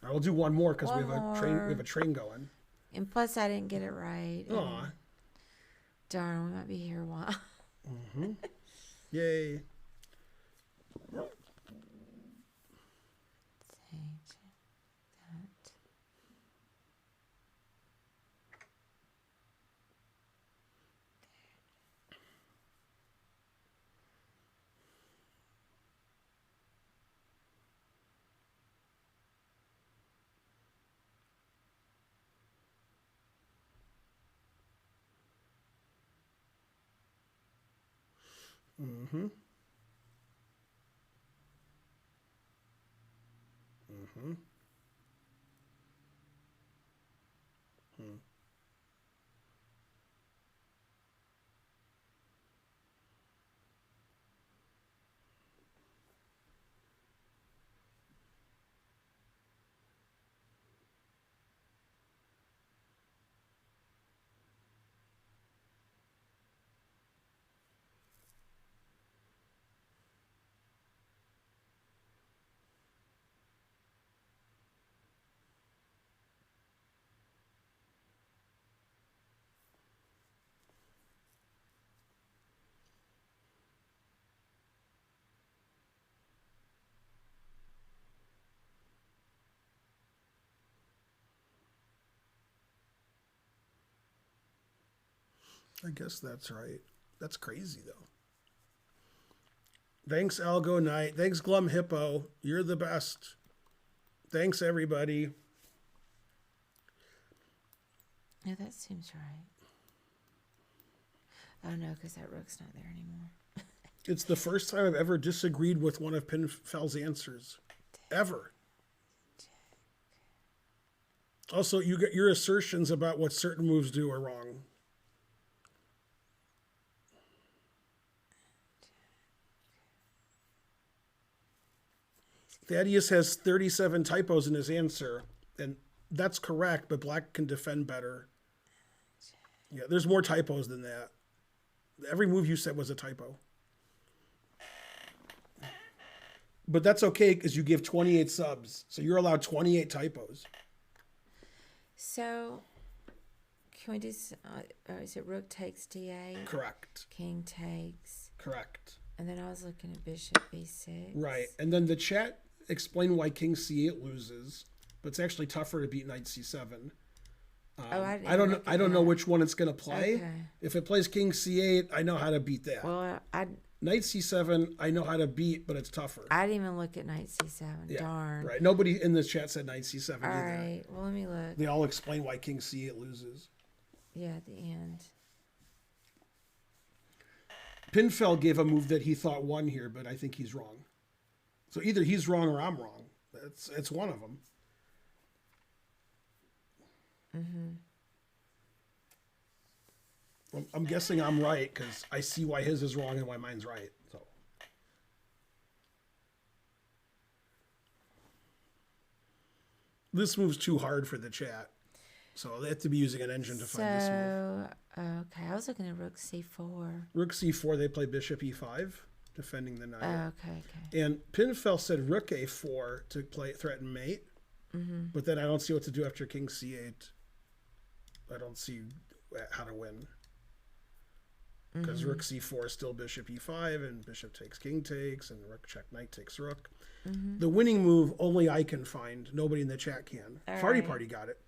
I will do one more because we have a train going. And plus, I didn't get it right. Aw. Darn, we might be here a while. Yay. Mm-hmm. Mm-hmm. Hmm. I guess that's right. That's crazy, though. Thanks, Algo Knight. Thanks, Glum Hippo. You're the best. Thanks, everybody. Yeah, that seems right. Oh, no, because that rook's not there anymore. It's the first time I've ever disagreed with one of Pinfell's answers. Ever. Also, your assertions about what certain moves do are wrong. Thaddeus has 37 typos in his answer, and that's correct, but Black can defend better. Yeah, there's more typos than that. Every move you said was a typo. But that's okay because you give 28 subs, so you're allowed 28 typos. So, can we do, is it rook takes d8? Correct. King takes. Correct. And then I was looking at bishop b6. Right, and then the chat explained why king c8 loses, but it's actually tougher to beat knight c7. I don't know which one it's going to play. Okay. If it plays king c8, I know how to beat that. Well, Knight c7, I know how to beat, but it's tougher. I didn't even look at knight c7. Yeah, Darn. right. Nobody in this chat said knight c7 All either. right. Well, let me look. They all explain why king c8 loses. Yeah, at the end. Pinfell gave a move that he thought won here, but I think he's wrong. So either he's wrong or I'm wrong. It's one of them. I'm guessing I'm right because I see why his is wrong and why mine's right. So this move's too hard for the chat. So they have to be using an engine to find this move. Okay, I was looking at rook c4. Rook c4, they play bishop e5, defending the knight. Okay. And Pinfell said rook a4 to play threaten mate. But then I don't see what to do after king c8. I don't see how to win. Because rook c4 is still bishop e5, and bishop takes, king takes, and rook check, knight takes rook. The winning move only I can find. Nobody in the chat can. All Farty right. Party got it.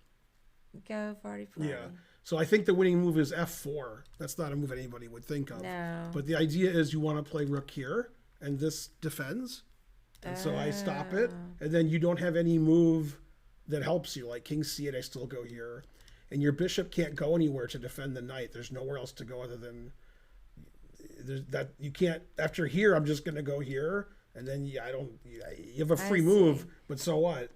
Go, Farty Party. Yeah. So I think the winning move is f4. That's not a move anybody would think of. No. But the idea is you want to play rook here, and this defends. And so I stop it, and then you don't have any move that helps you. Like king c8, I still go here. And your bishop can't go anywhere to defend the knight. There's nowhere else to go other than... that you can't... After here, I'm just going to go here, and then you have a free move, but so what?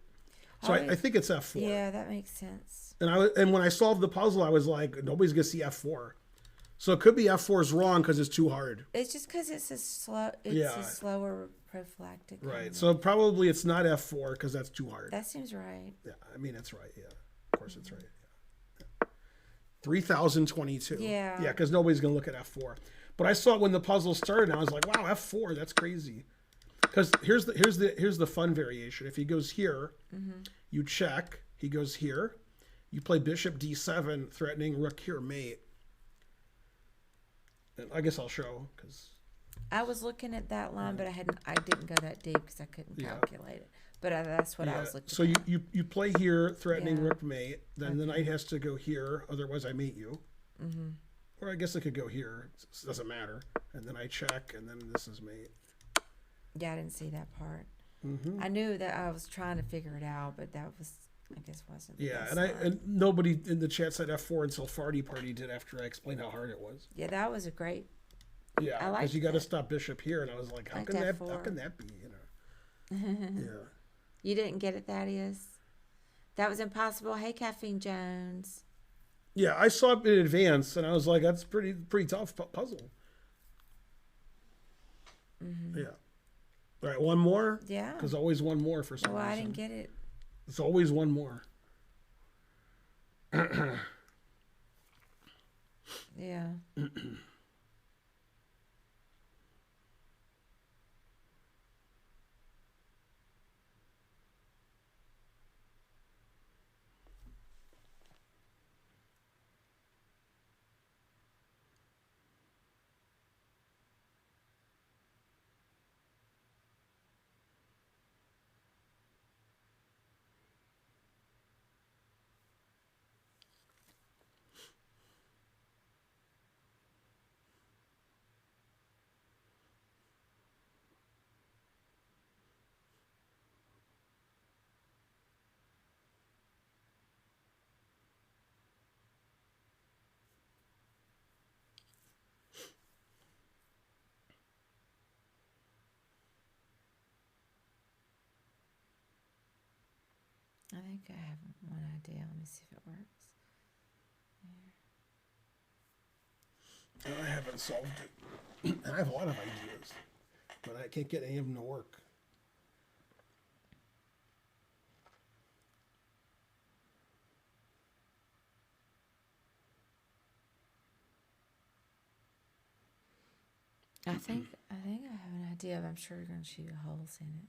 So I think it's f4. Yeah, that makes sense. And when I solved the puzzle, I was like, nobody's going to see f4. So it could be F4 is wrong because it's too hard. It's just because it's a slower prophylactic. Right. So probably it's not F4 because that's too hard. That seems right. Yeah, I mean, it's right. Yeah. Of course it's right. Yeah. 3,022. Yeah. Yeah, because nobody's going to look at F4. But I saw it when the puzzle started, and I was like, wow, F4, that's crazy. Because here's the fun variation. If he goes here, you check. He goes here. You play bishop d7, threatening rook here, mate. And I guess I'll show because I was looking at that line, but I didn't go that deep because I couldn't calculate it. But that's what I was looking. So at. you play here, threatening rook mate. Then the knight has to go here, otherwise I mate you. Or I guess I could go here. It doesn't matter. And then I check, and then this is mate. Yeah, I didn't see that part. I knew that I was trying to figure it out, but that was, I guess, wasn't. Yeah, and nobody in the chat said F4 until Farty Party did after I explained how hard it was. Yeah, that was a great. Yeah, because you got to stop bishop here, and I was like, how can that be? You know. Yeah. You didn't get it, Thaddeus? That was impossible. Hey, Caffeine Jones. Yeah, I saw it in advance, and I was like, that's pretty tough puzzle. Yeah. All right, one more? Yeah. Because always one more for some reason. I didn't get it. It's always one more. Yeah. I think I have one idea. Let me see if it works. I haven't solved it. I have a lot of ideas, but I can't get any of them to work. I think I have an idea. I'm sure you're going to shoot holes in it.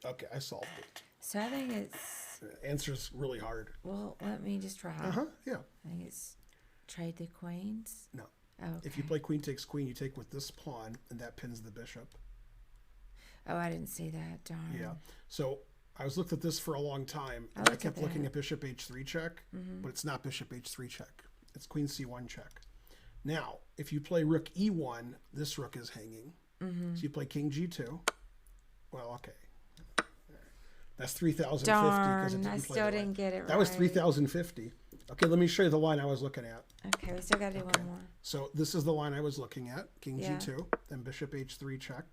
Okay, I solved it. So I think it's... The answer's really hard. Well, let me just try. Yeah. I think it's trade the queens. No. Oh, okay. If you play queen takes queen, you take with this pawn, and that pins the bishop. Oh, I didn't see that. Darn. Yeah. So I was looked at this for a long time, and I kept looking at bishop h3 check, but it's not bishop h3 check. It's queen c1 check. Now, if you play rook e1, this rook is hanging. So you play king g2. Well, okay. That's 3,050 because it didn't I play still didn't get it right. That was 3,050. Okay, let me show you the line I was looking at. Okay, we still got to do one more. So this is the line I was looking at. King g2, then bishop h3 check.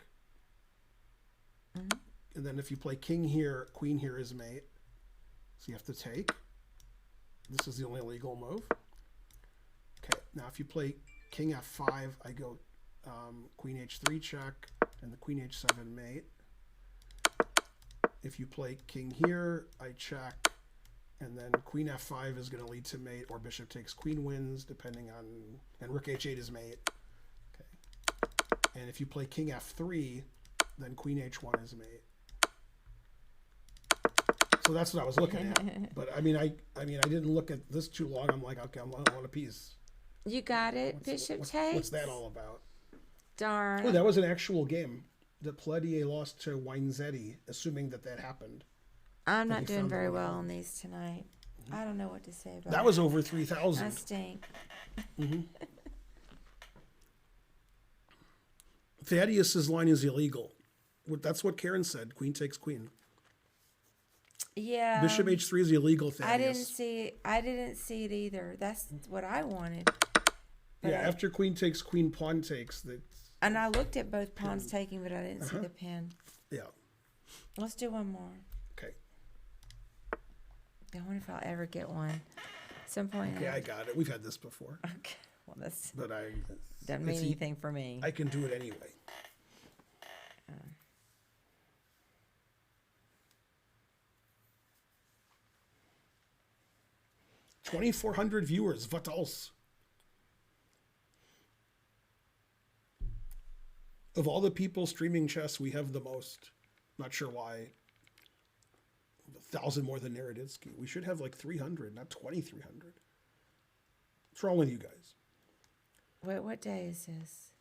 And then if you play king here, queen here is mate. So you have to take. This is the only legal move. Okay, now if you play king f5, I go queen h3 check, and the queen h7 mate. If you play king here, I check, and then queen f5 is going to lead to mate, or bishop takes queen wins, depending on, and rook h8 is mate. Okay. And if you play king f3, then queen h1 is mate. So that's what I was looking at. But I mean, I didn't look at this too long. I'm like, okay, I want a piece. You got it. Bishop takes. What's that all about? Darn. Oh, that was an actual game that Pelletier lost to Weinzetti, assuming that happened. I'm not doing very well on these tonight. I don't know what to say about that. Was over 3,000. I stink. Thaddeus's line is illegal. That's what Karen said. Queen takes queen. Yeah. Bishop h3 is illegal, Thaddeus. I didn't see it either. That's what I wanted. Yeah, after queen takes queen, pawn takes. And I looked at both pawns taking, but I didn't see the pin. Yeah. Let's do one more. Okay. I wonder if I'll ever get one. At some point. Okay, I got it. We've had this before. Okay. Well, that's But I doesn't mean anything for me. I can do it anyway. 2,400 viewers. What else? Of all the people streaming chess, we have the most. Not sure why. 1,000 more than Naroditsky. We should have like 300, not 2,300. What's wrong with you guys? Wait, what day is this?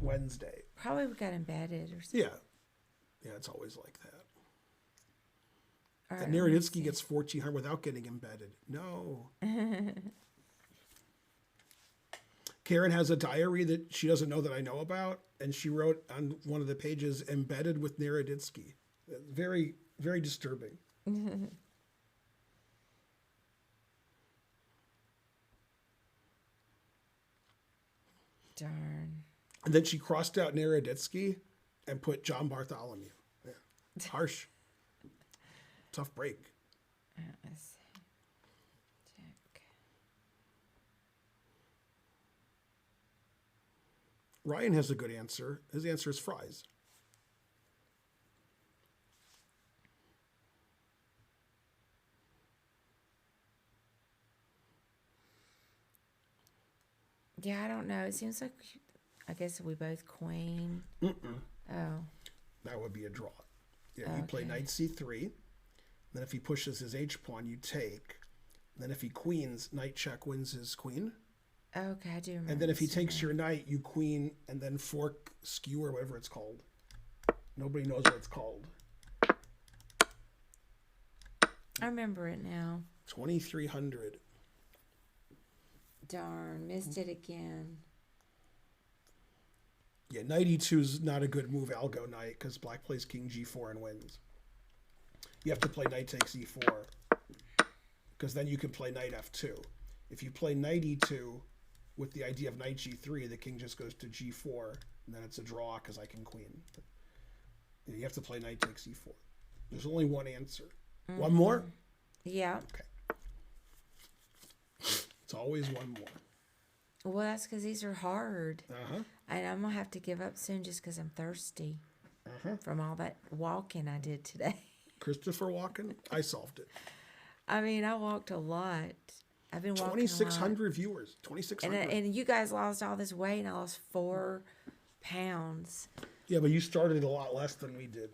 Wednesday. Probably we got embedded or something. Yeah. Yeah, it's always like that. All And right, let me Naroditsky see. gets 1,400 without getting embedded. No. Karen has a diary that she doesn't know that I know about, and she wrote on one of the pages, embedded with Naroditsky. Very, very disturbing. Darn. And then she crossed out Naroditsky and put John Bartholomew. Yeah. Harsh. Tough break. Let's see. Check. Ryan has a good answer. His answer is fries. Yeah, I don't know. It seems like, I guess we both queen. Oh. That would be a draw. Yeah, you play Okay. knight c3. Then if he pushes his h-pawn, you take. Then if he queens, knight check wins his queen. Okay, I do remember. And then if he this takes now. your knight, you queen and then fork skew or whatever it's called. Nobody knows what it's called. I remember it now. 2,300. Darn, missed it again. Yeah, knight e2 is not a good move. I'll go knight because black plays king g4 and wins. You have to play knight takes e4 because then you can play knight f2. If you play knight e2 with the idea of knight g3, the king just goes to g4 and then it's a draw because I can queen. You have to play knight takes e4. There's only one answer. One more? Yeah. Okay. It's always one more. Well, that's because these are hard. Uh-huh. And I'm going to have to give up soon just because I'm thirsty from all that walking I did today. Christopher Walken, I solved it. I mean, I walked a lot. I've been walking 2,600 viewers. 2,600. And you guys lost all this weight, and I lost 4 pounds. Yeah, but you started a lot less than we did.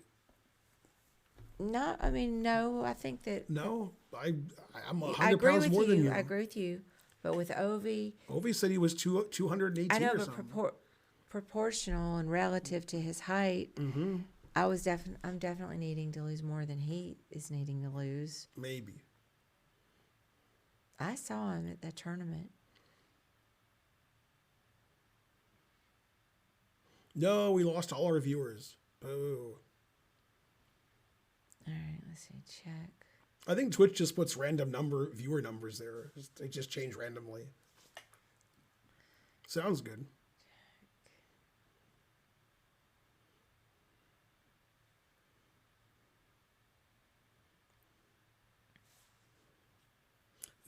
No, I mean, no, I think that... No, I'm I 100 agree pounds with more you. than you. I agree with you. But with Ovi, Ovi said he was 218 I know, or but something. proportional and relative to his height, I'm definitely needing to lose more than he is needing to lose. Maybe. I saw him at that tournament. No, we lost all our viewers. Boo. All right, let's see. Check. I think Twitch just puts random viewer numbers there. They just change randomly. Sounds good.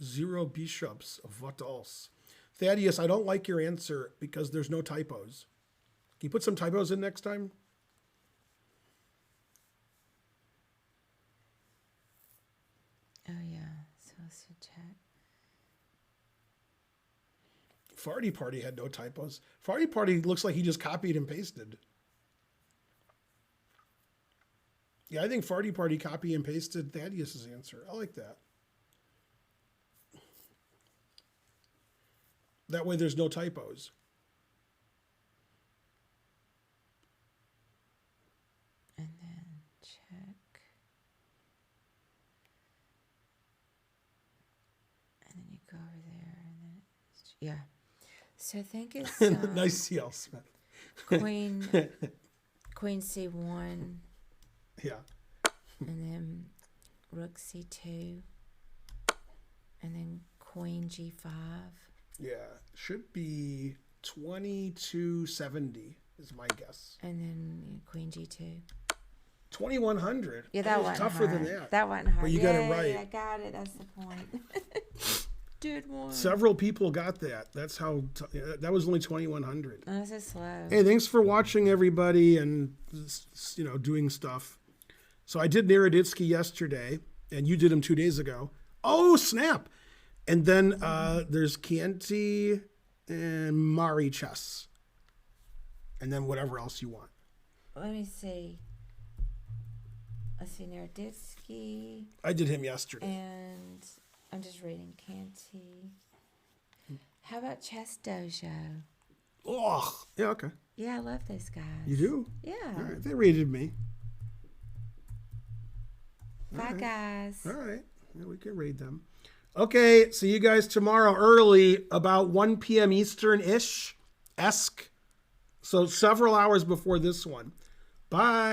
Zero bishops. What else? Thaddeus, I don't like your answer because there's no typos. Can you put some typos in next time? Oh, yeah. So let's see. Check. Farty Party had no typos. Farty Party looks like he just copied and pasted. Yeah, I think Farty Party copy and pasted Thaddeus's answer. I like that. That way there's no typos. And then check. And then you go over there. And then it's, yeah. So I think it's Nice CL Smith. Queen C1. Yeah. And then Rook C2. And then Queen G5. Yeah. Should be 2270 is my guess. And then Queen G2. 2100. Yeah, that was wasn't tougher hard. than that. That wasn't hard. But you got it Yay, right. I got it. That's the point. Did one. Several people got that. That's how. That was only 2100. Oh, this is slow. Hey, thanks for watching, everybody, and doing stuff. So I did Naroditsky yesterday, and you did him 2 days ago. Oh, snap! And then there's Chianti and Mari chess, and then whatever else you want. Let me see. Let's see, Naroditsky. I did him yesterday. And I'm just reading Canty. How about Chess Dojo? Oh, yeah, okay. Yeah, I love those guys. You do? Yeah. All right, they rated me. Bye, guys. All right, yeah, we can raid them. Okay, see you guys tomorrow early, about 1 p.m. Eastern-ish, esque. So several hours before this one. Bye.